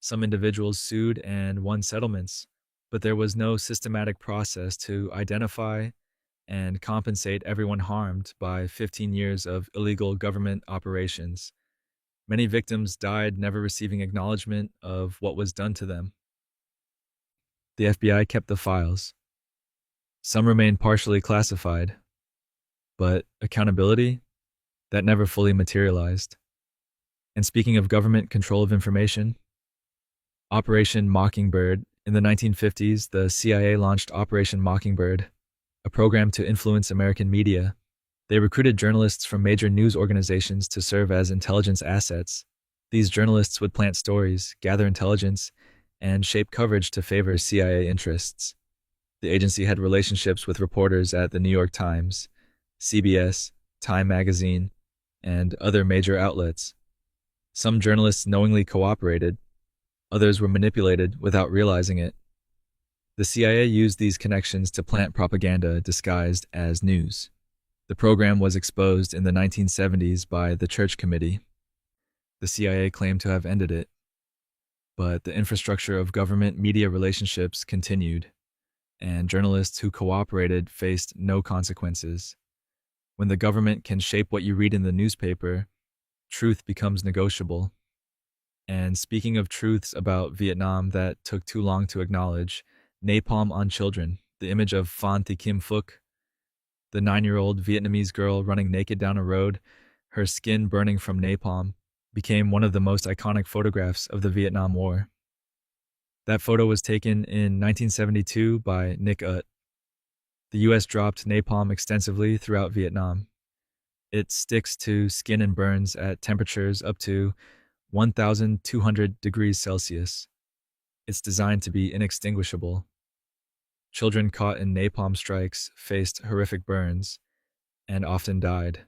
Some individuals sued and won settlements, but there was no systematic process to identify and compensate everyone harmed by 15 years of illegal government operations. Many victims died never receiving acknowledgement of what was done to them. The FBI kept the files. Some remained partially classified, but accountability, that never fully materialized. And speaking of government control of information, Operation Mockingbird. In the 1950s, the CIA launched Operation Mockingbird, a a program to influence American media. They recruited journalists from major news organizations to serve as intelligence assets. These journalists would plant stories, gather intelligence, and shape coverage to favor CIA interests. The agency had relationships with reporters at the New York Times, CBS, Time magazine, and other major outlets. Some journalists knowingly cooperated, others were manipulated without realizing it. The CIA used these connections to plant propaganda disguised as news. The program was exposed in the 1970s by the Church Committee. The CIA claimed to have ended it, but the infrastructure of government-media relationships continued, and journalists who cooperated faced no consequences. When the government can shape what you read in the newspaper, truth becomes negotiable. And speaking of truths about Vietnam that took too long to acknowledge, napalm on children, the image of Phan Thi Kim Phuc, the 9-year-old Vietnamese girl running naked down a road, her skin burning from napalm, became one of the most iconic photographs of the Vietnam War. That photo was taken in 1972 by Nick Ut. The US dropped napalm extensively throughout Vietnam. It sticks to skin and burns at temperatures up to 1,200 degrees Celsius. It's designed to be inextinguishable. Children caught in napalm strikes faced horrific burns and often died.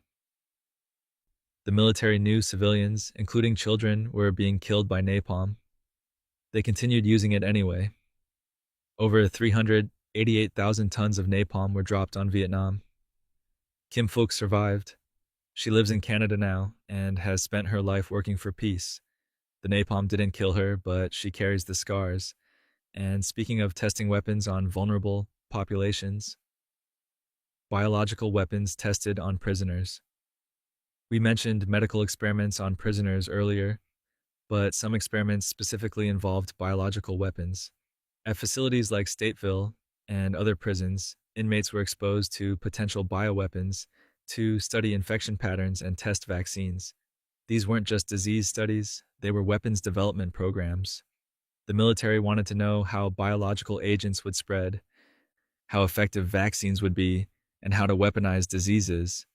The military knew civilians, including children, were being killed by napalm. They continued using it anyway. Over 388,000 tons of napalm were dropped on Vietnam. Kim Phuc survived. She lives in Canada now and has spent her life working for peace. The napalm didn't kill her, but she carries the scars. And speaking of testing weapons on vulnerable populations, biological weapons tested on prisoners. We mentioned medical experiments on prisoners earlier, but some experiments specifically involved biological weapons. At facilities like Stateville and other prisons, inmates were exposed to potential bioweapons to study infection patterns and test vaccines. These weren't just disease studies, they were weapons development programs. The military wanted to know how biological agents would spread, how effective vaccines would be, and how to weaponize diseases.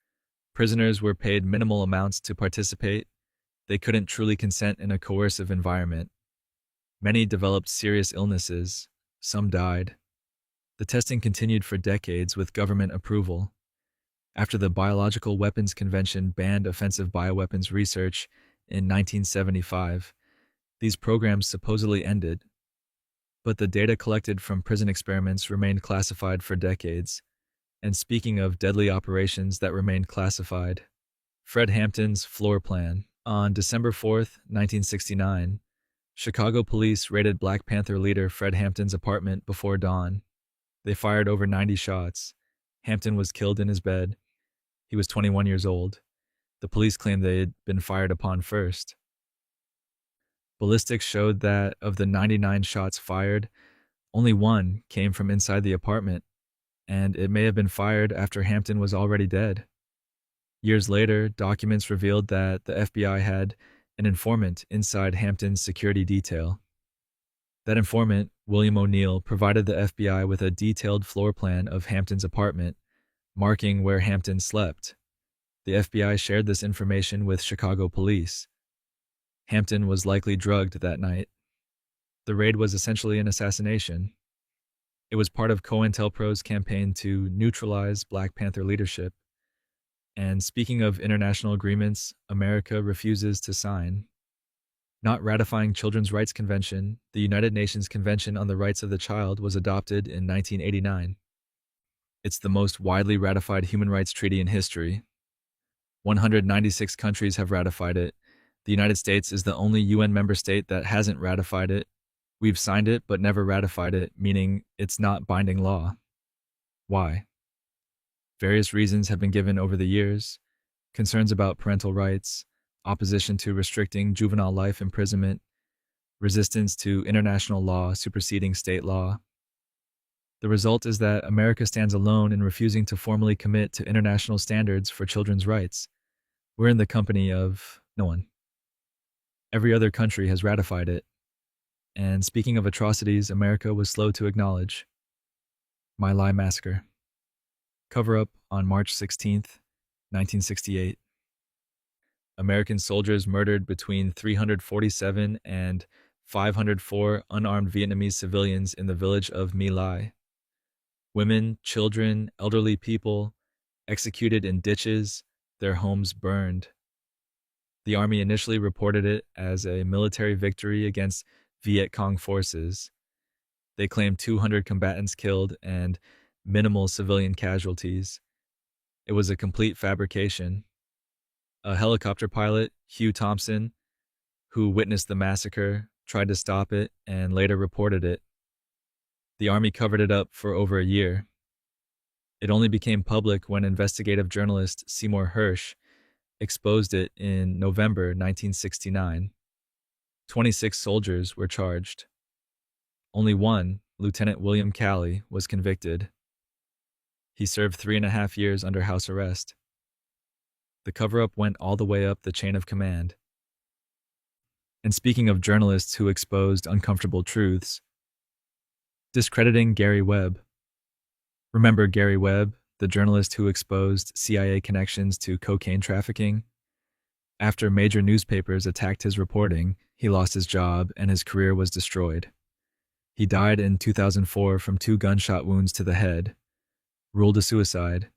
Prisoners were paid minimal amounts to participate. They couldn't truly consent in a coercive environment. Many developed serious illnesses. Some died. The testing continued for decades with government approval. After the Biological Weapons Convention banned offensive bioweapons research in 1975, these programs supposedly ended. But the data collected from prison experiments remained classified for decades. And speaking of deadly operations that remained classified, Fred Hampton's floor plan. On December 4th, 1969, Chicago police raided Black Panther leader Fred Hampton's apartment before dawn. They fired over 90 shots. Hampton was killed in his bed. He was 21 years old. The police claimed they had been fired upon first. Ballistics showed that of the 99 shots fired, only one came from inside the apartment, and it may have been fired after Hampton was already dead. Years later, documents revealed that the FBI had an informant inside Hampton's security detail. That informant, William O'Neill, provided the FBI with a detailed floor plan of Hampton's apartment, marking where Hampton slept. The FBI shared this information with Chicago police. Hampton was likely drugged that night. The raid was essentially an assassination. It was part of COINTELPRO's campaign to neutralize Black Panther leadership. And speaking of international agreements, America refuses to sign. Not ratifying Children's Rights Convention, the United Nations Convention on the Rights of the Child was adopted in 1989. It's the most widely ratified human rights treaty in history. 196 countries have ratified it. The United States is the only UN member state that hasn't ratified it. We've signed it but never ratified it, meaning it's not binding law. Why? Various reasons have been given over the years: concerns about parental rights, opposition to restricting juvenile life imprisonment, resistance to international law superseding state law. The result is that America stands alone in refusing to formally commit to international standards for children's rights. We're in the company of no one. Every other country has ratified it. And speaking of atrocities America was slow to acknowledge, My Lai Massacre. Cover up on March 16th, 1968. American soldiers murdered between 347 and 504 unarmed Vietnamese civilians in the village of My Lai. Women, children, elderly people executed in ditches, their homes burned. The army initially reported it as a military victory against Viet Cong forces. They claimed 200 combatants killed and minimal civilian casualties. It was a complete fabrication. A helicopter pilot, Hugh Thompson, who witnessed the massacre, tried to stop it and later reported it. The army covered it up for over a year. It only became public when investigative journalist Seymour Hersh exposed it in November 1969. 26 soldiers were charged. Only one, Lieutenant William Calley, was convicted. He served 3.5 years under house arrest. The cover-up went all the way up the chain of command. And speaking of journalists who exposed uncomfortable truths, discrediting Gary Webb. Remember Gary Webb, the journalist who exposed CIA connections to cocaine trafficking? After major newspapers attacked his reporting, he lost his job and his career was destroyed. He died in 2004 from 2 gunshot wounds to the head, ruled a suicide.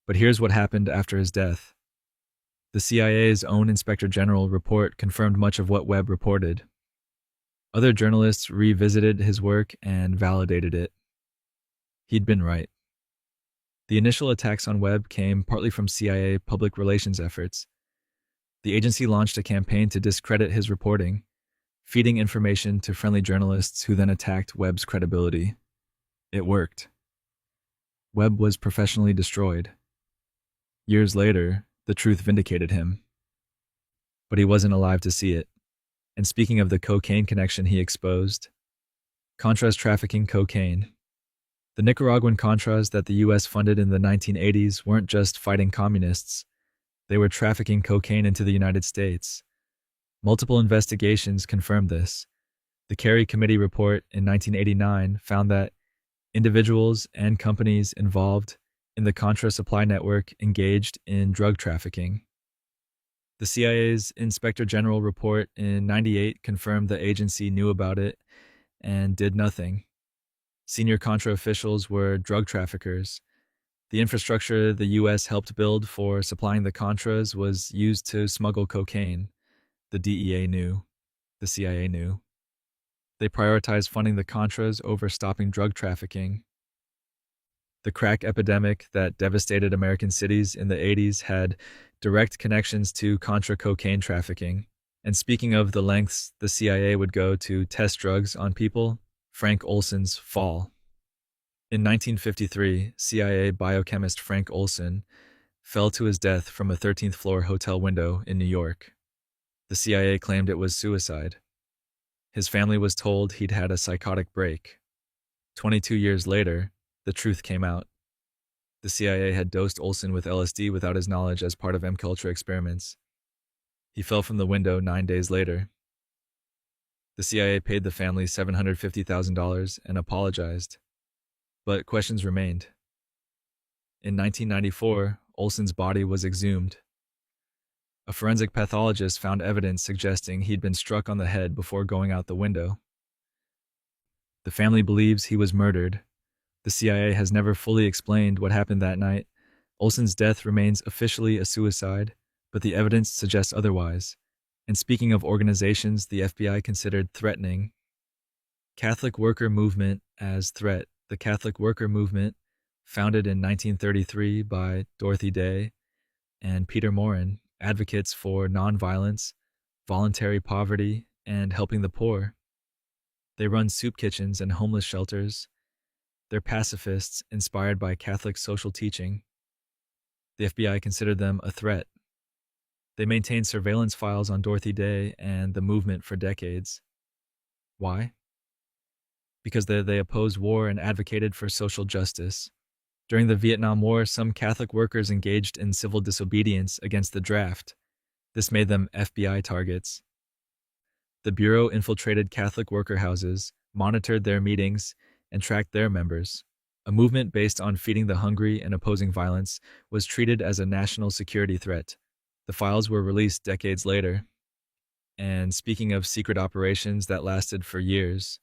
But here's what happened after his death. The CIA's own Inspector General report confirmed much of what Webb reported. Other journalists revisited his work and validated it. He'd been right. The initial attacks on Webb came partly from CIA public relations efforts. The agency launched a campaign to discredit his reporting, feeding information to friendly journalists who then attacked Webb's credibility. It worked. Webb was professionally destroyed. Years later, the truth vindicated him. But he wasn't alive to see it. And speaking of the cocaine connection he exposed, Contras trafficking cocaine. The Nicaraguan Contras that the U.S. funded in the 1980s weren't just fighting communists. They were trafficking cocaine into the United States. Multiple investigations confirmed this. The Kerry Committee report in 1989 found that individuals and companies involved in the Contra supply network engaged in drug trafficking. The CIA's Inspector General report in 98 confirmed the agency knew about it and did nothing. Senior Contra officials were drug traffickers. The infrastructure the U.S. helped build for supplying the Contras was used to smuggle cocaine. The DEA knew. The CIA knew. They prioritized funding the Contras over stopping drug trafficking. The crack epidemic that devastated American cities in the 80s had direct connections to Contra cocaine trafficking. And speaking of the lengths the CIA would go to test drugs on people, Frank Olson's fall. In 1953, CIA biochemist Frank Olson fell to his death from a 13th floor hotel window in New York. The CIA claimed it was suicide. His family was told he'd had a psychotic break. 22 years later, the truth came out. The CIA had dosed Olson with LSD without his knowledge as part of MKUltra experiments. He fell from the window 9 days later. The CIA paid the family $750,000 and apologized. But questions remained. In 1994, Olson's body was exhumed. A forensic pathologist found evidence suggesting he'd been struck on the head before going out the window. The family believes he was murdered. The CIA has never fully explained what happened that night. Olson's death remains officially a suicide, but the evidence suggests otherwise. And speaking of organizations the FBI considered threatening, Catholic Worker Movement as threat. The Catholic Worker Movement, founded in 1933 by Dorothy Day and Peter Morin, advocates for nonviolence, voluntary poverty, and helping the poor. They run soup kitchens and homeless shelters. They're pacifists inspired by Catholic social teaching. The FBI considered them a threat. They maintained surveillance files on Dorothy Day and the movement for decades. Why? Because they opposed war and advocated for social justice. During the Vietnam War, some Catholic workers engaged in civil disobedience against the draft. This made them FBI targets. The Bureau infiltrated Catholic worker houses, monitored their meetings, and tracked their members. A movement based on feeding the hungry and opposing violence was treated as a national security threat. The files were released decades later. And speaking of secret operations that lasted for years,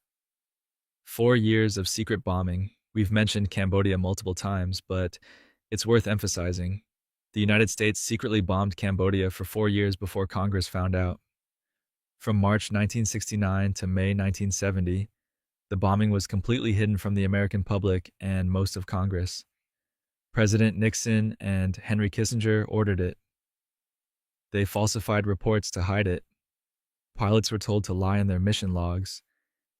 4 years of secret bombing. We've mentioned Cambodia multiple times, but it's worth emphasizing. The United States secretly bombed Cambodia for 4 years before Congress found out. From March 1969 to May 1970, the bombing was completely hidden from the American public and most of Congress. President Nixon and Henry Kissinger ordered it. They falsified reports to hide it. Pilots were told to lie in their mission logs.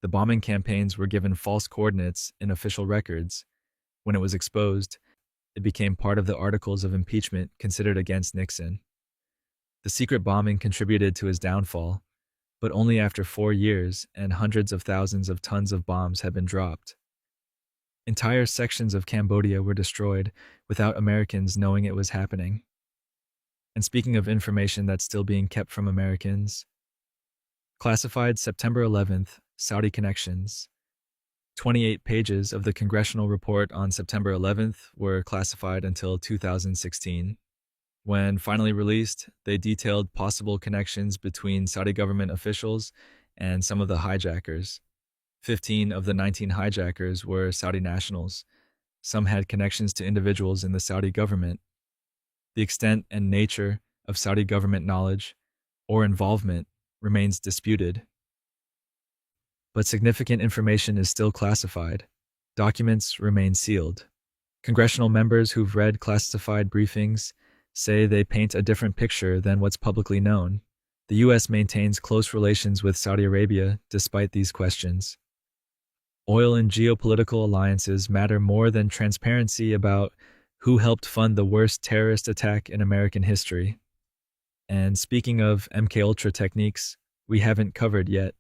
The bombing campaigns were given false coordinates in official records. When it was exposed, it became part of the articles of impeachment considered against Nixon. The secret bombing contributed to his downfall, but only after 4 years and hundreds of thousands of tons of bombs had been dropped. Entire sections of Cambodia were destroyed without Americans knowing it was happening. And speaking of information that's still being kept from Americans, classified September 11th, Saudi Connections. 28 pages of the congressional report on September 11th were classified until 2016. When finally released, they detailed possible connections between Saudi government officials and some of the hijackers. 15 of the 19 hijackers were Saudi nationals. Some had connections to individuals in the Saudi government. The extent and nature of Saudi government knowledge or involvement remains disputed. But significant information is still classified. Documents remain sealed. Congressional members who've read classified briefings say they paint a different picture than what's publicly known. The U.S. maintains close relations with Saudi Arabia despite these questions. Oil and geopolitical alliances matter more than transparency about who helped fund the worst terrorist attack in American history. And speaking of MKUltra techniques, we haven't covered yet.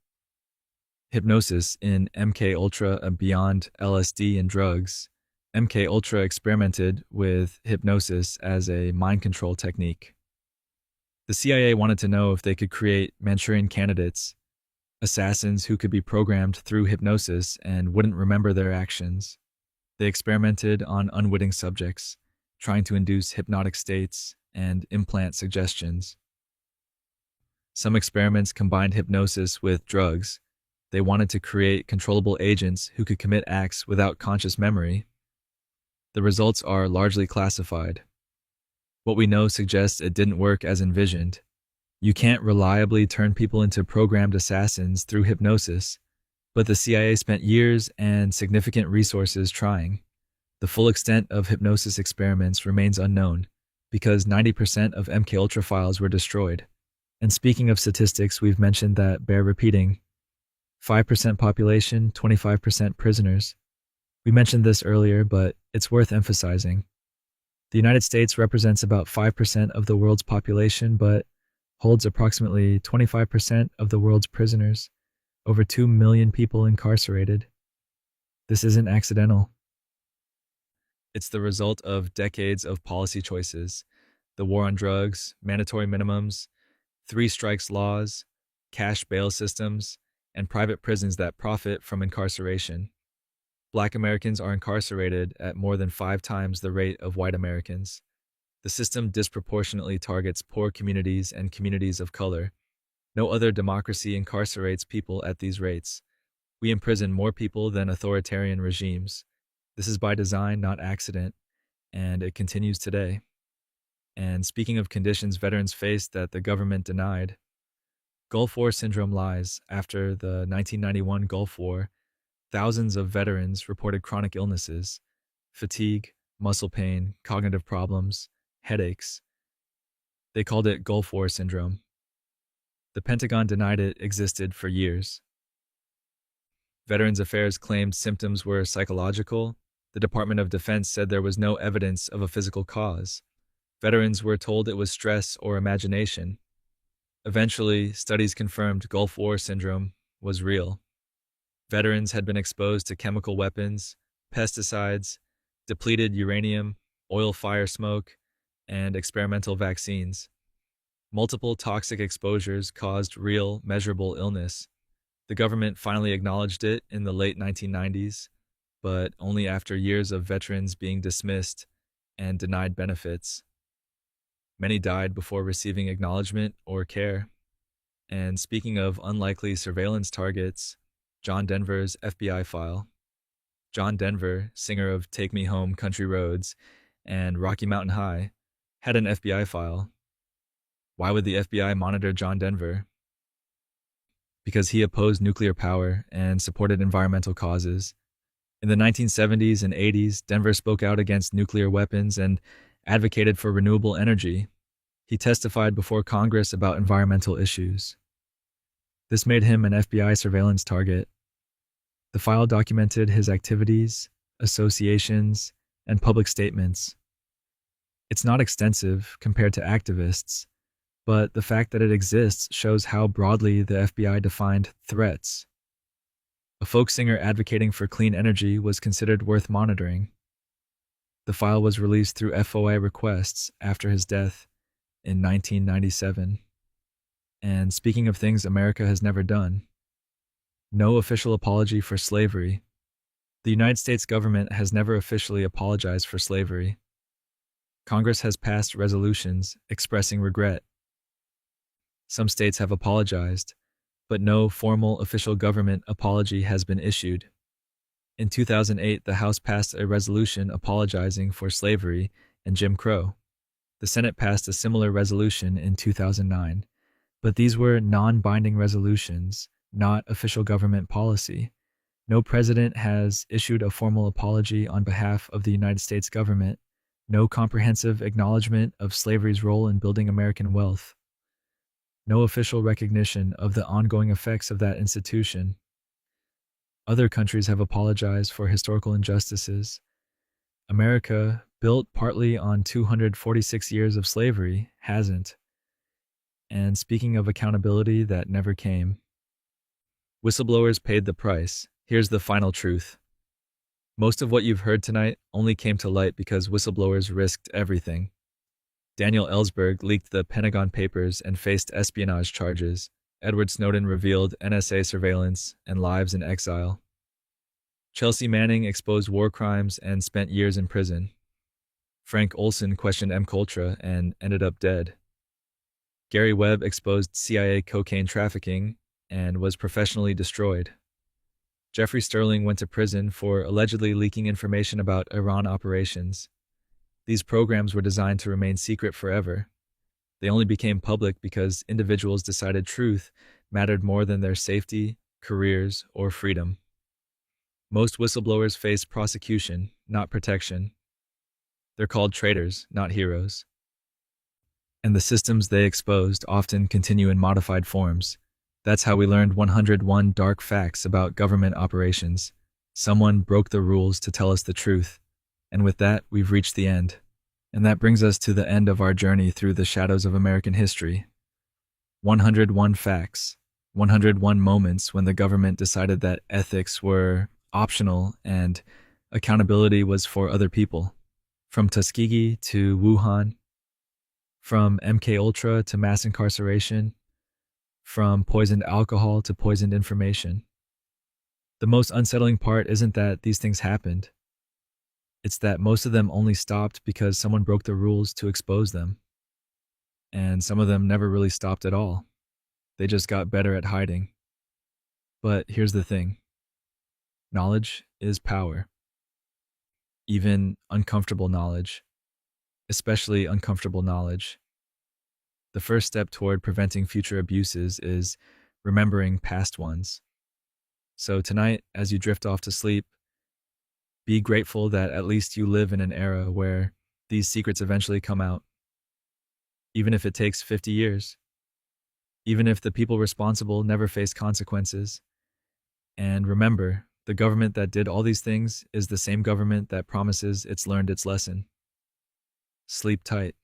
Hypnosis in MKUltra beyond LSD and drugs. MKUltra experimented with hypnosis as a mind control technique. The CIA wanted to know if they could create Manchurian candidates, assassins who could be programmed through hypnosis and wouldn't remember their actions. They experimented on unwitting subjects, trying to induce hypnotic states and implant suggestions. Some experiments combined hypnosis with drugs. They wanted to create controllable agents who could commit acts without conscious memory. The results are largely classified. What we know suggests it didn't work as envisioned. You can't reliably turn people into programmed assassins through hypnosis, but the CIA spent years and significant resources trying. The full extent of hypnosis experiments remains unknown because 90% of MKUltra files were destroyed. And speaking of statistics, we've mentioned that bear repeating. 5% population, 25% prisoners. We mentioned this earlier, but it's worth emphasizing. The United States represents about 5% of the world's population, but holds approximately 25% of the world's prisoners, over 2 million people incarcerated. This isn't accidental. It's the result of decades of policy choices: the war on drugs, mandatory minimums, 3 strikes laws, cash bail systems, and private prisons that profit from incarceration. Black Americans are incarcerated at more than 5 times the rate of white Americans. The system disproportionately targets poor communities and communities of color. No other democracy incarcerates people at these rates. We imprison more people than authoritarian regimes. This is by design, not accident, and it continues today. And speaking of conditions veterans faced that the government denied, Gulf War syndrome lies. After the 1991 Gulf War, thousands of veterans reported chronic illnesses, fatigue, muscle pain, cognitive problems, headaches. They called it Gulf War syndrome. The Pentagon denied it existed for years. Veterans Affairs claimed symptoms were psychological. The Department of Defense said there was no evidence of a physical cause. Veterans were told it was stress or imagination. Eventually, studies confirmed Gulf War syndrome was real. Veterans had been exposed to chemical weapons, pesticides, depleted uranium, oil fire smoke, and experimental vaccines. Multiple toxic exposures caused real, measurable illness. The government finally acknowledged it in the late 1990s. but only after years of veterans being dismissed and denied benefits. Many died before receiving acknowledgement or care. And speaking of unlikely surveillance targets, John Denver's FBI file. John Denver, singer of Take Me Home, Country Roads, and Rocky Mountain High, had an FBI file. Why would the FBI monitor John Denver? Because he opposed nuclear power and supported environmental causes. In the 1970s and 80s, Denver spoke out against nuclear weapons and advocated for renewable energy. He testified before Congress about environmental issues. This made him an FBI surveillance target. The file documented his activities, associations, and public statements. It's not extensive compared to activists, but the fact that it exists shows how broadly the FBI defined threats. A folk singer advocating for clean energy was considered worth monitoring. The file was released through FOI requests after his death in 1997. And speaking of things America has never done, no official apology for slavery. The United States government has never officially apologized for slavery. Congress has passed resolutions expressing regret. Some states have apologized, but no formal official government apology has been issued. In 2008, the House passed a resolution apologizing for slavery and Jim Crow. The Senate passed a similar resolution in 2009, but these were non-binding resolutions, not official government policy. No president has issued a formal apology on behalf of the United States government, no comprehensive acknowledgement of slavery's role in building American wealth, no official recognition of the ongoing effects of that institution. Other countries have apologized for historical injustices. America, built partly on 246 years of slavery, hasn't. And speaking of accountability that never came, whistleblowers paid the price. Here's the final truth. Most of what you've heard tonight only came to light because whistleblowers risked everything. Daniel Ellsberg leaked the Pentagon Papers and faced espionage charges. Edward Snowden revealed NSA surveillance and lives in exile. Chelsea Manning exposed war crimes and spent years in prison. Frank Olson questioned MKUltra and ended up dead. Gary Webb exposed CIA cocaine trafficking and was professionally destroyed. Jeffrey Sterling went to prison for allegedly leaking information about Iran operations. These programs were designed to remain secret forever. They only became public because individuals decided truth mattered more than their safety, careers, or freedom. Most whistleblowers face prosecution, not protection. They're called traitors, not heroes. And the systems they exposed often continue in modified forms. That's how we learned 101 dark facts about government operations. Someone broke the rules to tell us the truth. And with that, we've reached the end. And that brings us to the end of our journey through the shadows of American history. 101 facts. 101 moments when the government decided that ethics were optional and accountability was for other people. From Tuskegee to Wuhan, from MKUltra to mass incarceration, from poisoned alcohol to poisoned information. The most unsettling part isn't that these things happened. It's that most of them only stopped because someone broke the rules to expose them. And some of them never really stopped at all. They just got better at hiding. But here's the thing. Knowledge is power. Even uncomfortable knowledge. Especially uncomfortable knowledge. The first step toward preventing future abuses is remembering past ones. So tonight, as you drift off to sleep, be grateful that at least you live in an era where these secrets eventually come out. Even if it takes 50 years. Even if the people responsible never face consequences. And remember, the government that did all these things is the same government that promises it's learned its lesson. Sleep tight.